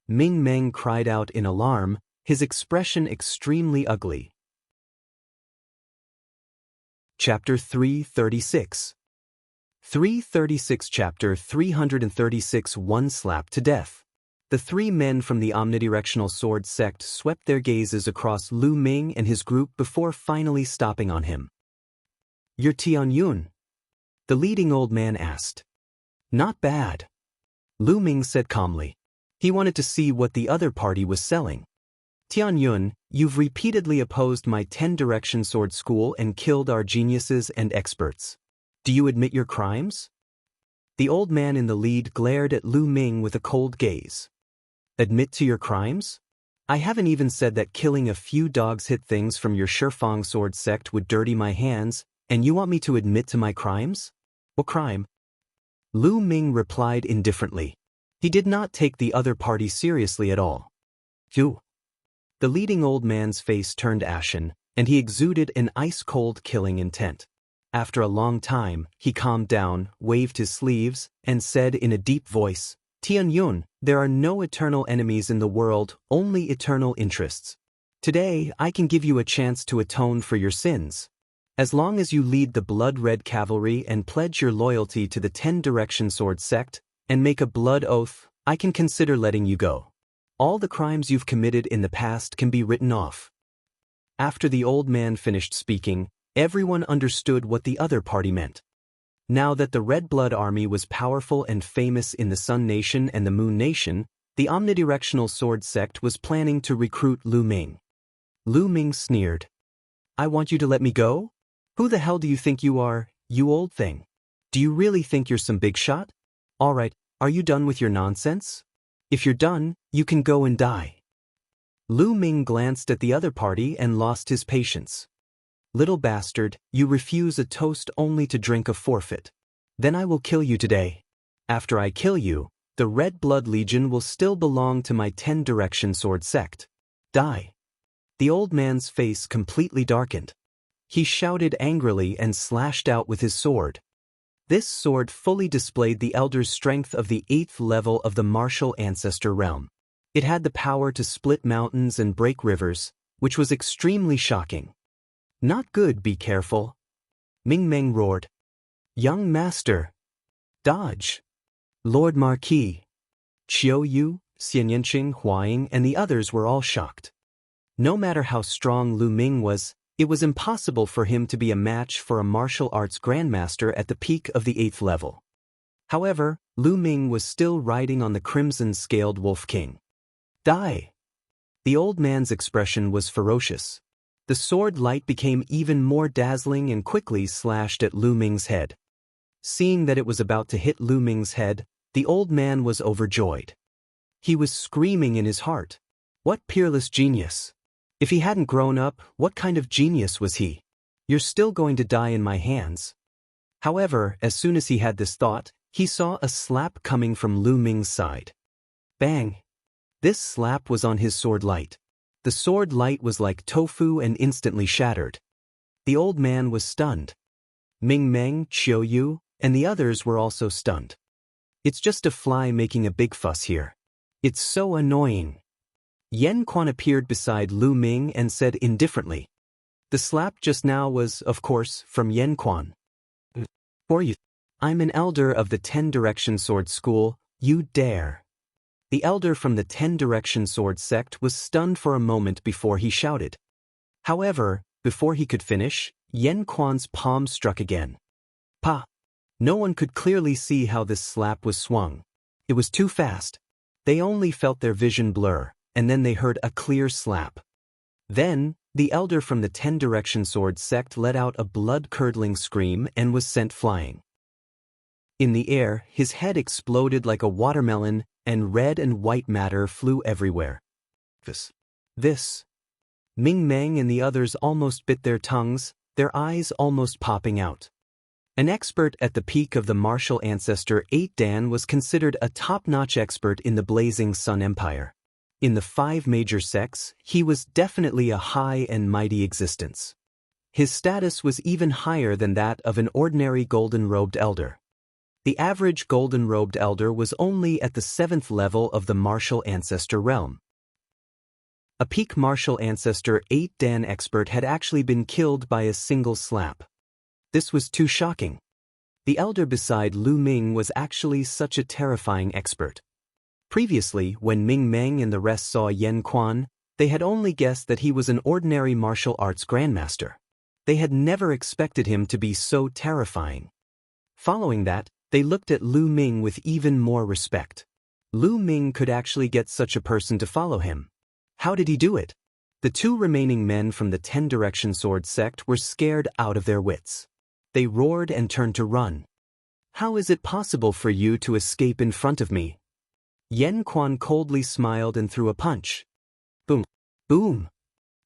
Ming Meng cried out in alarm, his expression extremely ugly. Chapter 336. 336 Chapter 336 One slap to death. The 3 men from the omnidirectional sword sect swept their gazes across Lu Ming and his group before finally stopping on him. You're Tian Yun? The leading old man asked. Not bad. Lu Ming said calmly. He wanted to see what the other party was selling. Tian Yun, you've repeatedly opposed my 10 Direction Sword School and killed our geniuses and experts. Do you admit your crimes? The old man in the lead glared at Lu Ming with a cold gaze. Admit to your crimes? I haven't even said that killing a few dogs hit things from your Shifang sword sect would dirty my hands, and you want me to admit to my crimes? What crime? Lu Ming replied indifferently. He did not take the other party seriously at all. You. The leading old man's face turned ashen, and he exuded an ice-cold killing intent. After a long time, he calmed down, waved his sleeves, and said in a deep voice, "Tian Yun, there are no eternal enemies in the world, only eternal interests. Today, I can give you a chance to atone for your sins. As long as you lead the blood-red cavalry and pledge your loyalty to the 10-direction sword sect, and make a blood oath, I can consider letting you go. All the crimes you've committed in the past can be written off." After the old man finished speaking, everyone understood what the other party meant. Now that the Red Blood Army was powerful and famous in the Sun Nation and the Moon Nation, the omnidirectional sword sect was planning to recruit Lu Ming. Lu Ming sneered. "I want you to let me go? Who the hell do you think you are, you old thing? Do you really think you're some big shot? All right, are you done with your nonsense? If you're done, you can go and die." Lu Ming glanced at the other party and lost his patience. "Little bastard, you refuse a toast only to drink a forfeit. Then I will kill you today. After I kill you, the Red Blood Legion will still belong to my 10-direction sword sect. Die." The old man's face completely darkened. He shouted angrily and slashed out with his sword. This sword fully displayed the elder's strength of the 8th level of the martial ancestor realm. It had the power to split mountains and break rivers, which was extremely shocking. "Not good, be careful." Ming Meng roared. "Young master! Dodge!" Lord Marquis, Qiu Yu, Xianyanqing, Huaying, and the others were all shocked. No matter how strong Lu Ming was, it was impossible for him to be a match for a martial arts grandmaster at the peak of the 8th level. However, Lu Ming was still riding on the crimson-scaled Wolf King. "Die!" The old man's expression was ferocious. The sword light became even more dazzling and quickly slashed at Lu Ming's head. Seeing that it was about to hit Lu Ming's head, the old man was overjoyed. He was screaming in his heart. What peerless genius! If he hadn't grown up, what kind of genius was he? "You're still going to die in my hands." However, as soon as he had this thought, he saw a slap coming from Lu Ming's side. Bang! This slap was on his sword light. The sword light was like tofu and instantly shattered. The old man was stunned. Ming Meng, Qiu Yu, and the others were also stunned. "It's just a fly making a big fuss here. It's so annoying." Yan Quan appeared beside Lu Ming and said indifferently. The slap just now was, of course, from Yan Quan. "For you, I'm an elder of the 10-direction sword school, you dare." The elder from the 10-direction sword sect was stunned for a moment before he shouted. However, before he could finish, Yan Quan's palm struck again. Pa! No one could clearly see how this slap was swung. It was too fast. They only felt their vision blur, and then they heard a clear slap. Then, the elder from the 10-direction sword sect let out a blood-curdling scream and was sent flying. In the air, his head exploded like a watermelon, and red and white matter flew everywhere. This. Ming Meng and the others almost bit their tongues, their eyes almost popping out. An expert at the peak of the martial ancestor 8 Dan was considered a top-notch expert in the Blazing Sun Empire. In the 5 major sects, he was definitely a high and mighty existence. His status was even higher than that of an ordinary golden-robed elder. The average golden-robed elder was only at the 7th level of the martial ancestor realm. A peak martial ancestor 8 Dan expert had actually been killed by a single slap. This was too shocking. The elder beside Lu Ming was actually such a terrifying expert. Previously, when Ming Meng and the rest saw Yan Quan, they had only guessed that he was an ordinary martial arts grandmaster. They had never expected him to be so terrifying. Following that, they looked at Lu Ming with even more respect. Lu Ming could actually get such a person to follow him. How did he do it? The 2 remaining men from the 10-direction sword sect were scared out of their wits. They roared and turned to run. "How is it possible for you to escape in front of me?" Yan Quan coldly smiled and threw a punch. Boom! Boom!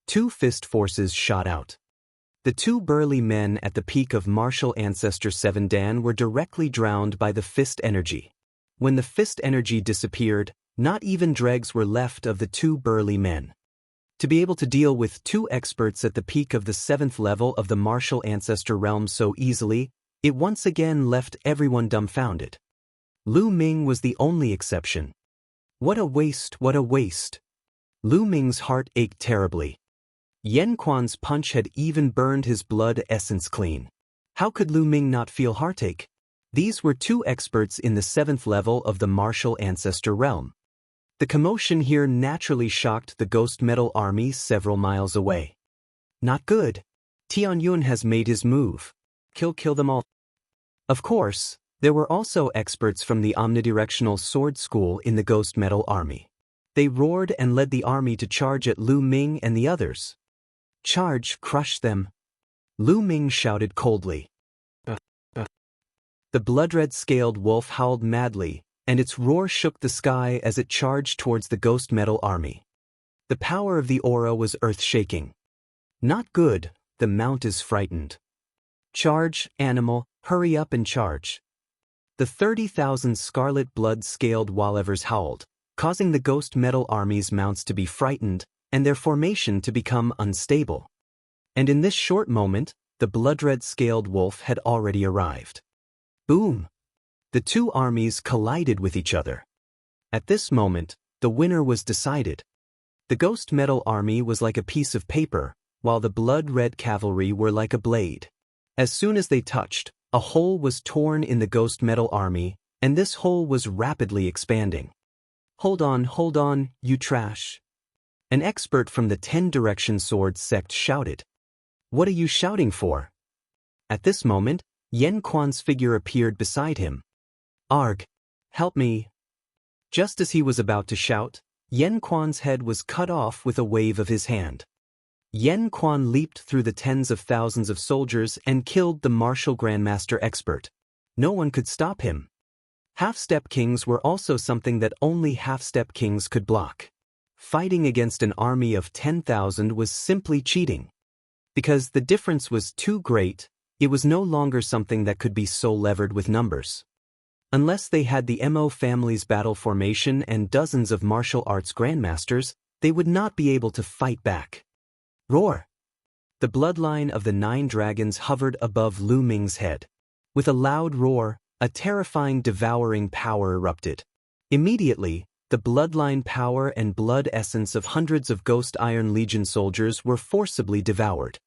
2 fist forces shot out. The 2 burly men at the peak of martial ancestor 7 Dan were directly drowned by the fist energy. When the fist energy disappeared, not even dregs were left of the 2 burly men. To be able to deal with two experts at the peak of the 7th level of the martial ancestor realm so easily, it once again left everyone dumbfounded. Lu Ming was the only exception. What a waste, what a waste. Lu Ming's heart ached terribly. Yan Quan's punch had even burned his blood essence clean. How could Lu Ming not feel heartache? These were two experts in the 7th level of the martial ancestor realm. The commotion here naturally shocked the ghost metal army several miles away. Not good. Tianyun has made his move. Kill them all. Of course, there were also experts from the omnidirectional sword school in the ghost metal army. They roared and led the army to charge at Lu Ming and the others. Charge, crush them. Lu Ming shouted coldly. The blood-red scaled wolf howled madly, and its roar shook the sky as it charged towards the ghost metal army. The power of the aura was earth-shaking. Not good, the mount is frightened. Charge, animal, hurry up and charge. The 30,000 scarlet blood-scaled Wallevers howled, causing the ghost metal army's mounts to be frightened and their formation to become unstable. And in this short moment, the blood-red scaled wolf had already arrived. Boom! The two armies collided with each other. At this moment, the winner was decided. The ghost metal army was like a piece of paper, while the blood-red cavalry were like a blade. As soon as they touched, a hole was torn in the ghost metal army, and this hole was rapidly expanding. Hold on, you trash. An expert from the 10-direction sword sect shouted. What are you shouting for? At this moment, Yan Quan's figure appeared beside him. Arg! Help me! Just as he was about to shout, Yan Quan's head was cut off with a wave of his hand. Yan Quan leaped through the tens of thousands of soldiers and killed the martial grandmaster expert. No one could stop him. Half-step kings were also something that only half-step kings could block. Fighting against an army of 10,000 was simply cheating. Because the difference was too great, it was no longer something that could be so levered with numbers. Unless they had the Mo family's battle formation and dozens of martial arts grandmasters, they would not be able to fight back. Roar! The bloodline of the 9 dragons hovered above Lu Ming's head. With a loud roar, a terrifying devouring power erupted. Immediately, the bloodline power and blood essence of hundreds of Ghost Iron Legion soldiers were forcibly devoured.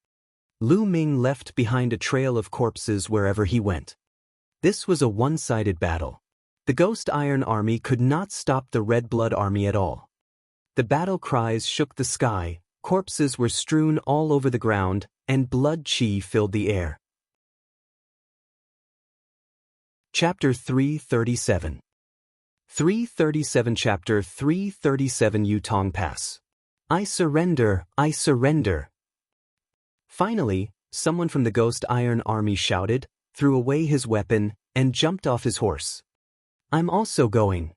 Lu Ming left behind a trail of corpses wherever he went. This was a one-sided battle. The Ghost Iron Army could not stop the Red Blood Army at all. The battle cries shook the sky, corpses were strewn all over the ground, and blood chi filled the air. Chapter 337 337 Chapter 337 Yutong Pass. I surrender, I surrender. Finally, someone from the Ghost Iron Army shouted, threw away his weapon, and jumped off his horse. I'm also going.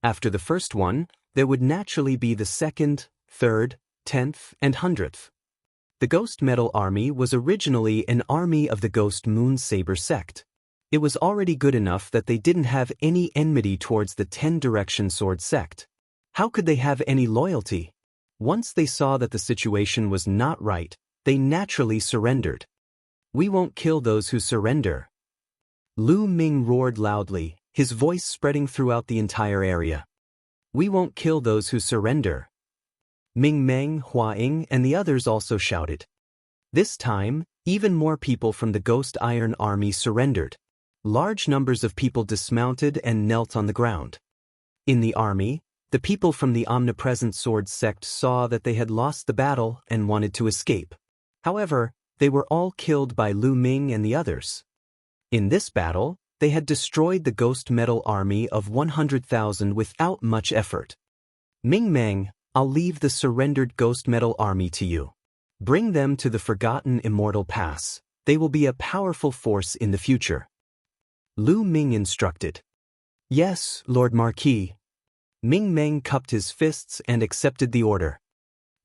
After the first one, there would naturally be the 2nd, 3rd, 10th, and 100th. The Ghost Metal Army was originally an army of the Ghost Moon Saber sect. It was already good enough that they didn't have any enmity towards the 10-direction sword sect. How could they have any loyalty? Once they saw that the situation was not right, they naturally surrendered. We won't kill those who surrender. Lu Ming roared loudly, his voice spreading throughout the entire area. We won't kill those who surrender. Ming Meng, Hua Ying, and the others also shouted. This time, even more people from the Ghost Iron Army surrendered. Large numbers of people dismounted and knelt on the ground. In the army, the people from the Omnipresent Sword sect saw that they had lost the battle and wanted to escape. However, they were all killed by Lu Ming and the others. In this battle, they had destroyed the Ghost Metal Army of 100,000 without much effort. Ming Meng, I'll leave the surrendered Ghost Metal Army to you. Bring them to the Forgotten Immortal Pass. They will be a powerful force in the future. Lu Ming instructed. Yes, Lord Marquis. Ming Meng cupped his fists and accepted the order.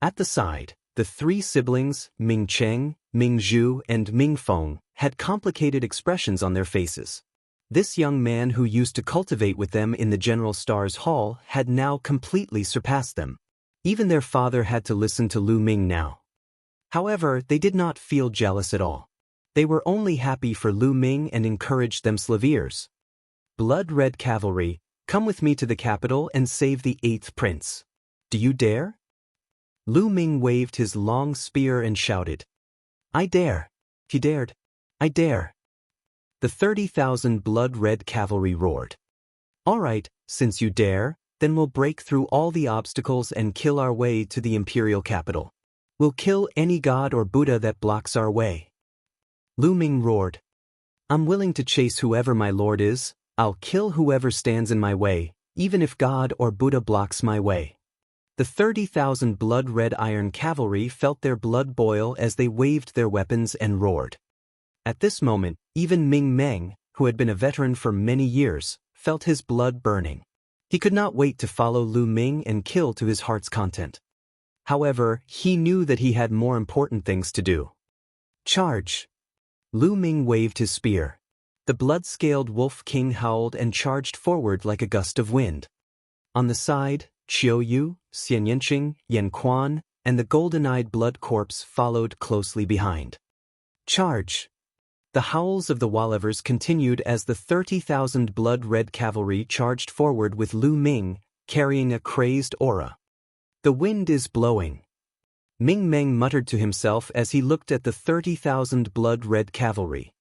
At the side, the 3 siblings, Ming Cheng, Ming Zhu, and Ming Feng, had complicated expressions on their faces. This young man who used to cultivate with them in the General Stars Hall had now completely surpassed them. Even their father had to listen to Lu Ming now. However, they did not feel jealous at all. They were only happy for Lu Ming and encouraged them slaviers. Blood-red cavalry, come with me to the capital and save the 8th prince. Do you dare? Lu Ming waved his long spear and shouted. I dare. He dared. I dare. The 30,000 blood-red cavalry roared. All right, since you dare, then we'll break through all the obstacles and kill our way to the imperial capital. We'll kill any god or Buddha that blocks our way. Lu Ming roared. I'm willing to chase whoever my lord is. I'll kill whoever stands in my way, even if God or Buddha blocks my way. The 30,000 blood-red iron cavalry felt their blood boil as they waved their weapons and roared. At this moment, even Ming Meng, who had been a veteran for many years, felt his blood burning. He could not wait to follow Lu Ming and kill to his heart's content. However, he knew that he had more important things to do. Charge! Lu Ming waved his spear. The blood-scaled wolf king howled and charged forward like a gust of wind. On the side, Qiu Yu, Xian Yanqing, Yan Quan, and the golden-eyed blood corpse followed closely behind. Charge! The howls of the Walevers continued as the 30,000 blood-red cavalry charged forward with Lu Ming, carrying a crazed aura. The wind is blowing. Ming Meng muttered to himself as he looked at the 30,000 blood-red cavalry.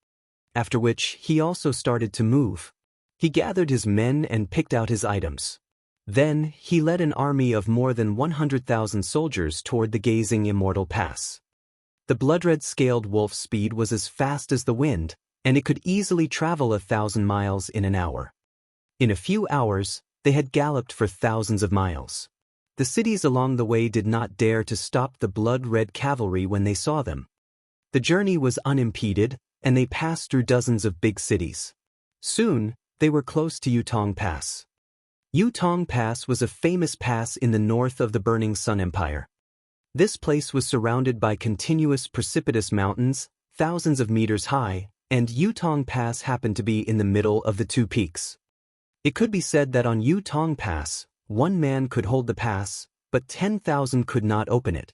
After which, he also started to move. He gathered his men and picked out his items. Then, he led an army of more than 100,000 soldiers toward the gazing Immortal Pass. The blood-red-scaled wolf's speed was as fast as the wind, and it could easily travel 1,000 miles in an hour. In a few hours, they had galloped for thousands of miles. The cities along the way did not dare to stop the blood-red cavalry when they saw them. The journey was unimpeded, and they passed through dozens of big cities. Soon, they were close to Yutong Pass. Yutong Pass was a famous pass in the north of the Burning Sun Empire. This place was surrounded by continuous precipitous mountains, thousands of meters high, and Yutong Pass happened to be in the middle of the two peaks. It could be said that on Yutong Pass, one man could hold the pass, but 10,000 could not open it.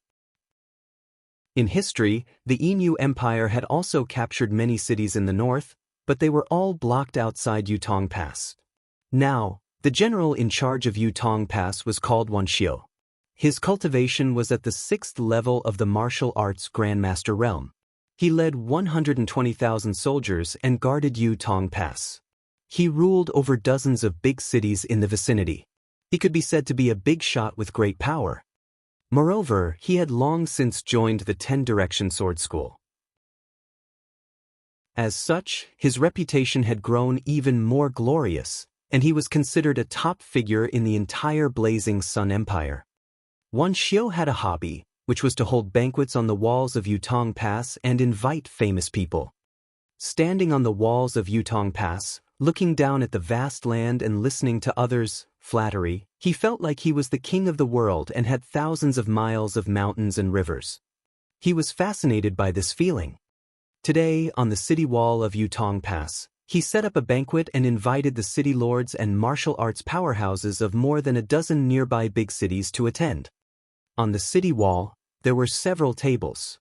In history, the Innu Empire had also captured many cities in the north, but they were all blocked outside Yutong Pass. Now, the general in charge of Yutong Pass was called Wan Xiu. His cultivation was at the 6th level of the martial arts Grandmaster realm. He led 120,000 soldiers and guarded Yutong Pass. He ruled over dozens of big cities in the vicinity. He could be said to be a big shot with great power. Moreover, he had long since joined the 10-Direction Sword School. As such, his reputation had grown even more glorious, and he was considered a top figure in the entire Blazing Sun Empire. Wan Xiu had a hobby, which was to hold banquets on the walls of Yutong Pass and invite famous people. Standing on the walls of Yutong Pass, looking down at the vast land and listening to others' flattery, he felt like he was the king of the world and had thousands of miles of mountains and rivers. He was fascinated by this feeling. Today, on the city wall of Yutong Pass, he set up a banquet and invited the city lords and martial arts powerhouses of more than a dozen nearby big cities to attend. On the city wall, there were several tables.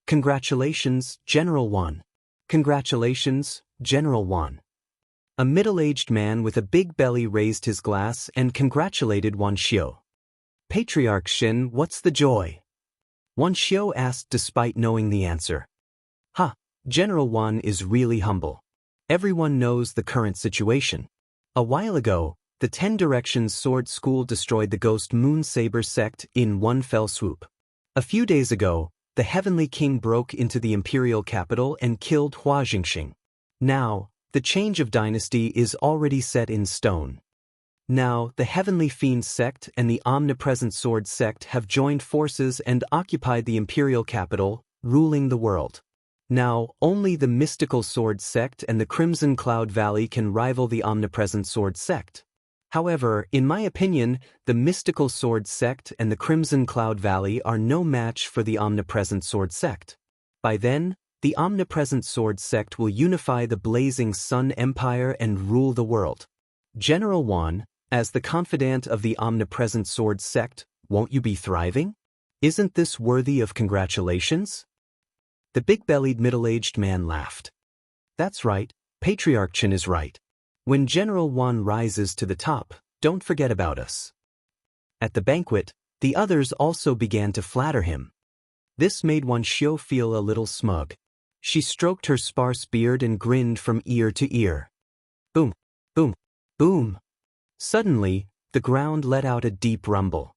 Congratulations, General Wan. Congratulations, General Wan. A middle-aged man with a big belly raised his glass and congratulated Wan Xiu. Patriarch Xin, what's the joy? Wan Xiu asked despite knowing the answer. Ha, General Wan is really humble. Everyone knows the current situation. A while ago, the 10 Directions Sword School destroyed the Ghost Moon Saber sect in one fell swoop. A few days ago, the Heavenly King broke into the imperial capital and killed Hua Jingxing. Now, the change of dynasty is already set in stone. Now, the Heavenly Fiend sect and the Omnipresent Sword sect have joined forces and occupied the imperial capital, ruling the world. Now, only the Mystical Sword sect and the Crimson Cloud Valley can rival the Omnipresent Sword sect. However, in my opinion, the Mystical Sword sect and the Crimson Cloud Valley are no match for the Omnipresent Sword sect. By then, the Omnipresent Sword sect will unify the Blazing Sun Empire and rule the world. General Wan, as the confidant of the Omnipresent Sword sect, won't you be thriving? Isn't this worthy of congratulations? The big-bellied middle-aged man laughed. That's right, Patriarch Chen is right. When General Wan rises to the top, don't forget about us. At the banquet, the others also began to flatter him. This made Wan Xiu feel a little smug. She stroked her sparse beard and grinned from ear to ear. Boom, boom, boom. Suddenly, the ground let out a deep rumble.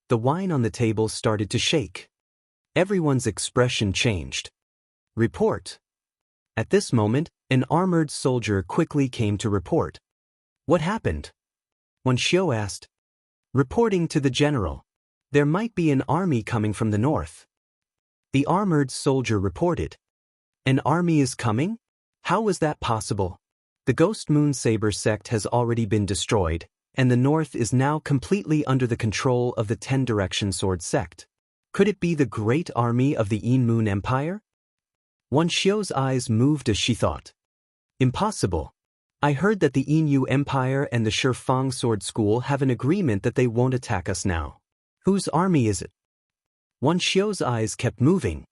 The wine on the table started to shake. Everyone's expression changed. Report. At this moment, an armored soldier quickly came to report. What happened? Wan Xiu asked. Reporting to the general. There might be an army coming from the north. The armored soldier reported. An army is coming? How was that possible? The Ghost Moon Saber sect has already been destroyed, and the north is now completely under the control of the Ten Direction Sword sect. Could it be the great army of the Yin Moon Empire? Wan Xiu's eyes moved as she thought. Impossible. I heard that the Yinyu Empire and the Shifang Sword School have an agreement that they won't attack us now. Whose army is it? Wan Xiu's eyes kept moving.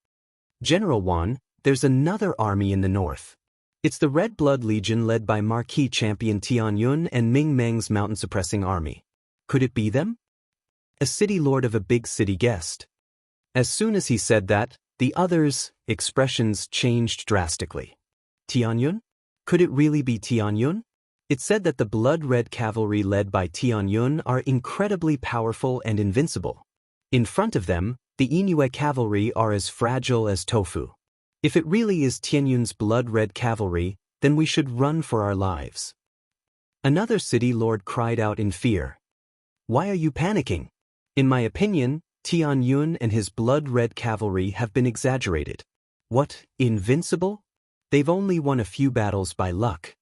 General Wan, there's another army in the north. It's the Red Blood Legion led by Marquis Champion Tianyun and Ming Meng's mountain-suppressing army. Could it be them? A city lord of a big city guessed. As soon as he said that, the others' expressions changed drastically. Tianyun? Could it really be Tianyun? It said that the blood-red cavalry led by Tianyun are incredibly powerful and invincible. In front of them, the Yinyu cavalry are as fragile as tofu. If it really is Tianyun's blood-red cavalry, then we should run for our lives. Another city lord cried out in fear. Why are you panicking? In my opinion, Tianyun and his blood-red cavalry have been exaggerated. What, invincible? They've only won a few battles by luck.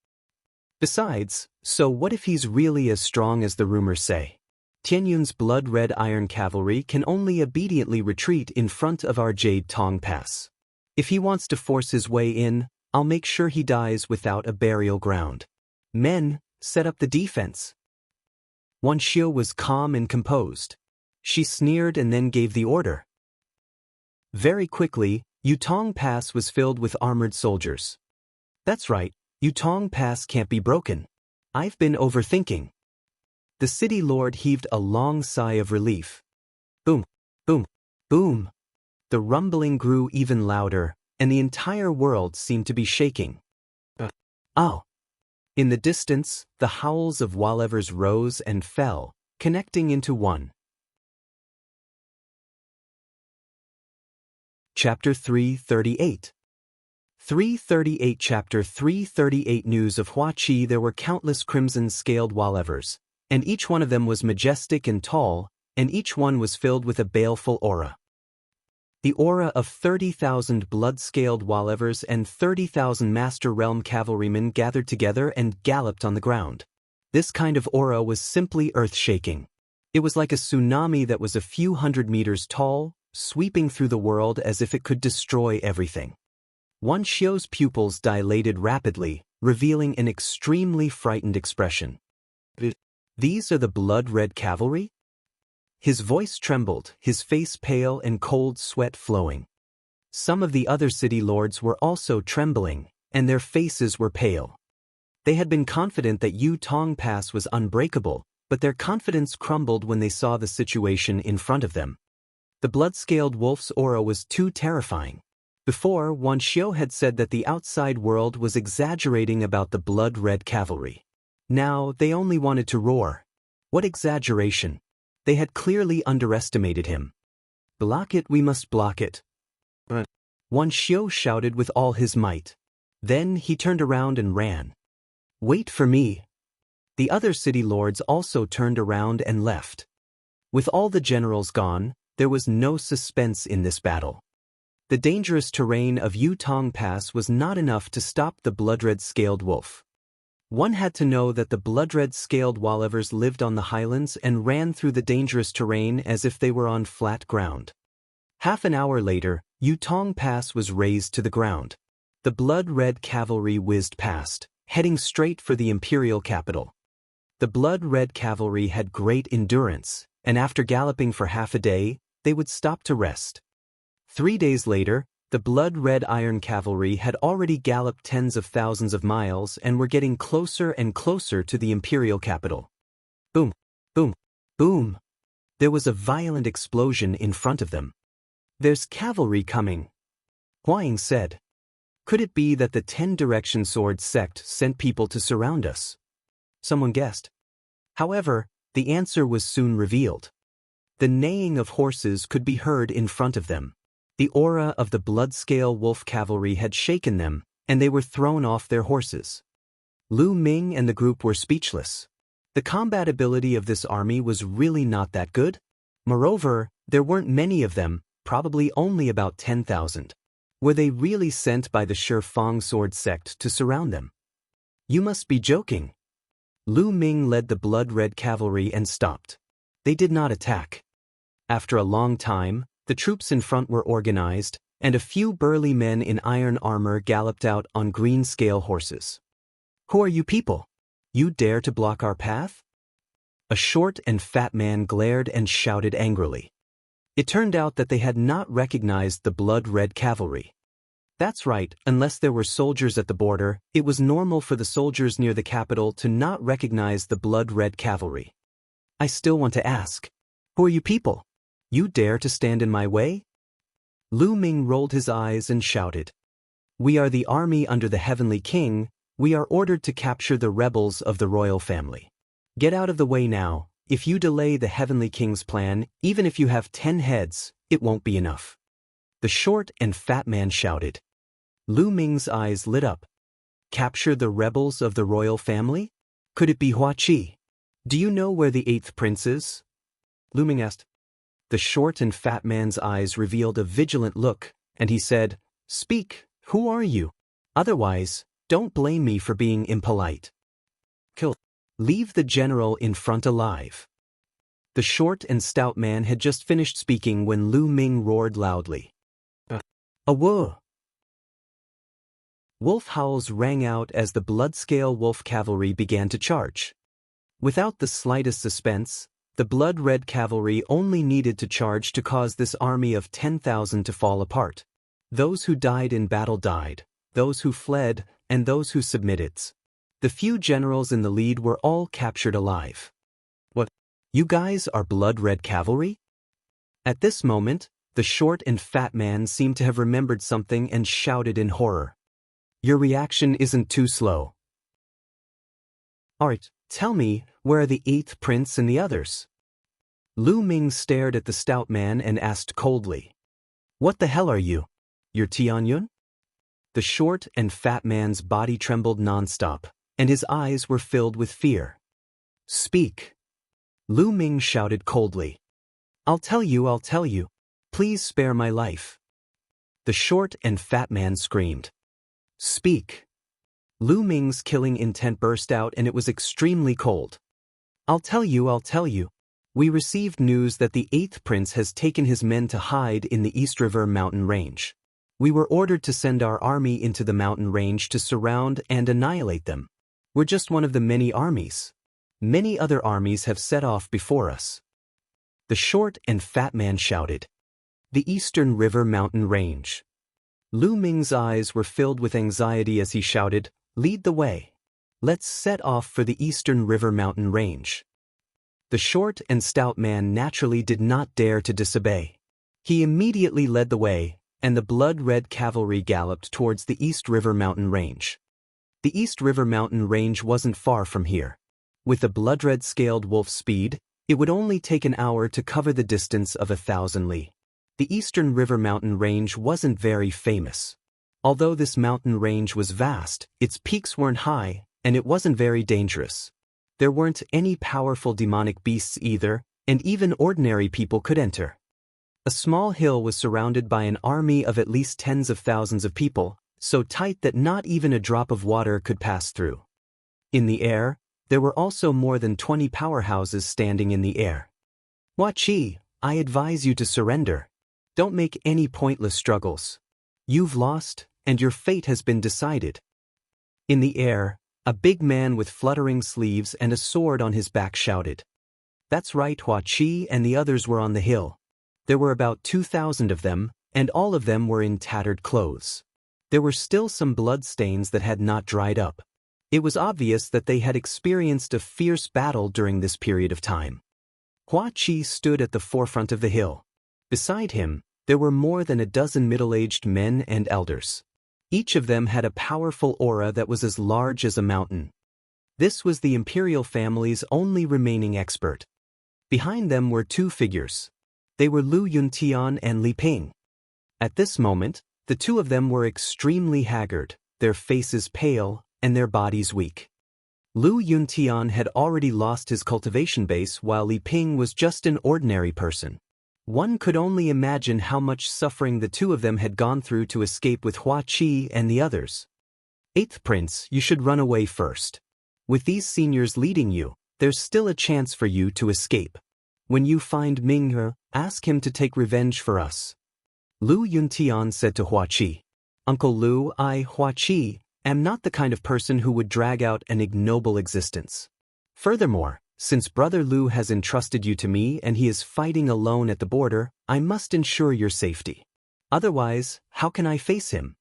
Besides, so what if he's really as strong as the rumors say? Tianyun's blood-red iron cavalry can only obediently retreat in front of our Jade Tong Pass. If he wants to force his way in, I'll make sure he dies without a burial ground. Men, set up the defense. Wan Xiu was calm and composed. She sneered and then gave the order. Very quickly, Yutong Pass was filled with armored soldiers. That's right, Yutong Pass can't be broken. I've been overthinking. The city lord heaved a long sigh of relief. Boom, boom, boom. The rumbling grew even louder, and the entire world seemed to be shaking. Ow! In the distance, the howls of Walevers rose and fell, connecting into one. Chapter 338. 338 Chapter 338 News of Hua Qi. There were countless crimson-scaled Walevers, and each one of them was majestic and tall, and each one was filled with a baleful aura. The aura of 30,000 blood-scaled Walevers and 30,000 Master Realm cavalrymen gathered together and galloped on the ground. This kind of aura was simply earth-shaking. It was like a tsunami that was a few hundred meters tall, sweeping through the world as if it could destroy everything. Wan Xiu's pupils dilated rapidly, revealing an extremely frightened expression. These are the blood-red cavalry? His voice trembled, his face pale and cold sweat flowing. Some of the other city lords were also trembling, and their faces were pale. They had been confident that Yutong Pass was unbreakable, but their confidence crumbled when they saw the situation in front of them. The blood-scaled wolf's aura was too terrifying. Before, Wan Xiu had said that the outside world was exaggerating about the blood-red cavalry. Now, they only wanted to roar. What exaggeration! They had clearly underestimated him. Block it, we must block it. But Wan Xiu shouted with all his might. Then he turned around and ran. Wait for me. The other city lords also turned around and left. With all the generals gone, there was no suspense in this battle. The dangerous terrain of Yutong Pass was not enough to stop the blood-red-scaled wolf. One had to know that the blood-red-scaled Walevers lived on the highlands and ran through the dangerous terrain as if they were on flat ground. Half an hour later, Yutong Pass was razed to the ground. The blood-red cavalry whizzed past, heading straight for the imperial capital. The blood-red cavalry had great endurance, and after galloping for half a day, they would stop to rest. 3 days later, the blood-red iron cavalry had already galloped tens of thousands of miles and were getting closer and closer to the imperial capital. Boom, boom, boom. There was a violent explosion in front of them. "There's cavalry coming," Huang said. "Could it be that the 10-direction sword sect sent people to surround us?" Someone guessed. However, the answer was soon revealed. The neighing of horses could be heard in front of them. The aura of the blood-scale wolf cavalry had shaken them, and they were thrown off their horses. Lu Ming and the group were speechless. The combat ability of this army was really not that good. Moreover, there weren't many of them, probably only about 10,000. Were they really sent by the Shifang sword sect to surround them? "You must be joking." Lu Ming led the blood-red cavalry and stopped. They did not attack. After a long time, the troops in front were organized, and a few burly men in iron armor galloped out on green-scale horses. "Who are you people? You dare to block our path?" A short and fat man glared and shouted angrily. It turned out that they had not recognized the blood-red cavalry. That's right, unless there were soldiers at the border, it was normal for the soldiers near the capital to not recognize the blood-red cavalry. "I still want to ask, who are you people? You dare to stand in my way?" Lu Ming rolled his eyes and shouted, "We are the army under the Heavenly King. We are ordered to capture the rebels of the royal family. Get out of the way now. If you delay the Heavenly King's plan, even if you have 10 heads, it won't be enough." The short and fat man shouted. Lu Ming's eyes lit up. "Capture the rebels of the royal family? Could it be Hua Qi? Do you know where the 8th prince is?" Lu Ming asked. The short and fat man's eyes revealed a vigilant look, and he said, "Speak, who are you? Otherwise, don't blame me for being impolite." "Kill. Leave the general in front alive." The short and stout man had just finished speaking when Lu Ming roared loudly. "Awoo!" Wolf howls rang out as the blood-scale wolf cavalry began to charge. Without the slightest suspense, the blood-red cavalry only needed to charge to cause this army of 10,000 to fall apart. Those who died in battle died, those who fled, and those who submitted. The few generals in the lead were all captured alive. "What? You guys are blood-red cavalry?" At this moment, the short and fat man seemed to have remembered something and shouted in horror. "Your reaction isn't too slow. Alright, tell me, where are the 8th prince and the others?" Lu Ming stared at the stout man and asked coldly, "What the hell are you? You're Tianyun?" The short and fat man's body trembled nonstop, and his eyes were filled with fear. "Speak." Lu Ming shouted coldly. I'll tell you. Please spare my life." The short and fat man screamed. "Speak." Lu Ming's killing intent burst out, and it was extremely cold. I'll tell you. We received news that the 8th prince has taken his men to hide in the East River mountain range. We were ordered to send our army into the mountain range to surround and annihilate them. We're just one of the many armies. Many other armies have set off before us." The short and fat man shouted. "The Eastern River mountain range." Lu Ming's eyes were filled with anxiety as he shouted, "Lead the way. Let's set off for the Eastern River mountain range." The short and stout man naturally did not dare to disobey. He immediately led the way, and the blood-red cavalry galloped towards the East River mountain range. The East River mountain range wasn't far from here. With the blood-red scaled wolf speed, it would only take an hour to cover the distance of 1,000 li. The Eastern River mountain range wasn't very famous. Although this mountain range was vast, its peaks weren't high, and it wasn't very dangerous. There weren't any powerful demonic beasts either, and even ordinary people could enter. A small hill was surrounded by an army of at least tens of thousands of people, so tight that not even a drop of water could pass through. In the air, there were also more than 20 powerhouses standing in the air. "Hua Qi, I advise you to surrender. Don't make any pointless struggles. You've lost, and your fate has been decided." In the air, a big man with fluttering sleeves and a sword on his back shouted. That's right, Hua Chi and the others were on the hill. There were about 2,000 of them, and all of them were in tattered clothes. There were still some blood stains that had not dried up. It was obvious that they had experienced a fierce battle during this period of time. Hua Chi stood at the forefront of the hill. Beside him, there were more than a dozen middle-aged men and elders. Each of them had a powerful aura that was as large as a mountain. This was the imperial family's only remaining expert. Behind them were two figures. They were Lu Yuntian and Li Ping. At this moment, the two of them were extremely haggard, their faces pale, and their bodies weak. Lu Yuntian had already lost his cultivation base while Li Ping was just an ordinary person. One could only imagine how much suffering the two of them had gone through to escape with Hua Chi and the others. Eighth Prince, you should run away first. With these seniors leading you, there's still a chance for you to escape. When you find Minghe, ask him to take revenge for us. Lu Yuntian said to Hua Chi. Uncle Lu, I, Hua Chi, am not the kind of person who would drag out an ignoble existence. Furthermore, since Brother Lu has entrusted you to me and he is fighting alone at the border, I must ensure your safety. Otherwise, how can I face him?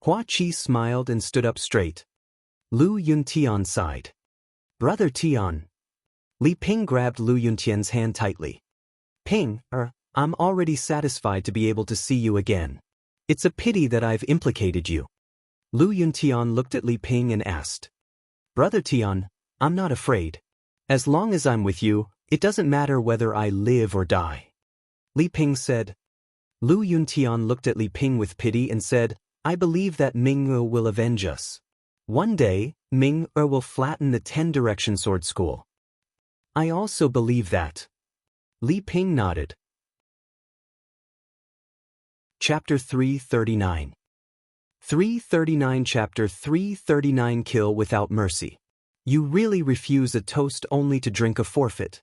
Hua Chi smiled and stood up straight. Lu Yuntian sighed. Brother Tian. Li Ping grabbed Lu Yuntian's hand tightly. Ping, I'm already satisfied to be able to see you again. It's a pity that I've implicated you. Lu Yuntian looked at Li Ping and asked. Brother Tian, I'm not afraid. As long as I'm with you, it doesn't matter whether I live or die. Li Ping said. Lu Yuntian looked at Li Ping with pity and said, I believe that Minghe will avenge us. One day, Minghe will flatten the 10-direction sword school. I also believe that. Li Ping nodded. Chapter 339. 339 Chapter 339 Kill Without Mercy. You really refuse a toast only to drink a forfeit.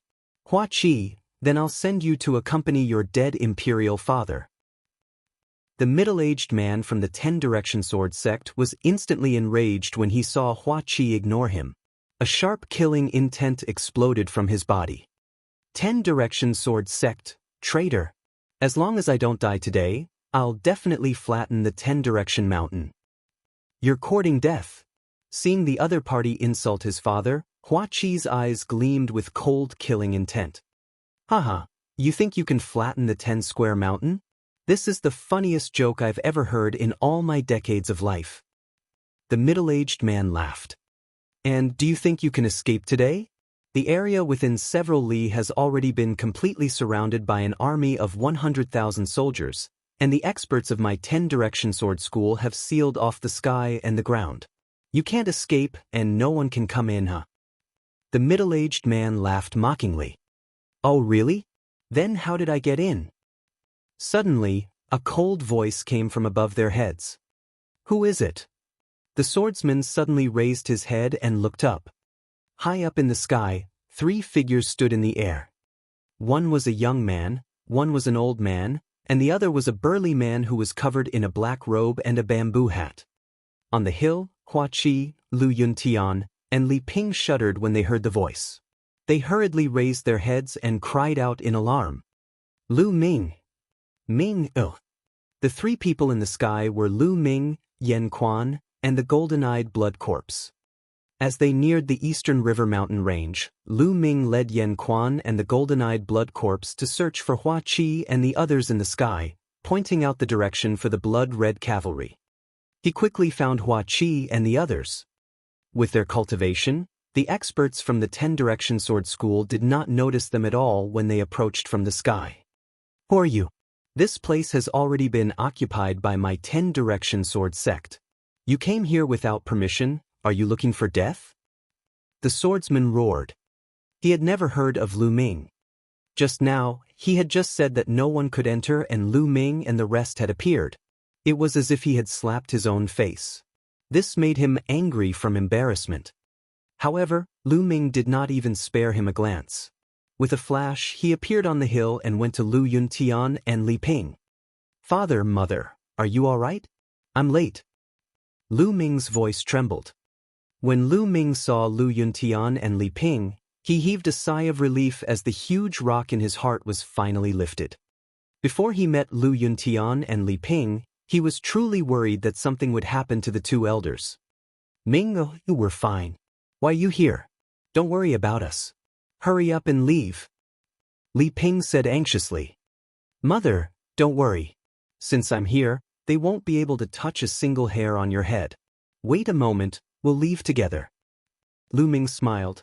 Hua Chi, then I'll send you to accompany your dead imperial father. The middle-aged man from the 10-direction sword sect was instantly enraged when he saw Hua Chi ignore him. A sharp killing intent exploded from his body. 10-direction sword sect, traitor. As long as I don't die today, I'll definitely flatten the 10-direction mountain. You're courting death. Seeing the other party insult his father, Hua Chi's eyes gleamed with cold killing intent. Haha, you think you can flatten the 10-square mountain? This is the funniest joke I've ever heard in all my decades of life. The middle-aged man laughed. And do you think you can escape today? The area within several li has already been completely surrounded by an army of 100,000 soldiers, and the experts of my 10-direction sword school have sealed off the sky and the ground. You can't escape and no one can come in, huh? The middle-aged man laughed mockingly. Oh really? Then how did I get in? Suddenly, a cold voice came from above their heads. Who is it? The swordsman suddenly raised his head and looked up. High up in the sky, 3 figures stood in the air. One was a young man, one was an old man, and the other was a burly man who was covered in a black robe and a bamboo hat. On the hill, Hua Chi, Lu Yuntian, and Li Ping shuddered when they heard the voice. They hurriedly raised their heads and cried out in alarm. Lu Ming! Ming! The 3 people in the sky were Lu Ming, Yan Quan, and the golden-eyed blood corpse. As they neared the eastern river mountain range, Lu Ming led Yan Quan and the golden-eyed blood corpse to search for Hua Chi and the others in the sky, pointing out the direction for the blood-red cavalry. He quickly found Hua Chi and the others. With their cultivation, the experts from the 10-direction sword school did not notice them at all when they approached from the sky. Who are you? This place has already been occupied by my 10-direction sword sect. You came here without permission. Are you looking for death? The swordsman roared. He had never heard of Lu Ming. Just now, he had just said that no one could enter and Lu Ming and the rest had appeared. It was as if he had slapped his own face. This made him angry from embarrassment. However, Lu Ming did not even spare him a glance. With a flash, he appeared on the hill and went to Lu Yuntian and Li Ping. Father, mother, are you all right? I'm late. Lu Ming's voice trembled. When Lu Ming saw Lu Yuntian and Li Ping, He heaved a sigh of relief as the huge rock in his heart was finally lifted. Before he met Lu Yuntian and Li Ping, he was truly worried that something would happen to the two elders. Ming, oh, you were fine. Why you here? Don't worry about us. Hurry up and leave. Li Ping said anxiously. Mother, don't worry. Since I'm here, they won't be able to touch a single hair on your head. Wait a moment, we'll leave together. Lu Ming smiled.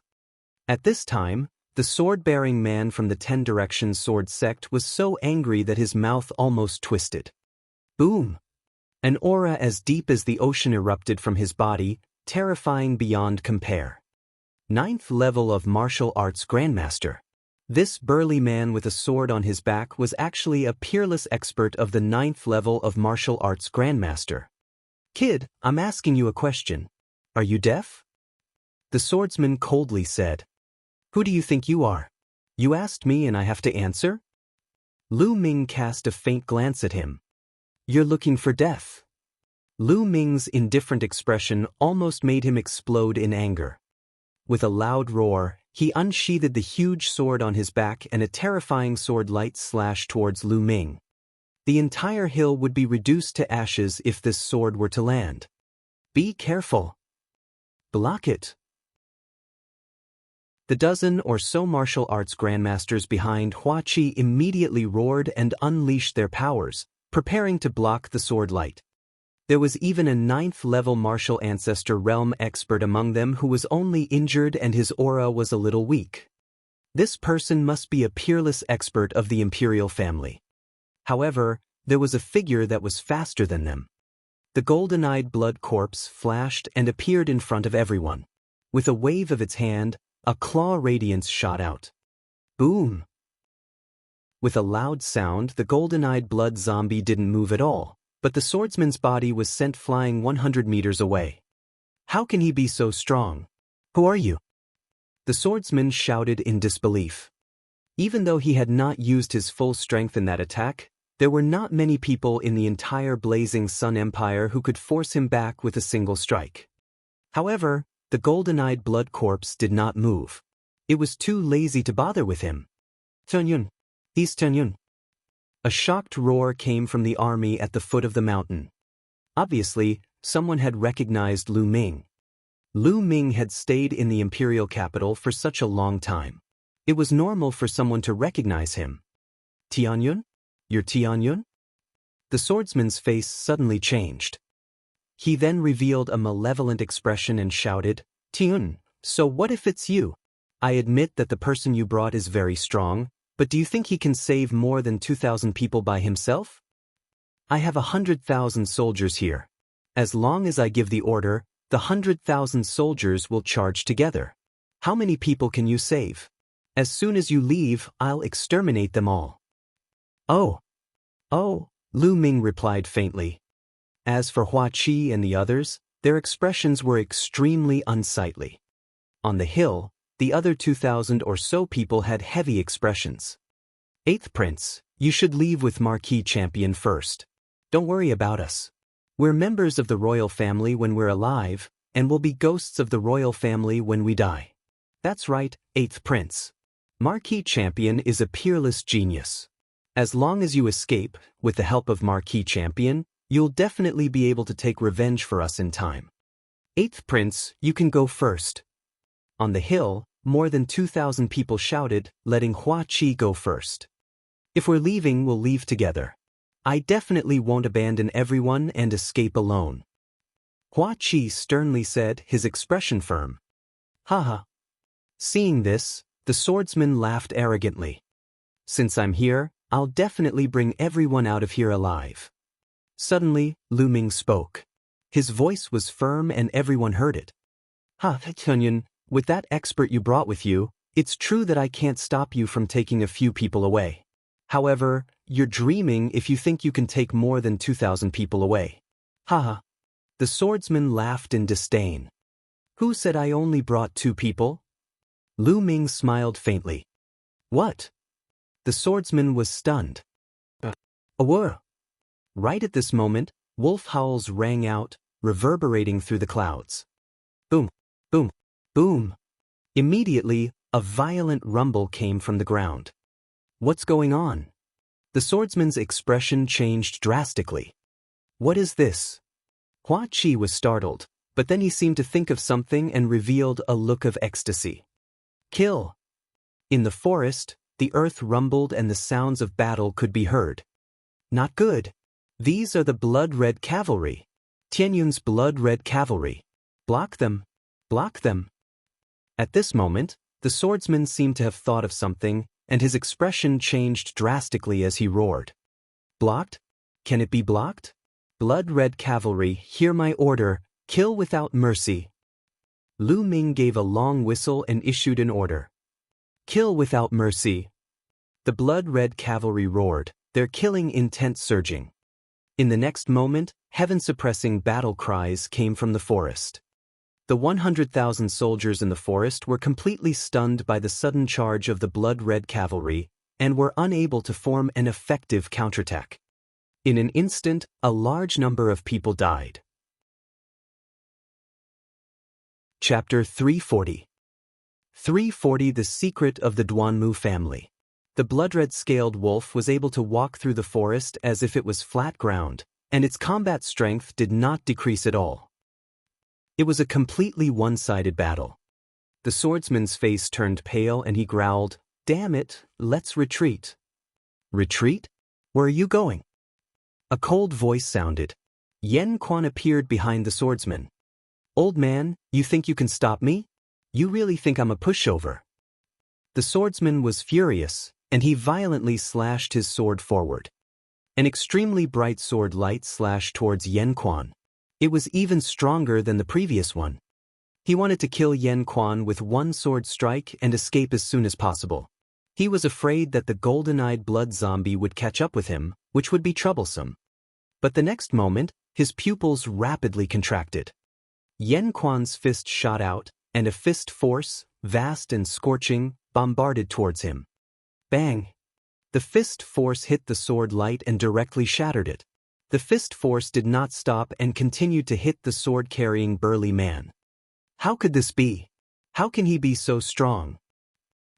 At this time, the sword-bearing man from the 10 Directions sword sect was so angry that his mouth almost twisted. Boom! An aura as deep as the ocean erupted from his body, terrifying beyond compare. 9th level of martial arts grandmaster. This burly man with a sword on his back was actually a peerless expert of the 9th level of martial arts grandmaster. Kid, I'm asking you a question. Are you deaf? The swordsman coldly said. Who do you think you are? You asked me and I have to answer? Lu Ming cast a faint glance at him. You're looking for death. Lu Ming's indifferent expression almost made him explode in anger. With a loud roar, he unsheathed the huge sword on his back and a terrifying sword light slashed towards Lu Ming. The entire hill would be reduced to ashes if this sword were to land. Be careful. Block it. The dozen or so martial arts grandmasters behind Hua Qi immediately roared and unleashed their powers, preparing to block the sword light. There was even a 9th level martial ancestor realm expert among them who was only injured and his aura was a little weak. This person must be a peerless expert of the imperial family. However, there was a figure that was faster than them. The golden-eyed blood corpse flashed and appeared in front of everyone. With a wave of its hand, a claw radiance shot out. Boom! With a loud sound, the golden-eyed blood zombie didn't move at all, but the swordsman's body was sent flying 100 meters away. How can he be so strong? Who are you? The swordsman shouted in disbelief. Even though he had not used his full strength in that attack, there were not many people in the entire Blazing Sun Empire who could force him back with a single strike. However, the golden-eyed blood corpse did not move. It was too lazy to bother with him. Tunyun. He's Tunyun. A shocked roar came from the army at the foot of the mountain. Obviously, someone had recognized Lu Ming. Lu Ming had stayed in the imperial capital for such a long time. It was normal for someone to recognize him. Tianyun? You're Tianyun? The swordsman's face suddenly changed. He then revealed a malevolent expression and shouted, Tianyun, so what if it's you? I admit that the person you brought is very strong, but do you think he can save more than 2,000 people by himself? I have 100,000 soldiers here. As long as I give the order, the 100,000 soldiers will charge together. How many people can you save? As soon as you leave, I'll exterminate them all. Oh, Lu Ming replied faintly. As for Hua Qi and the others, their expressions were extremely unsightly. On the hill, the other 2,000 or so people had heavy expressions. 8th Prince, you should leave with Marquis Champion first. Don't worry about us. We're members of the royal family when we're alive, and will be ghosts of the royal family when we die. That's right, 8th Prince. Marquis Champion is a peerless genius. As long as you escape, with the help of Marquis Champion, you'll definitely be able to take revenge for us in time. 8th Prince, you can go first. On the hill, more than 2,000 people shouted, letting Hua Qi go first. If we're leaving, we'll leave together. I definitely won't abandon everyone and escape alone. Hua Qi sternly said, his expression firm. Haha. Seeing this, the swordsman laughed arrogantly. Since I'm here, I'll definitely bring everyone out of here alive. Suddenly, Lu Ming spoke. His voice was firm and everyone heard it. Tunyun, with that expert you brought with you, it's true that I can't stop you from taking a few people away. However, you're dreaming if you think you can take more than 2,000 people away. Haha. The swordsman laughed in disdain. Who said I only brought 2 people? Lu Ming smiled faintly. What? The swordsman was stunned. Awur. Right at this moment, wolf howls rang out, reverberating through the clouds. Boom, boom, boom. Immediately, a violent rumble came from the ground. What's going on? The swordsman's expression changed drastically. What is this? Hua Qi was startled, but then he seemed to think of something and revealed a look of ecstasy. Kill! In the forest, the earth rumbled and the sounds of battle could be heard. Not good. These are the blood-red cavalry. Tianyun's blood-red cavalry. Block them. Block them. At this moment, the swordsman seemed to have thought of something, and his expression changed drastically as he roared. Blocked? Can it be blocked? Blood-red cavalry, hear my order, kill without mercy. Lu Ming gave a long whistle and issued an order. Kill without mercy. The blood-red cavalry roared, their killing intent surging. In the next moment, heaven-suppressing battle cries came from the forest. The 100,000 soldiers in the forest were completely stunned by the sudden charge of the blood-red cavalry and were unable to form an effective counterattack. In an instant, a large number of people died. Chapter 340. 340 The Secret of the Duanmu Family. The blood-red scaled wolf was able to walk through the forest as if it was flat ground, and its combat strength did not decrease at all. It was a completely one-sided battle. The swordsman's face turned pale and he growled, "Damn it, let's retreat." Retreat? Where are you going? A cold voice sounded. Yen Quan appeared behind the swordsman. Old man, you think you can stop me? You really think I'm a pushover? The swordsman was furious, and he violently slashed his sword forward. An extremely bright sword light slashed towards Yen Quan. It was even stronger than the previous one. He wanted to kill Yen Quan with one sword strike and escape as soon as possible. He was afraid that the golden-eyed blood zombie would catch up with him, which would be troublesome. But the next moment, his pupils rapidly contracted. Yen Quan's fist shot out, and a fist force, vast and scorching, bombarded towards him. Bang! The fist force hit the sword light and directly shattered it. The fist force did not stop and continued to hit the sword-carrying burly man. How could this be? How can he be so strong?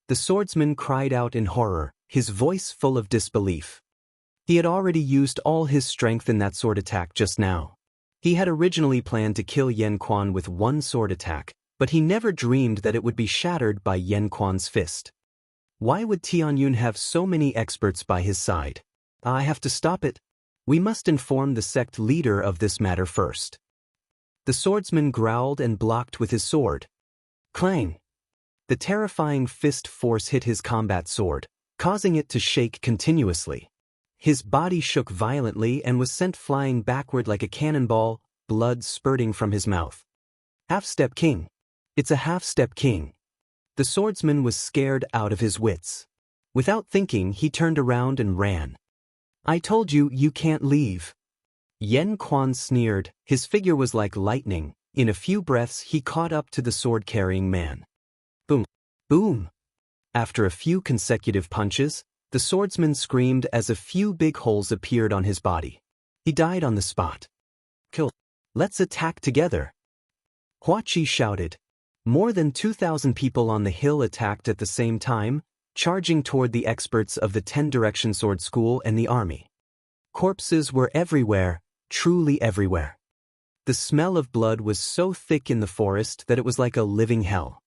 The swordsman cried out in horror, his voice full of disbelief. He had already used all his strength in that sword attack just now. He had originally planned to kill Yen Quan with one sword attack, but he never dreamed that it would be shattered by Yen Quan's fist. Why would Tianyun have so many experts by his side? I have to stop it. We must inform the sect leader of this matter first. The swordsman growled and blocked with his sword. Clang! The terrifying fist force hit his combat sword, causing it to shake continuously. His body shook violently and was sent flying backward like a cannonball, blood spurting from his mouth. Half-step king. It's a half-step king. The swordsman was scared out of his wits. Without thinking, he turned around and ran. I told you, you can't leave. Yen Quan sneered, his figure was like lightning. In a few breaths, he caught up to the sword-carrying man. Boom! Boom! After a few consecutive punches, the swordsman screamed as a few big holes appeared on his body. He died on the spot. Kill! Let's attack together! Hua Qi shouted. More than 2,000 people on the hill attacked at the same time, charging toward the experts of the 10-direction sword school and the army. Corpses were everywhere, truly everywhere. The smell of blood was so thick in the forest that it was like a living hell.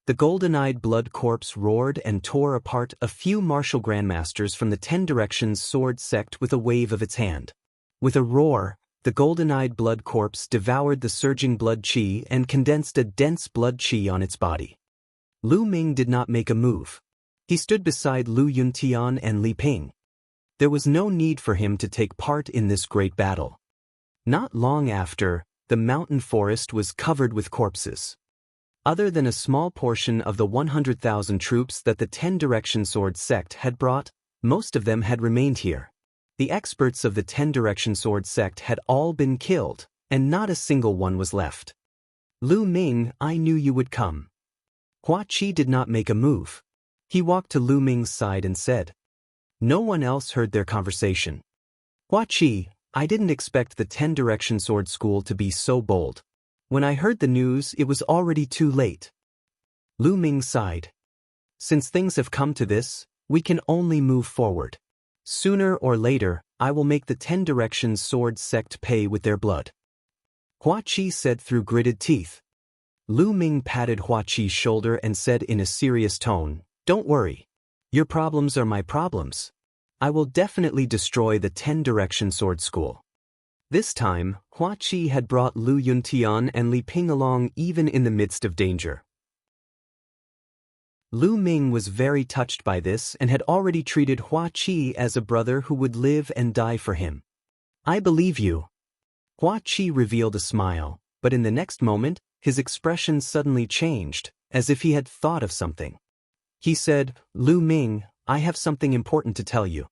The golden-eyed blood corpse roared and tore apart a few martial grandmasters from the 10 Directions sword sect with a wave of its hand. With a roar, the golden-eyed blood corpse devoured the surging blood qi and condensed a dense blood qi on its body. Lu Ming did not make a move. He stood beside Lu Yuntian and Li Ping. There was no need for him to take part in this great battle. Not long after, the mountain forest was covered with corpses. Other than a small portion of the 100,000 troops that the 10 Direction Sword sect had brought, most of them had remained here. The experts of the 10 Direction Sword sect had all been killed, and not a single one was left. Lu Ming, I knew you would come. Hua Qi did not make a move. He walked to Lu Ming's side and said. No one else heard their conversation. Hua Qi, I didn't expect the 10 Direction Sword School to be so bold. When I heard the news, it was already too late. Lu Ming sighed. Since things have come to this, we can only move forward. Sooner or later, I will make the 10 Directions Sword sect pay with their blood. Hua Qi said through gritted teeth. Lu Ming patted Hua Qi's shoulder and said in a serious tone, "Don't worry. Your problems are my problems. I will definitely destroy the 10 Direction Sword School." This time, Hua Qi had brought Lu Yuntian and Li Ping along even in the midst of danger. Lu Ming was very touched by this and had already treated Hua Qi as a brother who would live and die for him. "I believe you." Hua Qi revealed a smile, but in the next moment, his expression suddenly changed, as if he had thought of something. He said, "Lu Ming, I have something important to tell you."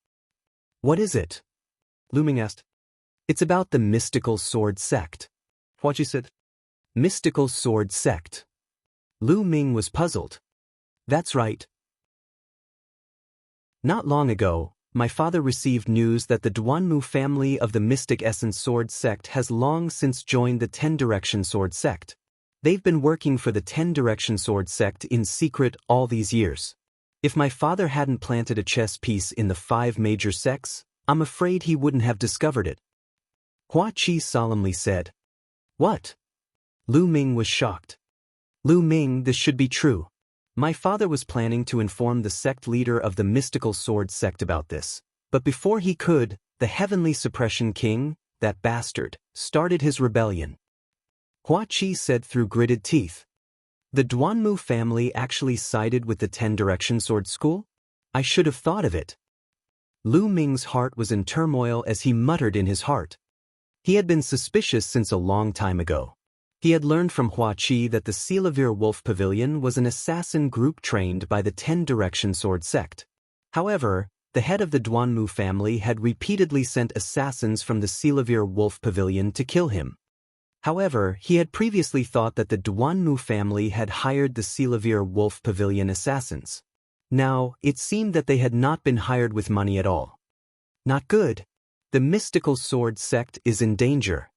"What is it?" Lu Ming asked. "It's about the mystical sword sect." Hua Qi said. "Mystical sword sect." Lu Ming was puzzled. "That's right. Not long ago, my father received news that the Duanmu family of the Mystic Essence Sword sect has long since joined the 10 Direction Sword sect. They've been working for the 10 Direction Sword sect in secret all these years. If my father hadn't planted a chess piece in the 5 major sects, I'm afraid he wouldn't have discovered it." Hua Qi solemnly said. "What?" Lu Ming was shocked. "Lu Ming, this should be true. My father was planning to inform the sect leader of the mystical sword sect about this, but before he could, the Heavenly Suppression King, that bastard, started his rebellion." Hua Qi said through gritted teeth. "The Duanmu family actually sided with the 10 Direction Sword School? I should have thought of it." Lu Ming's heart was in turmoil as he muttered in his heart. He had been suspicious since a long time ago. He had learned from Hua Qi that the Silavir Wolf Pavilion was an assassin group trained by the 10 Direction Sword sect. However, the head of the Duanmu family had repeatedly sent assassins from the Silavir Wolf Pavilion to kill him. However, he had previously thought that the Duanmu family had hired the Silavir Wolf Pavilion assassins. Now, it seemed that they had not been hired with money at all. Not good. The mystical sword sect is in danger.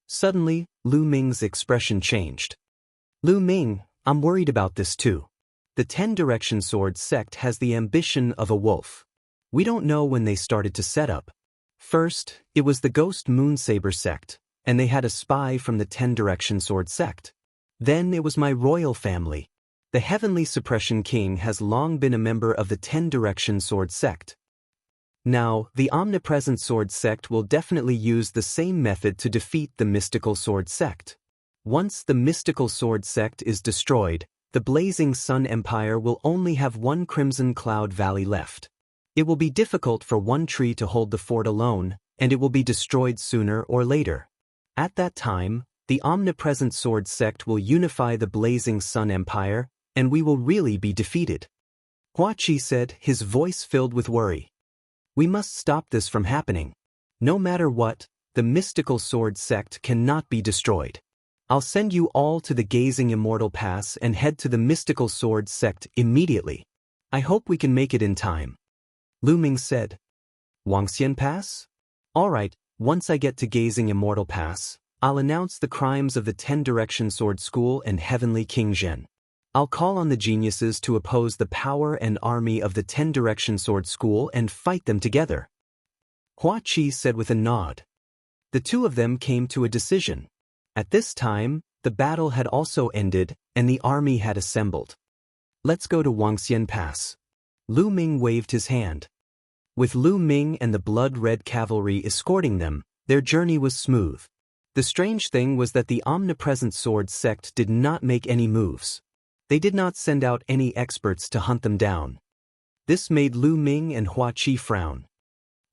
Suddenly, Lu Ming's expression changed. "Lu Ming, I'm worried about this too. The 10 Direction Sword sect has the ambition of a wolf. We don't know when they started to set up. First, it was the Ghost Moonsaber sect, and they had a spy from the 10 Direction Sword sect. Then it was my royal family. The Heavenly Suppression King has long been a member of the 10 Direction Sword sect. Now, the Omnipresent Sword sect will definitely use the same method to defeat the Mystical Sword sect. Once the Mystical Sword sect is destroyed, the Blazing Sun Empire will only have one Crimson Cloud Valley left. It will be difficult for one tree to hold the fort alone, and it will be destroyed sooner or later. At that time, the Omnipresent Sword sect will unify the Blazing Sun Empire, and we will really be defeated." Hua Qi said, his voice filled with worry. "We must stop this from happening. No matter what, the mystical sword sect cannot be destroyed. I'll send you all to the Gazing Immortal Pass and head to the mystical sword sect immediately. I hope we can make it in time." Lu Ming said. "Wangxian Pass? All right, once I get to Gazing Immortal Pass, I'll announce the crimes of the 10 Direction Sword School and Heavenly King Zhen. I'll call on the geniuses to oppose the power and army of the 10 Direction Sword School and fight them together." Hua Qi said with a nod. The two of them came to a decision. At this time, the battle had also ended, and the army had assembled. "Let's go to Wangxian Pass." Lu Ming waved his hand. With Lu Ming and the blood-red cavalry escorting them, their journey was smooth. The strange thing was that the Omnipresent Sword sect did not make any moves. They did not send out any experts to hunt them down. This made Lu Ming and Hua Qi frown.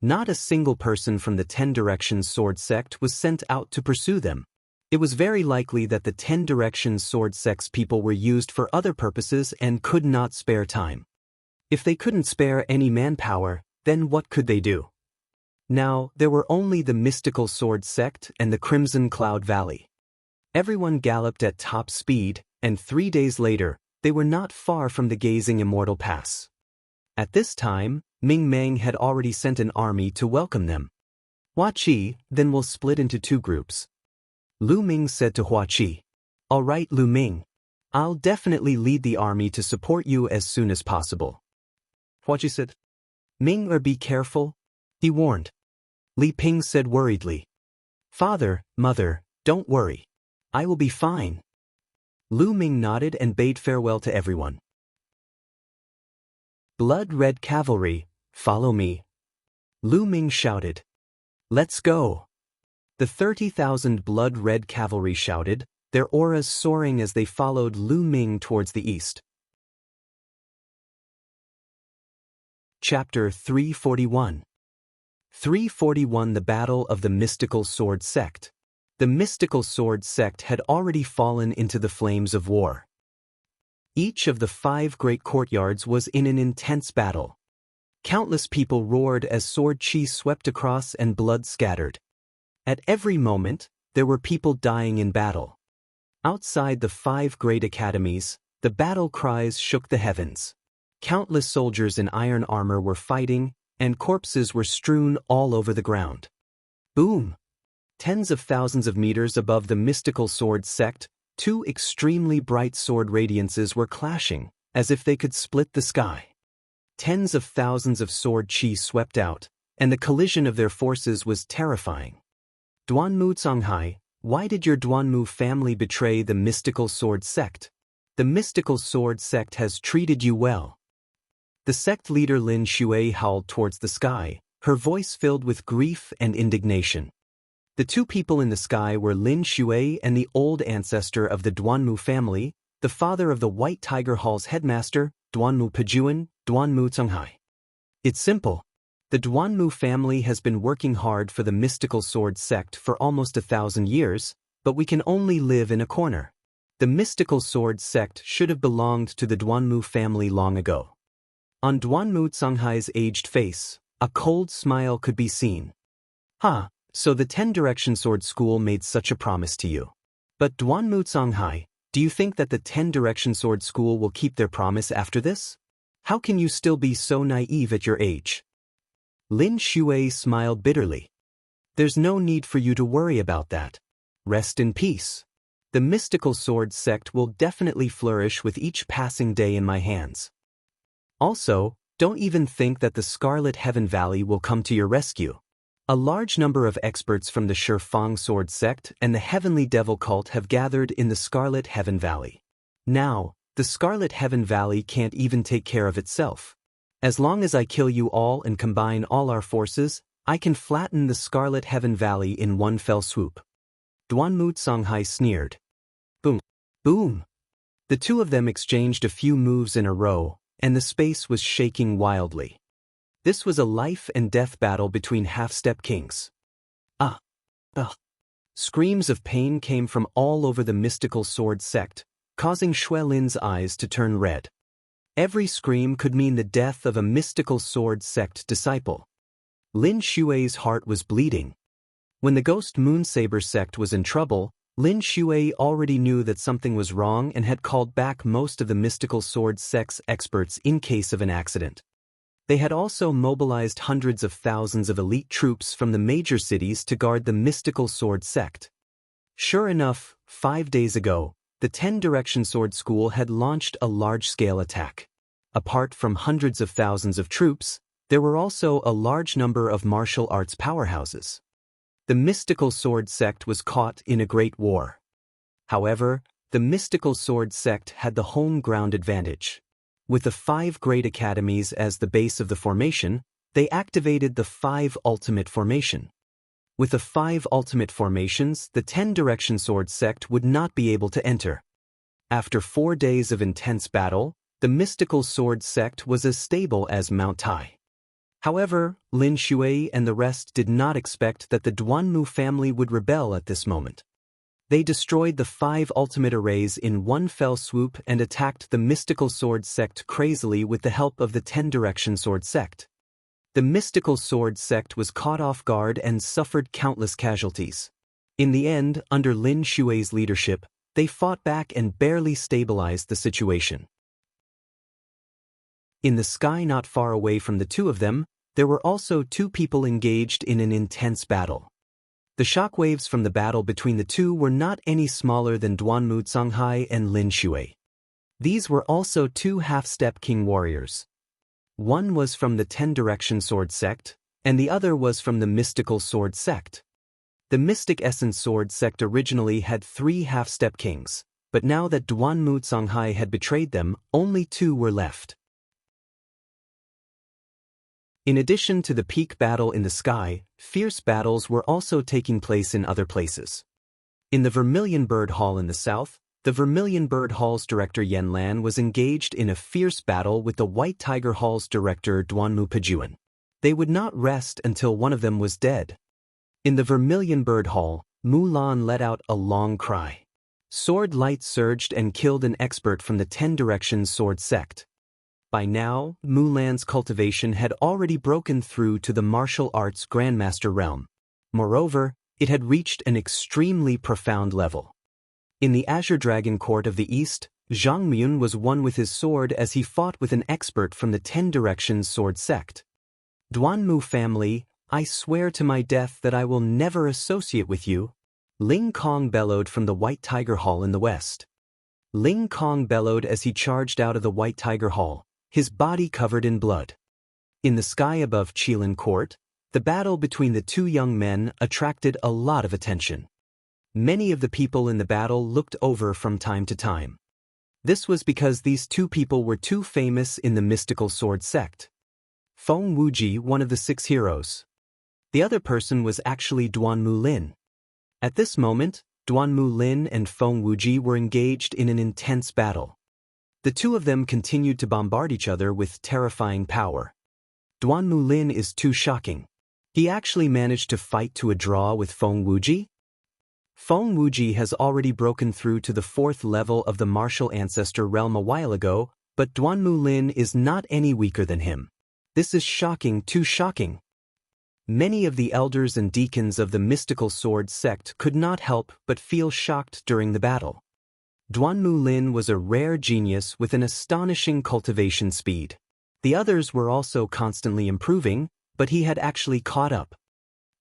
Not a single person from the 10 Directions Sword sect was sent out to pursue them. It was very likely that the 10 Directions Sword sect's people were used for other purposes and could not spare time. If they couldn't spare any manpower, then what could they do? Now, there were only the Mystical Sword sect and the Crimson Cloud Valley. Everyone galloped at top speed, and 3 days later, they were not far from the Gazing Immortal Pass. At this time, Ming Meng had already sent an army to welcome them. "Hua Qi, then we'll split into 2 groups." Lu Ming said to Hua Qi. "All right, Lu Ming. I'll definitely lead the army to support you as soon as possible. What you said? Ming or be careful, he warned. Li Ping said worriedly. Father, mother, don't worry. I will be fine. Lu Ming nodded and bade farewell to everyone. Blood-red cavalry, follow me. Lu Ming shouted. Let's go. The 30,000 blood-red cavalry shouted, their auras soaring as they followed Lu Ming towards the east. Chapter 341. 341 The Battle of the Mystical Sword Sect. The Mystical Sword Sect had already fallen into the flames of war. Each of the 5 great courtyards was in an intense battle. Countless people roared as sword chi swept across and blood scattered. At every moment, there were people dying in battle. Outside the 5 great academies, the battle cries shook the heavens. Countless soldiers in iron armor were fighting, and corpses were strewn all over the ground. Boom! Tens of thousands of meters above the Mystical Sword Sect, 2 extremely bright sword radiances were clashing, as if they could split the sky. Tens of thousands of sword chi swept out, and the collision of their forces was terrifying. Duanmu Canghai, why did your Duanmu family betray the Mystical Sword Sect? The Mystical Sword Sect has treated you well. The sect leader Lin Shui howled towards the sky, her voice filled with grief and indignation. The 2 people in the sky were Lin Shui and the old ancestor of the Duanmu family, the father of the White Tiger Hall's headmaster, Duanmu Pejuan, Duanmu Canghai. It's simple. The Duanmu family has been working hard for the Mystical Sword Sect for almost 1,000 years, but we can only live in a corner. The Mystical Sword Sect should have belonged to the Duanmu family long ago. On Duanmu Canghai's aged face, a cold smile could be seen. So the 10-Direction Sword School made such a promise to you. But Duanmu Canghai, do you think that the 10-Direction Sword School will keep their promise after this? How can you still be so naive at your age? Lin Shui smiled bitterly. There's no need for you to worry about that. Rest in peace. The Mystical Sword Sect will definitely flourish with each passing day in my hands. Also, don't even think that the Scarlet Heaven Valley will come to your rescue. A large number of experts from the Shifang Sword Sect and the Heavenly Devil Cult have gathered in the Scarlet Heaven Valley. Now, the Scarlet Heaven Valley can't even take care of itself. As long as I kill you all and combine all our forces, I can flatten the Scarlet Heaven Valley in one fell swoop. Duanmu Canghai sneered. Boom! Boom! The 2 of them exchanged a few moves in a row, and the space was shaking wildly. This was a life-and-death battle between half-step kings. Screams of pain came from all over the Mystical Sword Sect, causing Shui Lin's eyes to turn red. Every scream could mean the death of a Mystical Sword Sect disciple. Lin Shui's heart was bleeding. When the Ghost Moonsaber Sect was in trouble, Lin Shui already knew that something was wrong and had called back most of the Mystical Sword Sect's experts in case of an accident. They had also mobilized hundreds of thousands of elite troops from the major cities to guard the Mystical Sword Sect. Sure enough, 5 days ago, the 10-Direction Sword School had launched a large-scale attack. Apart from hundreds of thousands of troops, there were also a large number of martial arts powerhouses. The Mystical Sword Sect was caught in a great war. However, the Mystical Sword Sect had the home ground advantage. With the 5 great academies as the base of the formation, they activated the 5 ultimate formation. With the 5 ultimate formations, the 10-Direction Sword Sect would not be able to enter. After 4 days of intense battle, the Mystical Sword Sect was as stable as Mount Tai. However, Lin Shui and the rest did not expect that the Duanmu family would rebel at this moment. They destroyed the 5 ultimate arrays in one fell swoop and attacked the Mystical Sword Sect crazily with the help of the 10-Direction Sword Sect. The Mystical Sword Sect was caught off guard and suffered countless casualties. In the end, under Lin Shui's leadership, they fought back and barely stabilized the situation. In the sky not far away from the 2 of them, there were also 2 people engaged in an intense battle. The shockwaves from the battle between the 2 were not any smaller than Duanmu Canghai and Lin Shui. These were also two half-step king warriors. One was from the 10-direction sword sect, and the other was from the mystical sword sect. The mystic essence sword sect originally had 3 half-step kings, but now that Duanmu Songhai had betrayed them, only 2 were left. In addition to the peak battle in the sky, fierce battles were also taking place in other places. In the Vermilion Bird Hall in the south, the Vermilion Bird Hall's director Yen Lan was engaged in a fierce battle with the White Tiger Hall's director Duanmu Pajuan. They would not rest until one of them was dead. In the Vermilion Bird Hall, Mulan let out a long cry. Sword light surged and killed an expert from the 10 Directions sword sect. By now, Mulan's cultivation had already broken through to the martial arts grandmaster realm. Moreover, it had reached an extremely profound level. In the Azure Dragon Court of the East, Zhang Myun was one with his sword as he fought with an expert from the 10 Directions sword sect. Duanmu family, I swear to my death that I will never associate with you. Ling Kong bellowed from the White Tiger Hall in the west. Ling Kong bellowed as he charged out of the White Tiger Hall, his body covered in blood. In the sky above Qilin Court, the battle between the 2 young men attracted a lot of attention. Many of the people in the battle looked over from time to time. This was because these 2 people were too famous in the mystical sword sect. Feng Wuji, one of the 6 heroes. The other person was actually Duanmu Lin. At this moment, Duanmu Lin and Feng Wuji were engaged in an intense battle. The 2 of them continued to bombard each other with terrifying power. Duanmu Lin is too shocking. He actually managed to fight to a draw with Feng Wuji. Feng Wuji has already broken through to the 4th level of the martial ancestor realm a while ago, but Duanmu Lin is not any weaker than him. This is shocking, too shocking. Many of the elders and deacons of the mystical sword sect could not help but feel shocked during the battle. Duanmu Lin was a rare genius with an astonishing cultivation speed. The others were also constantly improving, but he had actually caught up.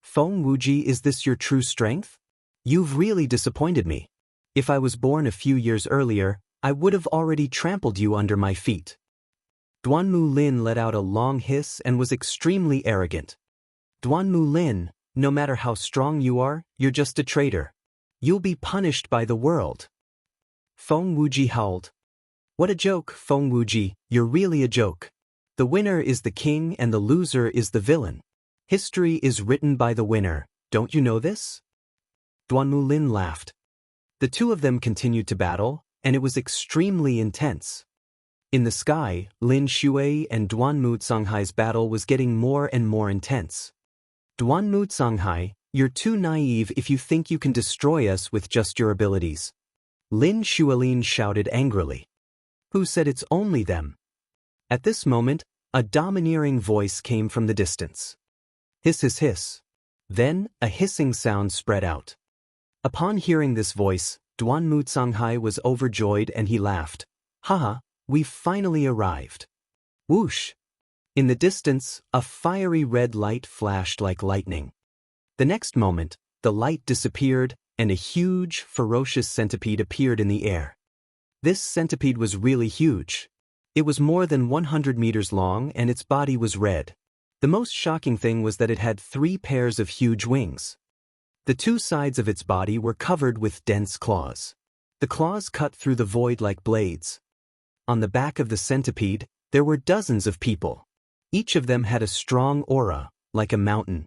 Feng Wuji, is this your true strength? You've really disappointed me. If I was born a few years earlier, I would have already trampled you under my feet. Duanmu Lin let out a long hiss and was extremely arrogant. Duanmu Lin, no matter how strong you are, you're just a traitor. You'll be punished by the world. Feng Wuji howled. What a joke, Feng Wuji, you're really a joke. The winner is the king and the loser is the villain. History is written by the winner, don't you know this? Duanmu Lin laughed. The 2 of them continued to battle, and it was extremely intense. In the sky, Lin Shui and Duanmu Songhai's battle was getting more and more intense. Duanmu Songhai, you're too naive if you think you can destroy us with just your abilities. Lin Shuilin shouted angrily. Who said it's only them? At this moment, a domineering voice came from the distance. Hiss hiss hiss. Then, a hissing sound spread out. Upon hearing this voice, Duanmu Songhai was overjoyed and he laughed. Haha, we've finally arrived. Whoosh! In the distance, a fiery red light flashed like lightning. The next moment, the light disappeared, and a huge, ferocious centipede appeared in the air. This centipede was really huge. It was more than 100 meters long and its body was red. The most shocking thing was that it had 3 pairs of huge wings. The 2 sides of its body were covered with dense claws. The claws cut through the void like blades. On the back of the centipede, there were dozens of people. Each of them had a strong aura, like a mountain.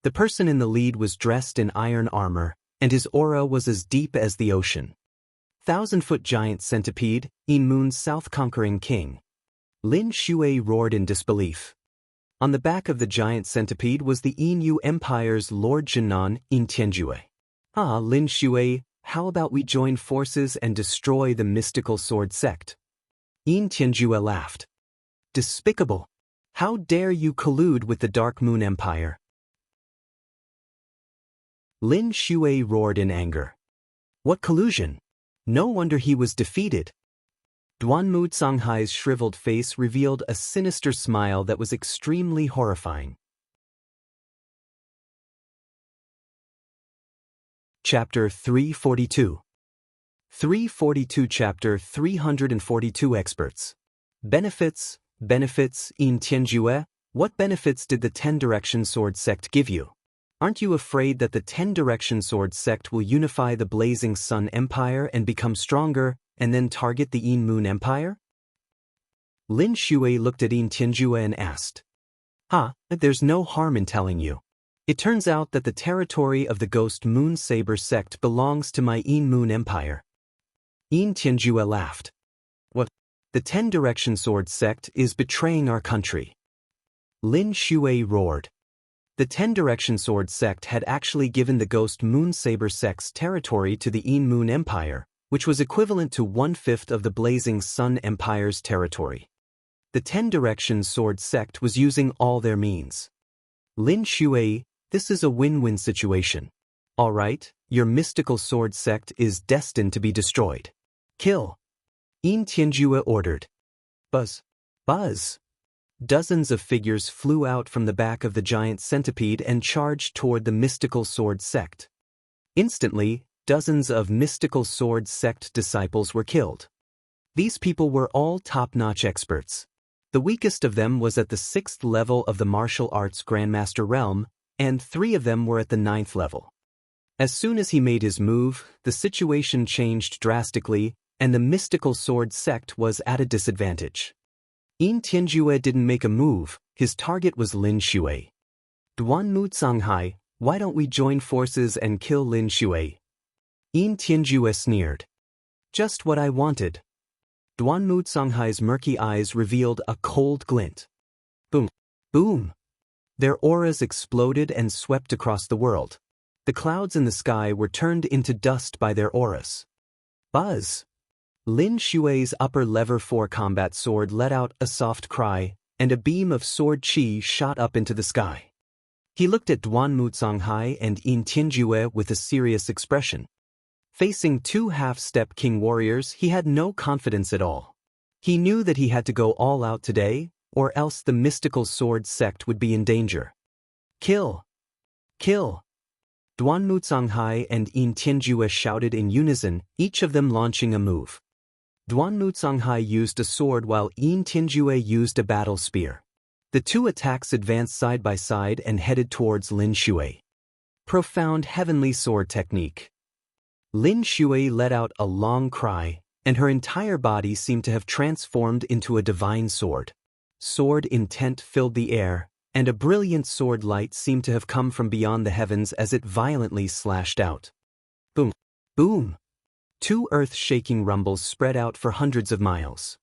The person in the lead was dressed in iron armor, and his aura was as deep as the ocean. 1,000-foot giant centipede, Yin Moon's south-conquering king. Lin Shui roared in disbelief. On the back of the giant centipede was the Yin Empire's Lord Jinan, Yin Tianjue. Ah, Lin Shui, how about we join forces and destroy the mystical sword sect? Yin Tianjue laughed. Despicable! How dare you collude with the Dark Moon Empire? Lin Shui roared in anger. What collusion? No wonder he was defeated. Duanmu Songhai's shriveled face revealed a sinister smile that was extremely horrifying. Chapter 342. 342 Chapter 342 Experts. Benefits, in Tianjue, what benefits did the 10 Direction Sword sect give you? Aren't you afraid that the 10 Direction Sword sect will unify the Blazing Sun Empire and become stronger, and then target the Yin Moon Empire? Lin Shui looked at Yin Tianjue and asked. There's no harm in telling you. It turns out that the territory of the Ghost Moon Saber sect belongs to my Yin Moon Empire. Yin Tianjue laughed. What? The 10 Direction Sword sect is betraying our country. Lin Shui roared. The 10 Direction Sword sect had actually given the Ghost Moon Saber sect's territory to the Yin Moon Empire, which was equivalent to 1/5 of the Blazing Sun Empire's territory. The 10 Direction Sword sect was using all their means. Lin Shui, this is a win-win situation. All right, your mystical sword sect is destined to be destroyed. Kill. Yin Tianjue ordered. Buzz. Buzz. Dozens of figures flew out from the back of the giant centipede and charged toward the mystical sword sect. Instantly, dozens of mystical sword sect disciples were killed. These people were all top-notch experts. The weakest of them was at the 6th level of the martial arts Grandmaster realm, and 3 of them were at the 9th level. As soon as he made his move, the situation changed drastically, and the mystical sword sect was at a disadvantage. Yin Tianjue didn't make a move, his target was Lin Shui. Duanmu Canghai, why don't we join forces and kill Lin Shui? Yin Tianjue sneered. Just what I wanted. Duanmu Canghai's murky eyes revealed a cold glint. Boom. Boom. Their auras exploded and swept across the world. The clouds in the sky were turned into dust by their auras. Buzz. Lin Shui's upper lever 4 combat sword let out a soft cry, and a beam of sword chi shot up into the sky. He looked at Duanmu Canghai and Yin Tianjue with a serious expression. Facing 2 half-step king warriors, he had no confidence at all. He knew that he had to go all out today, or else the mystical sword sect would be in danger. Kill! Kill! Duanmu Canghai and Yin Tianjue shouted in unison, each of them launching a move. Duanmu Canghai used a sword while Yin Tianjue used a battle spear. The 2 attacks advanced side by side and headed towards Lin Shui. Profound heavenly sword technique. Lin Shui let out a long cry, and her entire body seemed to have transformed into a divine sword. Sword intent filled the air, and a brilliant sword light seemed to have come from beyond the heavens as it violently slashed out. Boom! Boom! 2 earth-shaking rumbles spread out for hundreds of miles.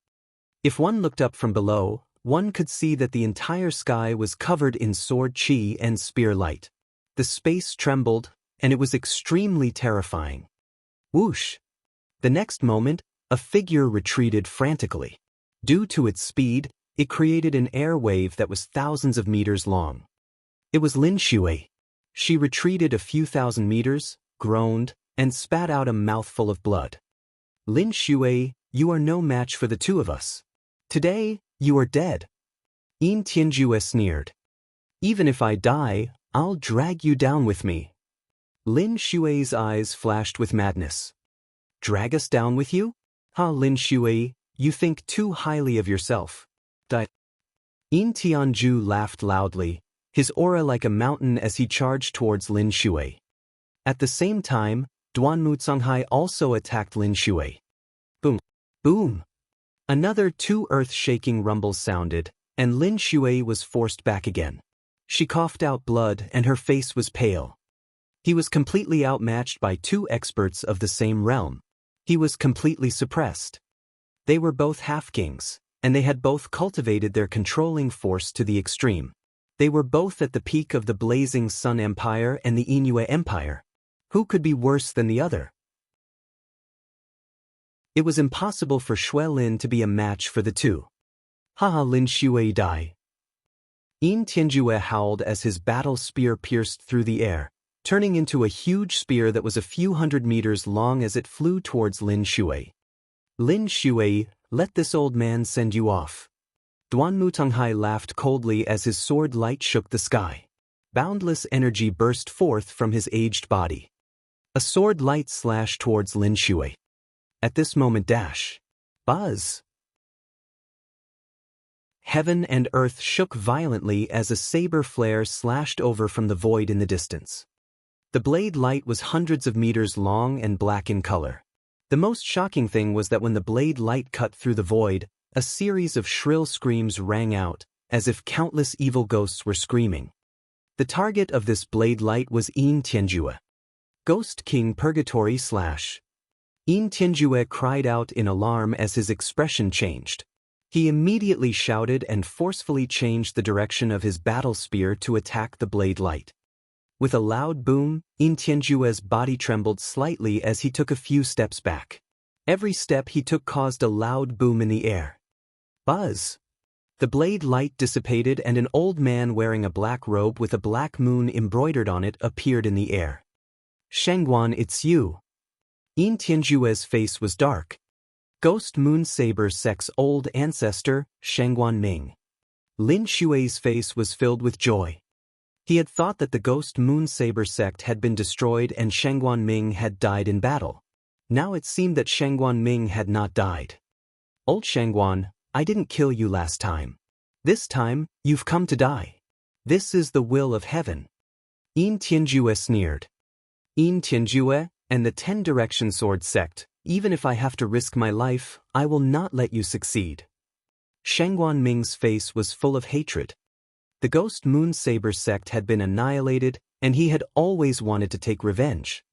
If one looked up from below, one could see that the entire sky was covered in sword chi and spear light. The space trembled, and it was extremely terrifying. Whoosh! The next moment, a figure retreated frantically. Due to its speed, it created an air wave that was thousands of meters long. It was Lin Shui. She retreated a few thousand meters, groaned, and spat out a mouthful of blood. Lin Shui, you are no match for the 2 of us. Today, you are dead. Yin Tianjue sneered. Even if I die, I'll drag you down with me. Lin Shui's eyes flashed with madness. Drag us down with you? Lin Shui, you think too highly of yourself. Yin Tianjue laughed loudly, his aura like a mountain as he charged towards Lin Shui. At the same time, Duanmu Canghai also attacked Lin Shui. Boom! Boom! Another 2 earth-shaking rumbles sounded, and Lin Shui was forced back again. She coughed out blood and her face was pale. He was completely outmatched by 2 experts of the same realm. He was completely suppressed. They were both half-kings, and they had both cultivated their controlling force to the extreme. They were both at the peak of the Blazing Sun Empire and the Yingyue Empire. Who could be worse than the other? It was impossible for Shui Lin to be a match for the 2. Lin Shui die. Yin Tianjue howled as his battle spear pierced through the air, turning into a huge spear that was a few hundred meters long as it flew towards Lin Shui. Lin Shui, let this old man send you off. Duanmu Canghai laughed coldly as his sword light shook the sky. Boundless energy burst forth from his aged body. A sword light slashed towards Lin Shui. At this moment dash. Buzz. Heaven and earth shook violently as a saber flare slashed over from the void in the distance. The blade light was hundreds of meters long and black in color. The most shocking thing was that when the blade light cut through the void, a series of shrill screams rang out, as if countless evil ghosts were screaming. The target of this blade light was Yin Tianjue. Ghost King Purgatory / Yin Tianjue cried out in alarm as his expression changed. He immediately shouted and forcefully changed the direction of his battle spear to attack the blade light. With a loud boom, Yin Tianjue's body trembled slightly as he took a few steps back. Every step he took caused a loud boom in the air. Buzz! The blade light dissipated and an old man wearing a black robe with a black moon embroidered on it appeared in the air. Shangguan, it's you. Yin Tianjue's face was dark. Ghost Moon Saber Sect's old ancestor, Shangguan Ming. Lin Xue's face was filled with joy. He had thought that the Ghost Moon Saber Sect had been destroyed and Shangguan Ming had died in battle. Now it seemed that Shangguan Ming had not died. Old Shangguan, I didn't kill you last time. This time, you've come to die. This is the will of heaven. Yin Tianjue sneered. Yin Tianjue and the 10 Direction Sword Sect, even if I have to risk my life, I will not let you succeed. Shangguan Ming's face was full of hatred. The Ghost Moon Saber Sect had been annihilated, and he had always wanted to take revenge.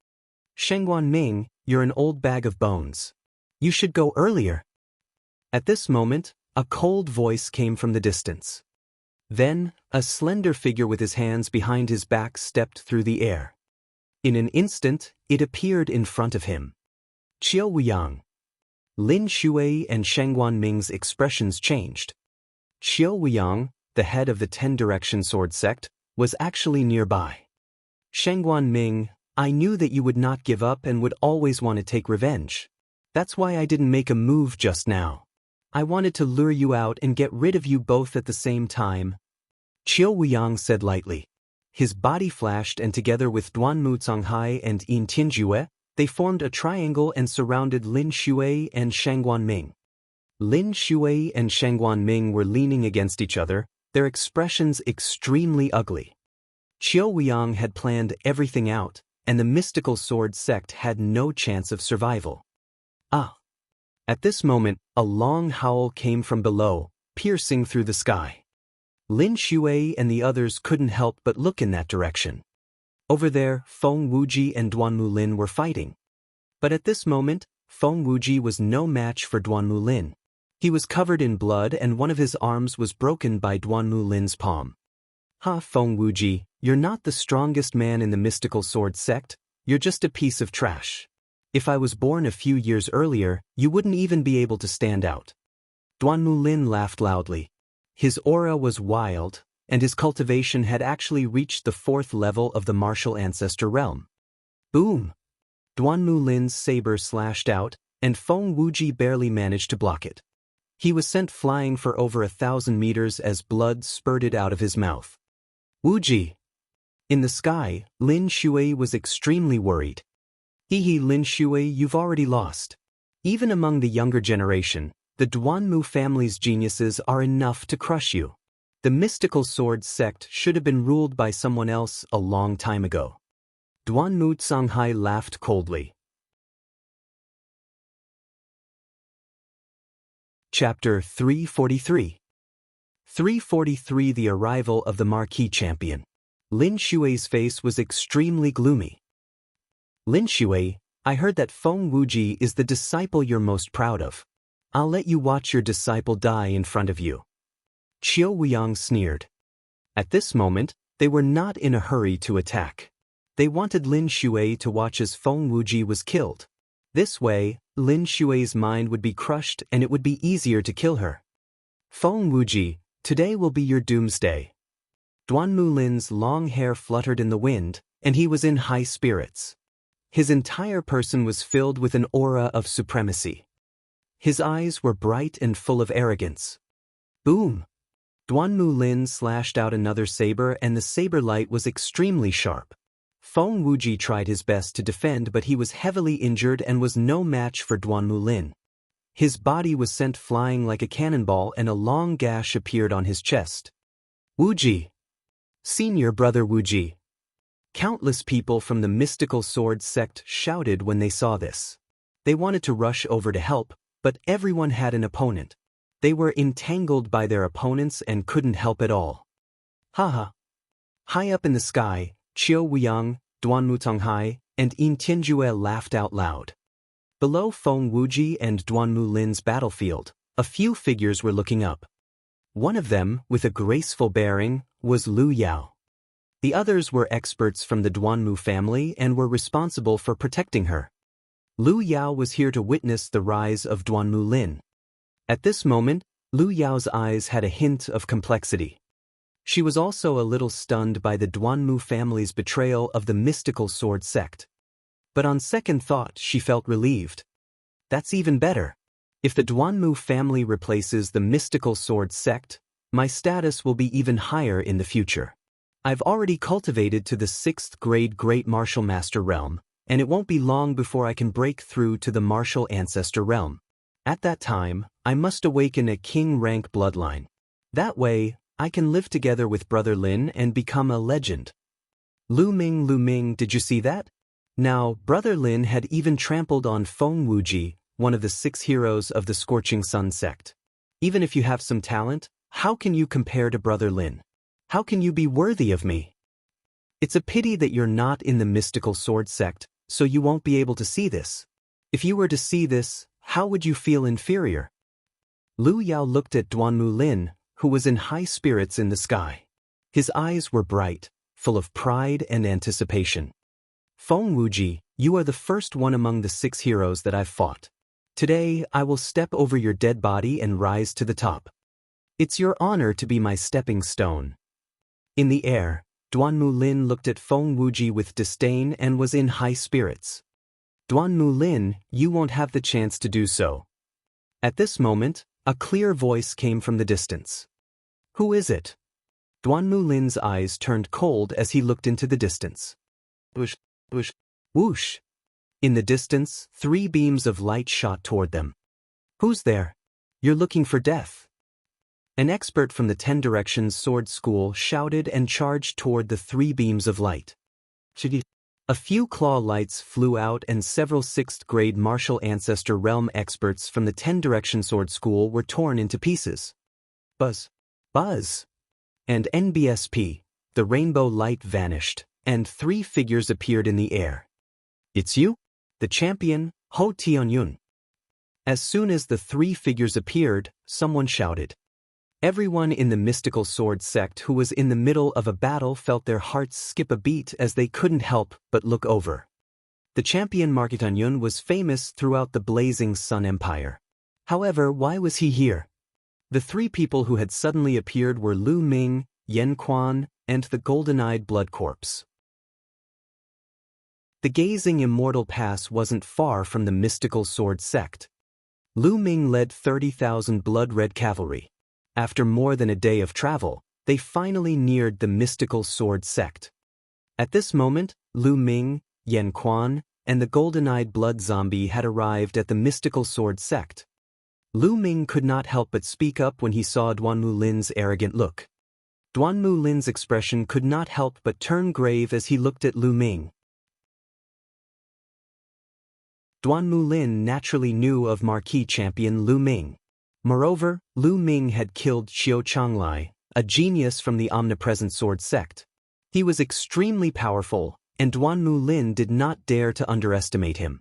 Shangguan Ming, you're an old bag of bones. You should go earlier. At this moment, a cold voice came from the distance. Then, a slender figure with his hands behind his back stepped through the air. In an instant, it appeared in front of him. Qiu Wuyang. Lin Xue and Shangguan Ming's expressions changed. Qiu Wuyang, the head of the 10 Direction Sword Sect, was actually nearby. Shangguan Ming, I knew that you would not give up and would always want to take revenge. That's why I didn't make a move just now. I wanted to lure you out and get rid of you both at the same time. Qiu Wuyang said lightly. His body flashed and together with Duanmu Canghai and Yin Tianjue, they formed a triangle and surrounded Lin Xue and Shangguan Ming. Lin Xue and Shangguan Ming were leaning against each other, their expressions extremely ugly. Qiu Wuyang had planned everything out, and the mystical sword sect had no chance of survival. Ah! At this moment, a long howl came from below, piercing through the sky. Lin Xue and the others couldn't help but look in that direction. Over there, Feng Wuji and Duanmu Lin were fighting. But at this moment, Feng Wuji was no match for Duanmu Lin. He was covered in blood and one of his arms was broken by Duanmu Lin's palm. Ha, Feng Wuji, you're not the strongest man in the mystical sword sect, you're just a piece of trash. If I was born a few years earlier, you wouldn't even be able to stand out. Duanmu Lin laughed loudly. His aura was wild, and his cultivation had actually reached the 4th level of the martial ancestor realm. Boom! Duanmu Lin's saber slashed out, and Feng Wuji barely managed to block it. He was sent flying for over 1,000 meters as blood spurted out of his mouth. Wuji! In the sky, Lin Xue was extremely worried. Hee Lin Xue, you've already lost. Even among the younger generation, the Duanmu family's geniuses are enough to crush you. The mystical sword sect should have been ruled by someone else a long time ago. Duanmu Canghai laughed coldly. Chapter 343. 343 The Arrival of the Marquis Champion. Lin Xue's face was extremely gloomy. Lin Xue, I heard that Feng Wuji is the disciple you're most proud of. I'll let you watch your disciple die in front of you. Qiu Wuyang sneered. At this moment, they were not in a hurry to attack. They wanted Lin Xue to watch as Feng Wuji was killed. This way, Lin Xue's mind would be crushed and it would be easier to kill her. Feng Wuji, today will be your doomsday. Duanmu Lin's long hair fluttered in the wind, and he was in high spirits. His entire person was filled with an aura of supremacy. His eyes were bright and full of arrogance. Boom! Duanmu Lin slashed out another saber and the saber light was extremely sharp. Feng Wuji tried his best to defend, but he was heavily injured and was no match for Duanmu Lin. His body was sent flying like a cannonball and a long gash appeared on his chest. Wuji! Senior brother Wuji! Countless people from the mystical sword sect shouted when they saw this. They wanted to rush over to help, but everyone had an opponent. They were entangled by their opponents and couldn't help at all. Haha! High up in the sky, Qiu Wuyang, Duanmu Tonghai, and Yin Tianjue laughed out loud. Below Feng Wuji and Duanmu Lin's battlefield, a few figures were looking up. One of them, with a graceful bearing, was Lu Yao. The others were experts from the Duanmu family and were responsible for protecting her. Lu Yao was here to witness the rise of Duanmu Lin. At this moment, Lu Yao's eyes had a hint of complexity. She was also a little stunned by the Duanmu family's betrayal of the mystical sword sect. But on second thought, she felt relieved. That's even better. If the Duanmu family replaces the mystical sword sect, my status will be even higher in the future. I've already cultivated to the 6th grade Great Martial Master realm, and it won't be long before I can break through to the Martial Ancestor realm. At that time, I must awaken a king rank bloodline. That way, I can live together with Brother Lin and become a legend. Lu Ming, did you see that? Now, Brother Lin had even trampled on Feng Wuji, one of the 6 heroes of the Scorching Sun sect. Even if you have some talent, how can you compare to Brother Lin? How can you be worthy of me? It's a pity that you're not in the mystical sword sect, so you won't be able to see this. If you were to see this, how would you feel inferior? Lu Yao looked at Duanmu Lin, who was in high spirits in the sky. His eyes were bright, full of pride and anticipation. Feng Wuji, you are the first one among the 6 heroes that I've fought. Today, I will step over your dead body and rise to the top. It's your honor to be my stepping stone. In the air, Duanmu Lin looked at Feng Wuji with disdain and was in high spirits. Duanmu Lin, you won't have the chance to do so. At this moment, a clear voice came from the distance. Who is it? Duanmu Lin's eyes turned cold as he looked into the distance. Whoosh, whoosh, whoosh. In the distance, 3 beams of light shot toward them. Who's there? You're looking for death. An expert from the 10 Directions Sword School shouted and charged toward the 3 beams of light. A few claw lights flew out and several 6th grade Martial Ancestor Realm experts from the 10 Direction Sword School were torn into pieces. Buzz. Buzz. And NBSP, the rainbow light vanished, and 3 figures appeared in the air. It's you? The champion, Ho Tianyun. As soon as the 3 figures appeared, someone shouted. Everyone in the mystical sword sect who was in the middle of a battle felt their hearts skip a beat as they couldn't help but look over. The champion Markitanyun was famous throughout the Blazing Sun Empire. However, why was he here? The 3 people who had suddenly appeared were Lu Ming, Yen Quan, and the golden-eyed blood corpse. The gazing immortal pass wasn't far from the mystical sword sect. Lu Ming led 30,000 blood-red cavalry. After more than a day of travel, they finally neared the mystical sword sect. At this moment, Lu Ming, Yen Quan, and the golden-eyed blood zombie had arrived at the mystical sword sect. Lu Ming could not help but speak up when he saw Duanmu Lin's arrogant look. Duanmu Lin's expression could not help but turn grave as he looked at Lu Ming. Duanmu Lin naturally knew of marquee champion Lu Ming. Moreover, Lu Ming had killed Xiao Changlai, a genius from the omnipresent sword sect. He was extremely powerful, and Duanmu Lin did not dare to underestimate him.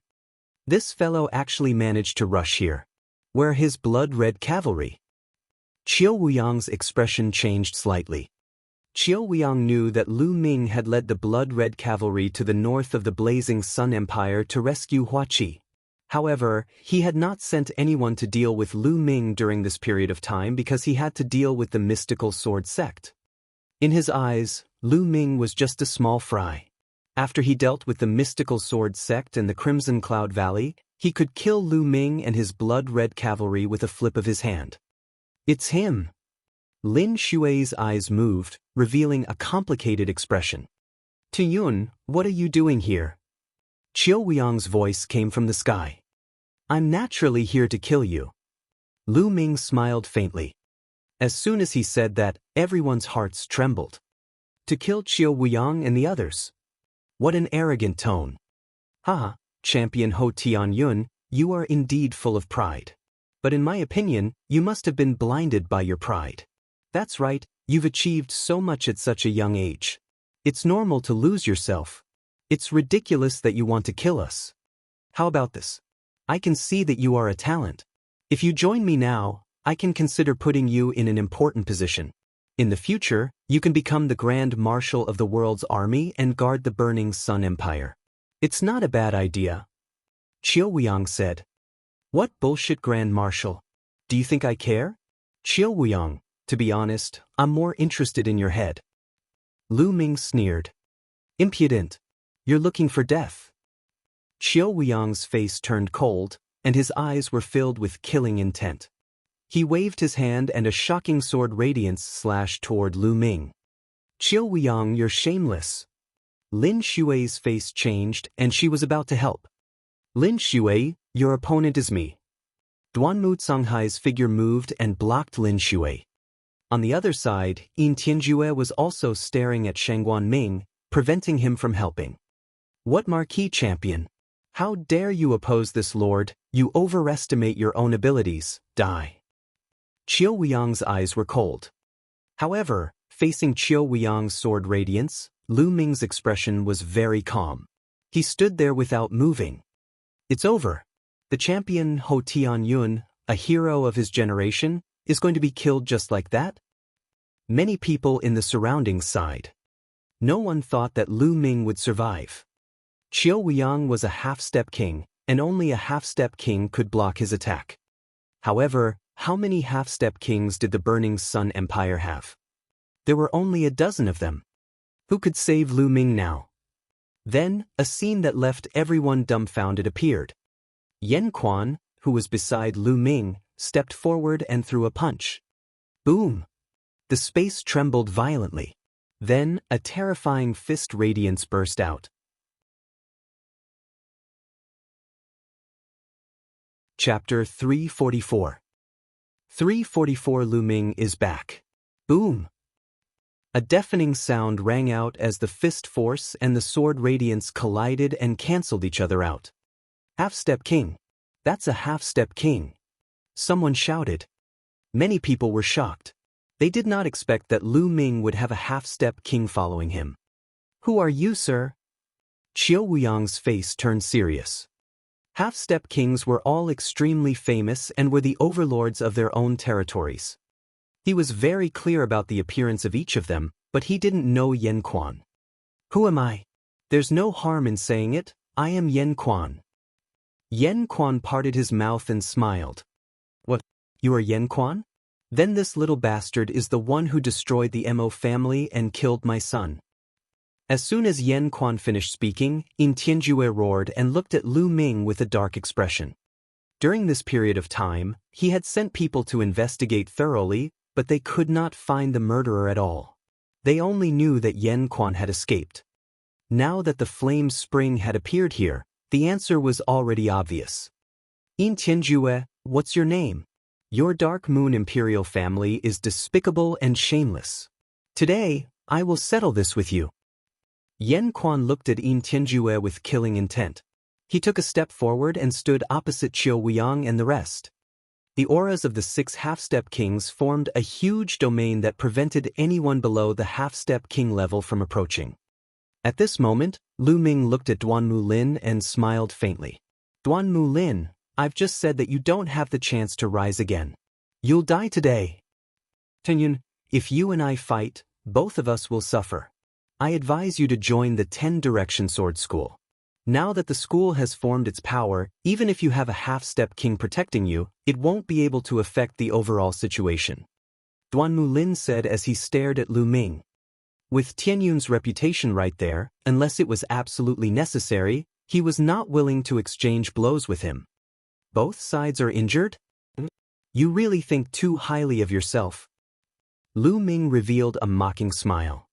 This fellow actually managed to rush here. Where his blood-red cavalry? Qiu Wuyang's expression changed slightly. Qiu Wuyang knew that Lu Ming had led the blood-red cavalry to the north of the Blazing Sun Empire to rescue Huaqi. However, he had not sent anyone to deal with Lu Ming during this period of time because he had to deal with the mystical sword sect. In his eyes, Lu Ming was just a small fry. After he dealt with the mystical sword sect in the Crimson Cloud Valley, he could kill Lu Ming and his blood-red cavalry with a flip of his hand. It's him. Lin Xue's eyes moved, revealing a complicated expression. Tuyun, what are you doing here? Qiu Weiyang's voice came from the sky. I'm naturally here to kill you. Lu Ming smiled faintly. As soon as he said that, everyone's hearts trembled. To kill Qiu Weiyang and the others? What an arrogant tone. Haha, Champion Ho Tianyun, you are indeed full of pride. But in my opinion, you must have been blinded by your pride. That's right, you've achieved so much at such a young age. It's normal to lose yourself. It's ridiculous that you want to kill us. How about this? I can see that you are a talent. If you join me now, I can consider putting you in an important position. In the future, you can become the Grand Marshal of the world's army and guard the Burning Sun Empire. It's not a bad idea. Qiu Weiyang said. What bullshit Grand Marshal? Do you think I care? Qiu Weiyang, to be honest, I'm more interested in your head. Lu Ming sneered. Impudent. You're looking for death. Qiu Weiyang's face turned cold, and his eyes were filled with killing intent. He waved his hand and a shocking sword radiance slashed toward Lu Ming. Qiu Weiyang, you're shameless. Lin Xue's face changed and she was about to help. Lin Xue, your opponent is me. Duanmu Canghai's figure moved and blocked Lin Xue. On the other side, Yin Tianjue was also staring at Shangguan Ming, preventing him from helping. What marquee champion? How dare you oppose this lord? You overestimate your own abilities, die. Qiu Weiyang's eyes were cold. However, facing Qiu Weiyang's sword radiance, Lu Ming's expression was very calm. He stood there without moving. It's over. The champion Ho Tianyun, a hero of his generation, is going to be killed just like that? Many people in the surroundings sighed. No one thought that Lu Ming would survive. Qiu Weiyang was a half-step king, and only a half-step king could block his attack. However, how many half-step kings did the Burning Sun Empire have? There were only a dozen of them. Who could save Lu Ming now? Then, a scene that left everyone dumbfounded appeared. Yan Quan, who was beside Lu Ming, stepped forward and threw a punch. Boom! The space trembled violently. Then, a terrifying fist radiance burst out. Chapter 344. 344 Lu Ming is back. Boom! A deafening sound rang out as the fist force and the sword radiance collided and cancelled each other out. Half-step king. That's a half-step king. Someone shouted. Many people were shocked. They did not expect that Lu Ming would have a half-step king following him. Who are you, sir? Qiu Weiyang's face turned serious. Half-step kings were all extremely famous and were the overlords of their own territories. He was very clear about the appearance of each of them, but he didn't know Yan Quan. Who am I? There's no harm in saying it, I am Yan Quan. Yan Quan parted his mouth and smiled. What, you are Yan Quan? Then this little bastard is the one who destroyed the Mo family and killed my son. As soon as Yan Quan finished speaking, Yin Tianjue roared and looked at Lu Ming with a dark expression. During this period of time, he had sent people to investigate thoroughly, but they could not find the murderer at all. They only knew that Yan Quan had escaped. Now that the flame spring had appeared here, the answer was already obvious. Yin Tianjue, what's your name? Your Dark Moon Imperial family is despicable and shameless. Today, I will settle this with you. Yan Quan looked at Yin Tianjue with killing intent. He took a step forward and stood opposite Qiu Weiyang and the rest. The auras of the 6 half-step kings formed a huge domain that prevented anyone below the half-step king level from approaching. At this moment, Lu Ming looked at Duanmu Lin and smiled faintly. Duanmu Lin, I've just said that you don't have the chance to rise again. You'll die today. Tianyun, if you and I fight, both of us will suffer. I advise you to join the 10 Direction Sword School. Now that the school has formed its power, even if you have a half-step king protecting you, it won't be able to affect the overall situation. Duanmu Lin said as he stared at Lu Ming. With Tianyun's reputation right there, unless it was absolutely necessary, he was not willing to exchange blows with him. Both sides are injured? You really think too highly of yourself. Lu Ming revealed a mocking smile.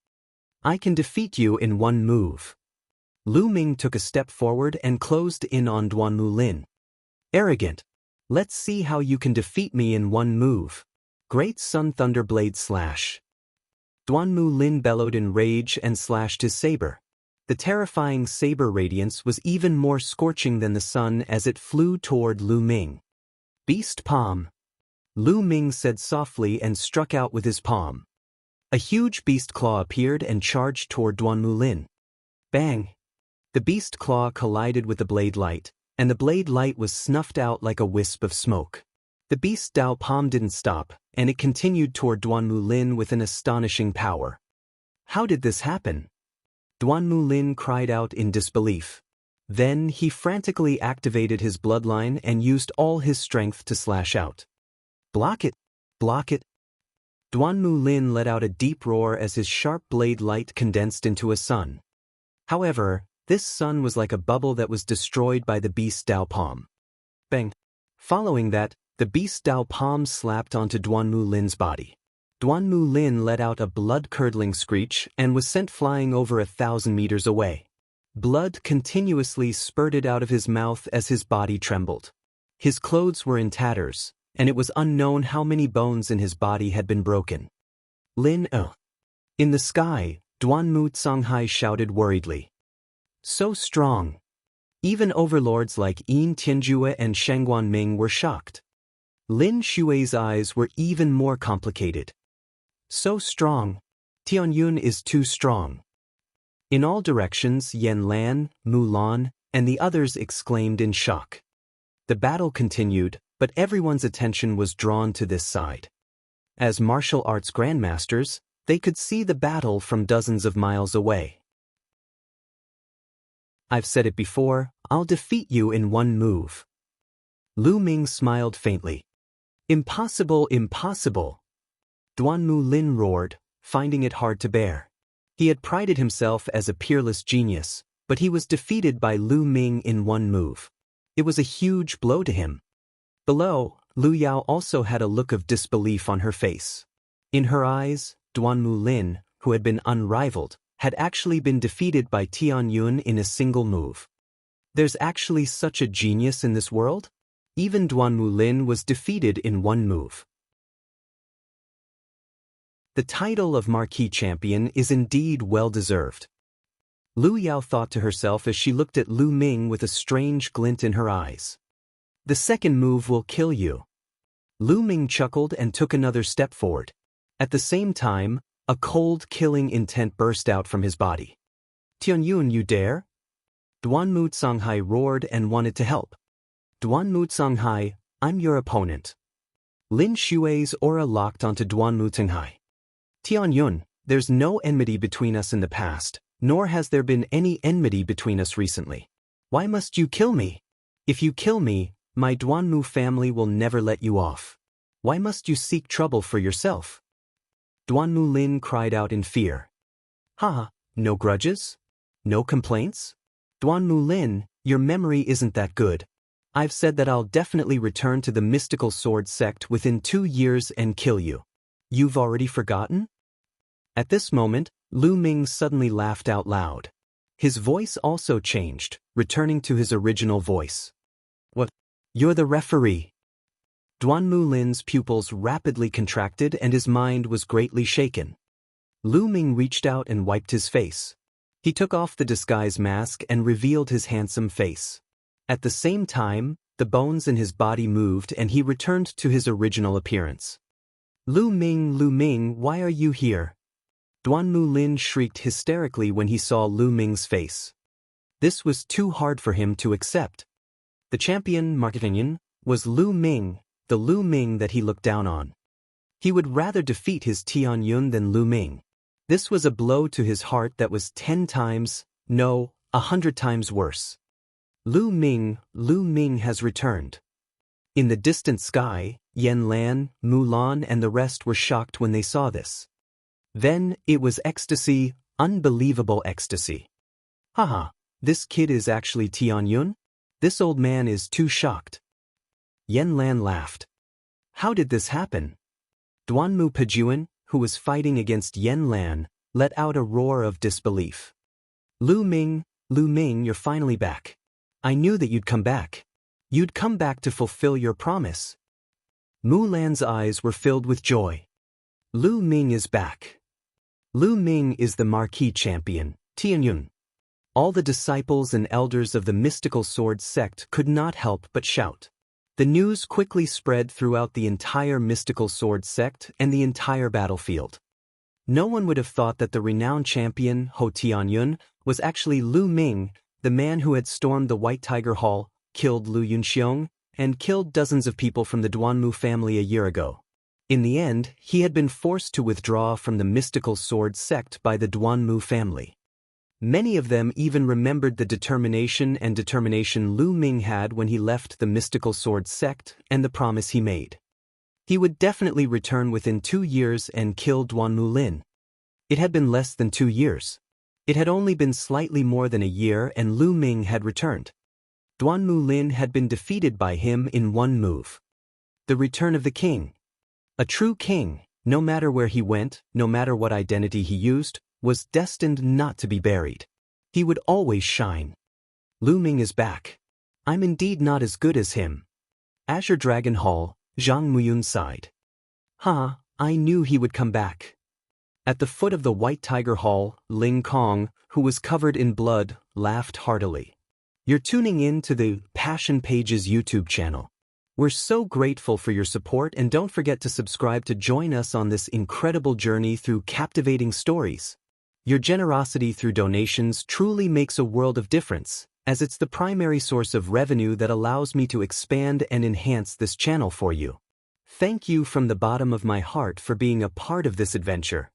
I can defeat you in one move. Lu Ming took a step forward and closed in on Duanmu Lin. Arrogant. Let's see how you can defeat me in one move. Great Sun Thunder Blade Slash. Duanmu Lin bellowed in rage and slashed his saber. The terrifying saber radiance was even more scorching than the sun as it flew toward Lu Ming. Beast Palm. Lu Ming said softly and struck out with his palm. A huge beast claw appeared and charged toward Duanmu Lin. Bang! The beast claw collided with the blade light, and the blade light was snuffed out like a wisp of smoke. The beast Dao palm didn't stop, and it continued toward Duanmu Lin with an astonishing power. How did this happen? Duanmu Lin cried out in disbelief. Then he frantically activated his bloodline and used all his strength to slash out. Block it! Block it! Duanmu Lin let out a deep roar as his sharp blade light condensed into a sun. However, this sun was like a bubble that was destroyed by the beast Dao palm. Bang! Following that, the beast Dao palm slapped onto Duanmu Lin's body. Duanmu Lin let out a blood-curdling screech and was sent flying over 1,000 meters away. Blood continuously spurted out of his mouth as his body trembled. His clothes were in tatters, and it was unknown how many bones in his body had been broken. Lin, In the sky, Duanmu Songhai shouted worriedly. So strong. Even overlords like Yin Tianjue and Shangguan Ming were shocked. Lin Xue's eyes were even more complicated. So strong. Tianyun is too strong. In all directions, Yan Lan, Mulan, and the others exclaimed in shock. The battle continued, but everyone's attention was drawn to this side. As martial arts grandmasters, they could see the battle from dozens of miles away. I've said it before, I'll defeat you in one move. Lu Ming smiled faintly. Impossible, impossible. Duanmu Lin roared, finding it hard to bear. He had prided himself as a peerless genius, but he was defeated by Lu Ming in one move. It was a huge blow to him. Below, Lu Yao also had a look of disbelief on her face. In her eyes, Duanmu Lin, who had been unrivaled, had actually been defeated by Tianyun in a single move. There's actually such a genius in this world? Even Duanmu Lin was defeated in one move. The title of Marquis Champion is indeed well-deserved. Lu Yao thought to herself as she looked at Lu Ming with a strange glint in her eyes. The second move will kill you. Lu Ming chuckled and took another step forward. At the same time, a cold, killing intent burst out from his body. Tianyun, you dare? Duanmu Songhai roared and wanted to help. Duanmu Songhai, I'm your opponent. Lin Xue's aura locked onto Duanmu Songhai. Tianyun, there's no enmity between us in the past, nor has there been any enmity between us recently. Why must you kill me? If you kill me, my Duanmu family will never let you off. Why must you seek trouble for yourself? Duanmu Lin cried out in fear. Ha, no grudges? No complaints? Duanmu Lin, your memory isn't that good. I've said that I'll definitely return to the mystical sword sect within 2 years and kill you. You've already forgotten? At this moment, Lu Ming suddenly laughed out loud. His voice also changed, returning to his original voice. What? You're the referee. Duanmu Lin's pupils rapidly contracted and his mind was greatly shaken. Lu Ming reached out and wiped his face. He took off the disguise mask and revealed his handsome face. At the same time, the bones in his body moved and he returned to his original appearance. Lu Ming, why are you here? Duanmu Lin shrieked hysterically when he saw Lu Ming's face. This was too hard for him to accept. The champion, Marketing, was Lu Ming, the Lu Ming that he looked down on. He would rather defeat his Tianyun than Lu Ming. This was a blow to his heart that was 10 times, no, 100 times worse. Lu Ming has returned. In the distant sky, Yan Lan, Mulan and the rest were shocked when they saw this. Then, it was ecstasy, unbelievable ecstasy. Haha, this kid is actually Tianyun? This old man is too shocked. Yan Lan laughed. How did this happen? Duanmu Pejuan, who was fighting against Yan Lan, let out a roar of disbelief. Lu Ming, you're finally back. I knew that you'd come back. You'd come back to fulfill your promise. Mulan's eyes were filled with joy. Lu Ming is back. Lu Ming is the marquee champion, Tianyun. All the disciples and elders of the mystical sword sect could not help but shout. The news quickly spread throughout the entire mystical sword sect and the entire battlefield. No one would have thought that the renowned champion, Ho Tianyun, was actually Lu Ming, the man who had stormed the White Tiger Hall, killed Lu Yunxiong, and killed dozens of people from the Duanmu family a year ago. In the end, he had been forced to withdraw from the mystical sword sect by the Duanmu family. Many of them even remembered the determination Lu Ming had when he left the mystical sword sect and the promise he made. He would definitely return within 2 years and kill Duanmu Lin. It had been less than 2 years. It had only been slightly more than a year and Lu Ming had returned. Duanmu Lin had been defeated by him in one move. The return of the king. A true king, no matter where he went, no matter what identity he used, was destined not to be buried. He would always shine. Lu Ming is back. I'm indeed not as good as him. Azure Dragon Hall, Zhang Muyun sighed. I knew he would come back. At the foot of the White Tiger Hall, Ling Kong, who was covered in blood, laughed heartily. You're tuning in to the Passion Pages YouTube channel. We're so grateful for your support and don't forget to subscribe to join us on this incredible journey through captivating stories. Your generosity through donations truly makes a world of difference, as it's the primary source of revenue that allows me to expand and enhance this channel for you. Thank you from the bottom of my heart for being a part of this adventure.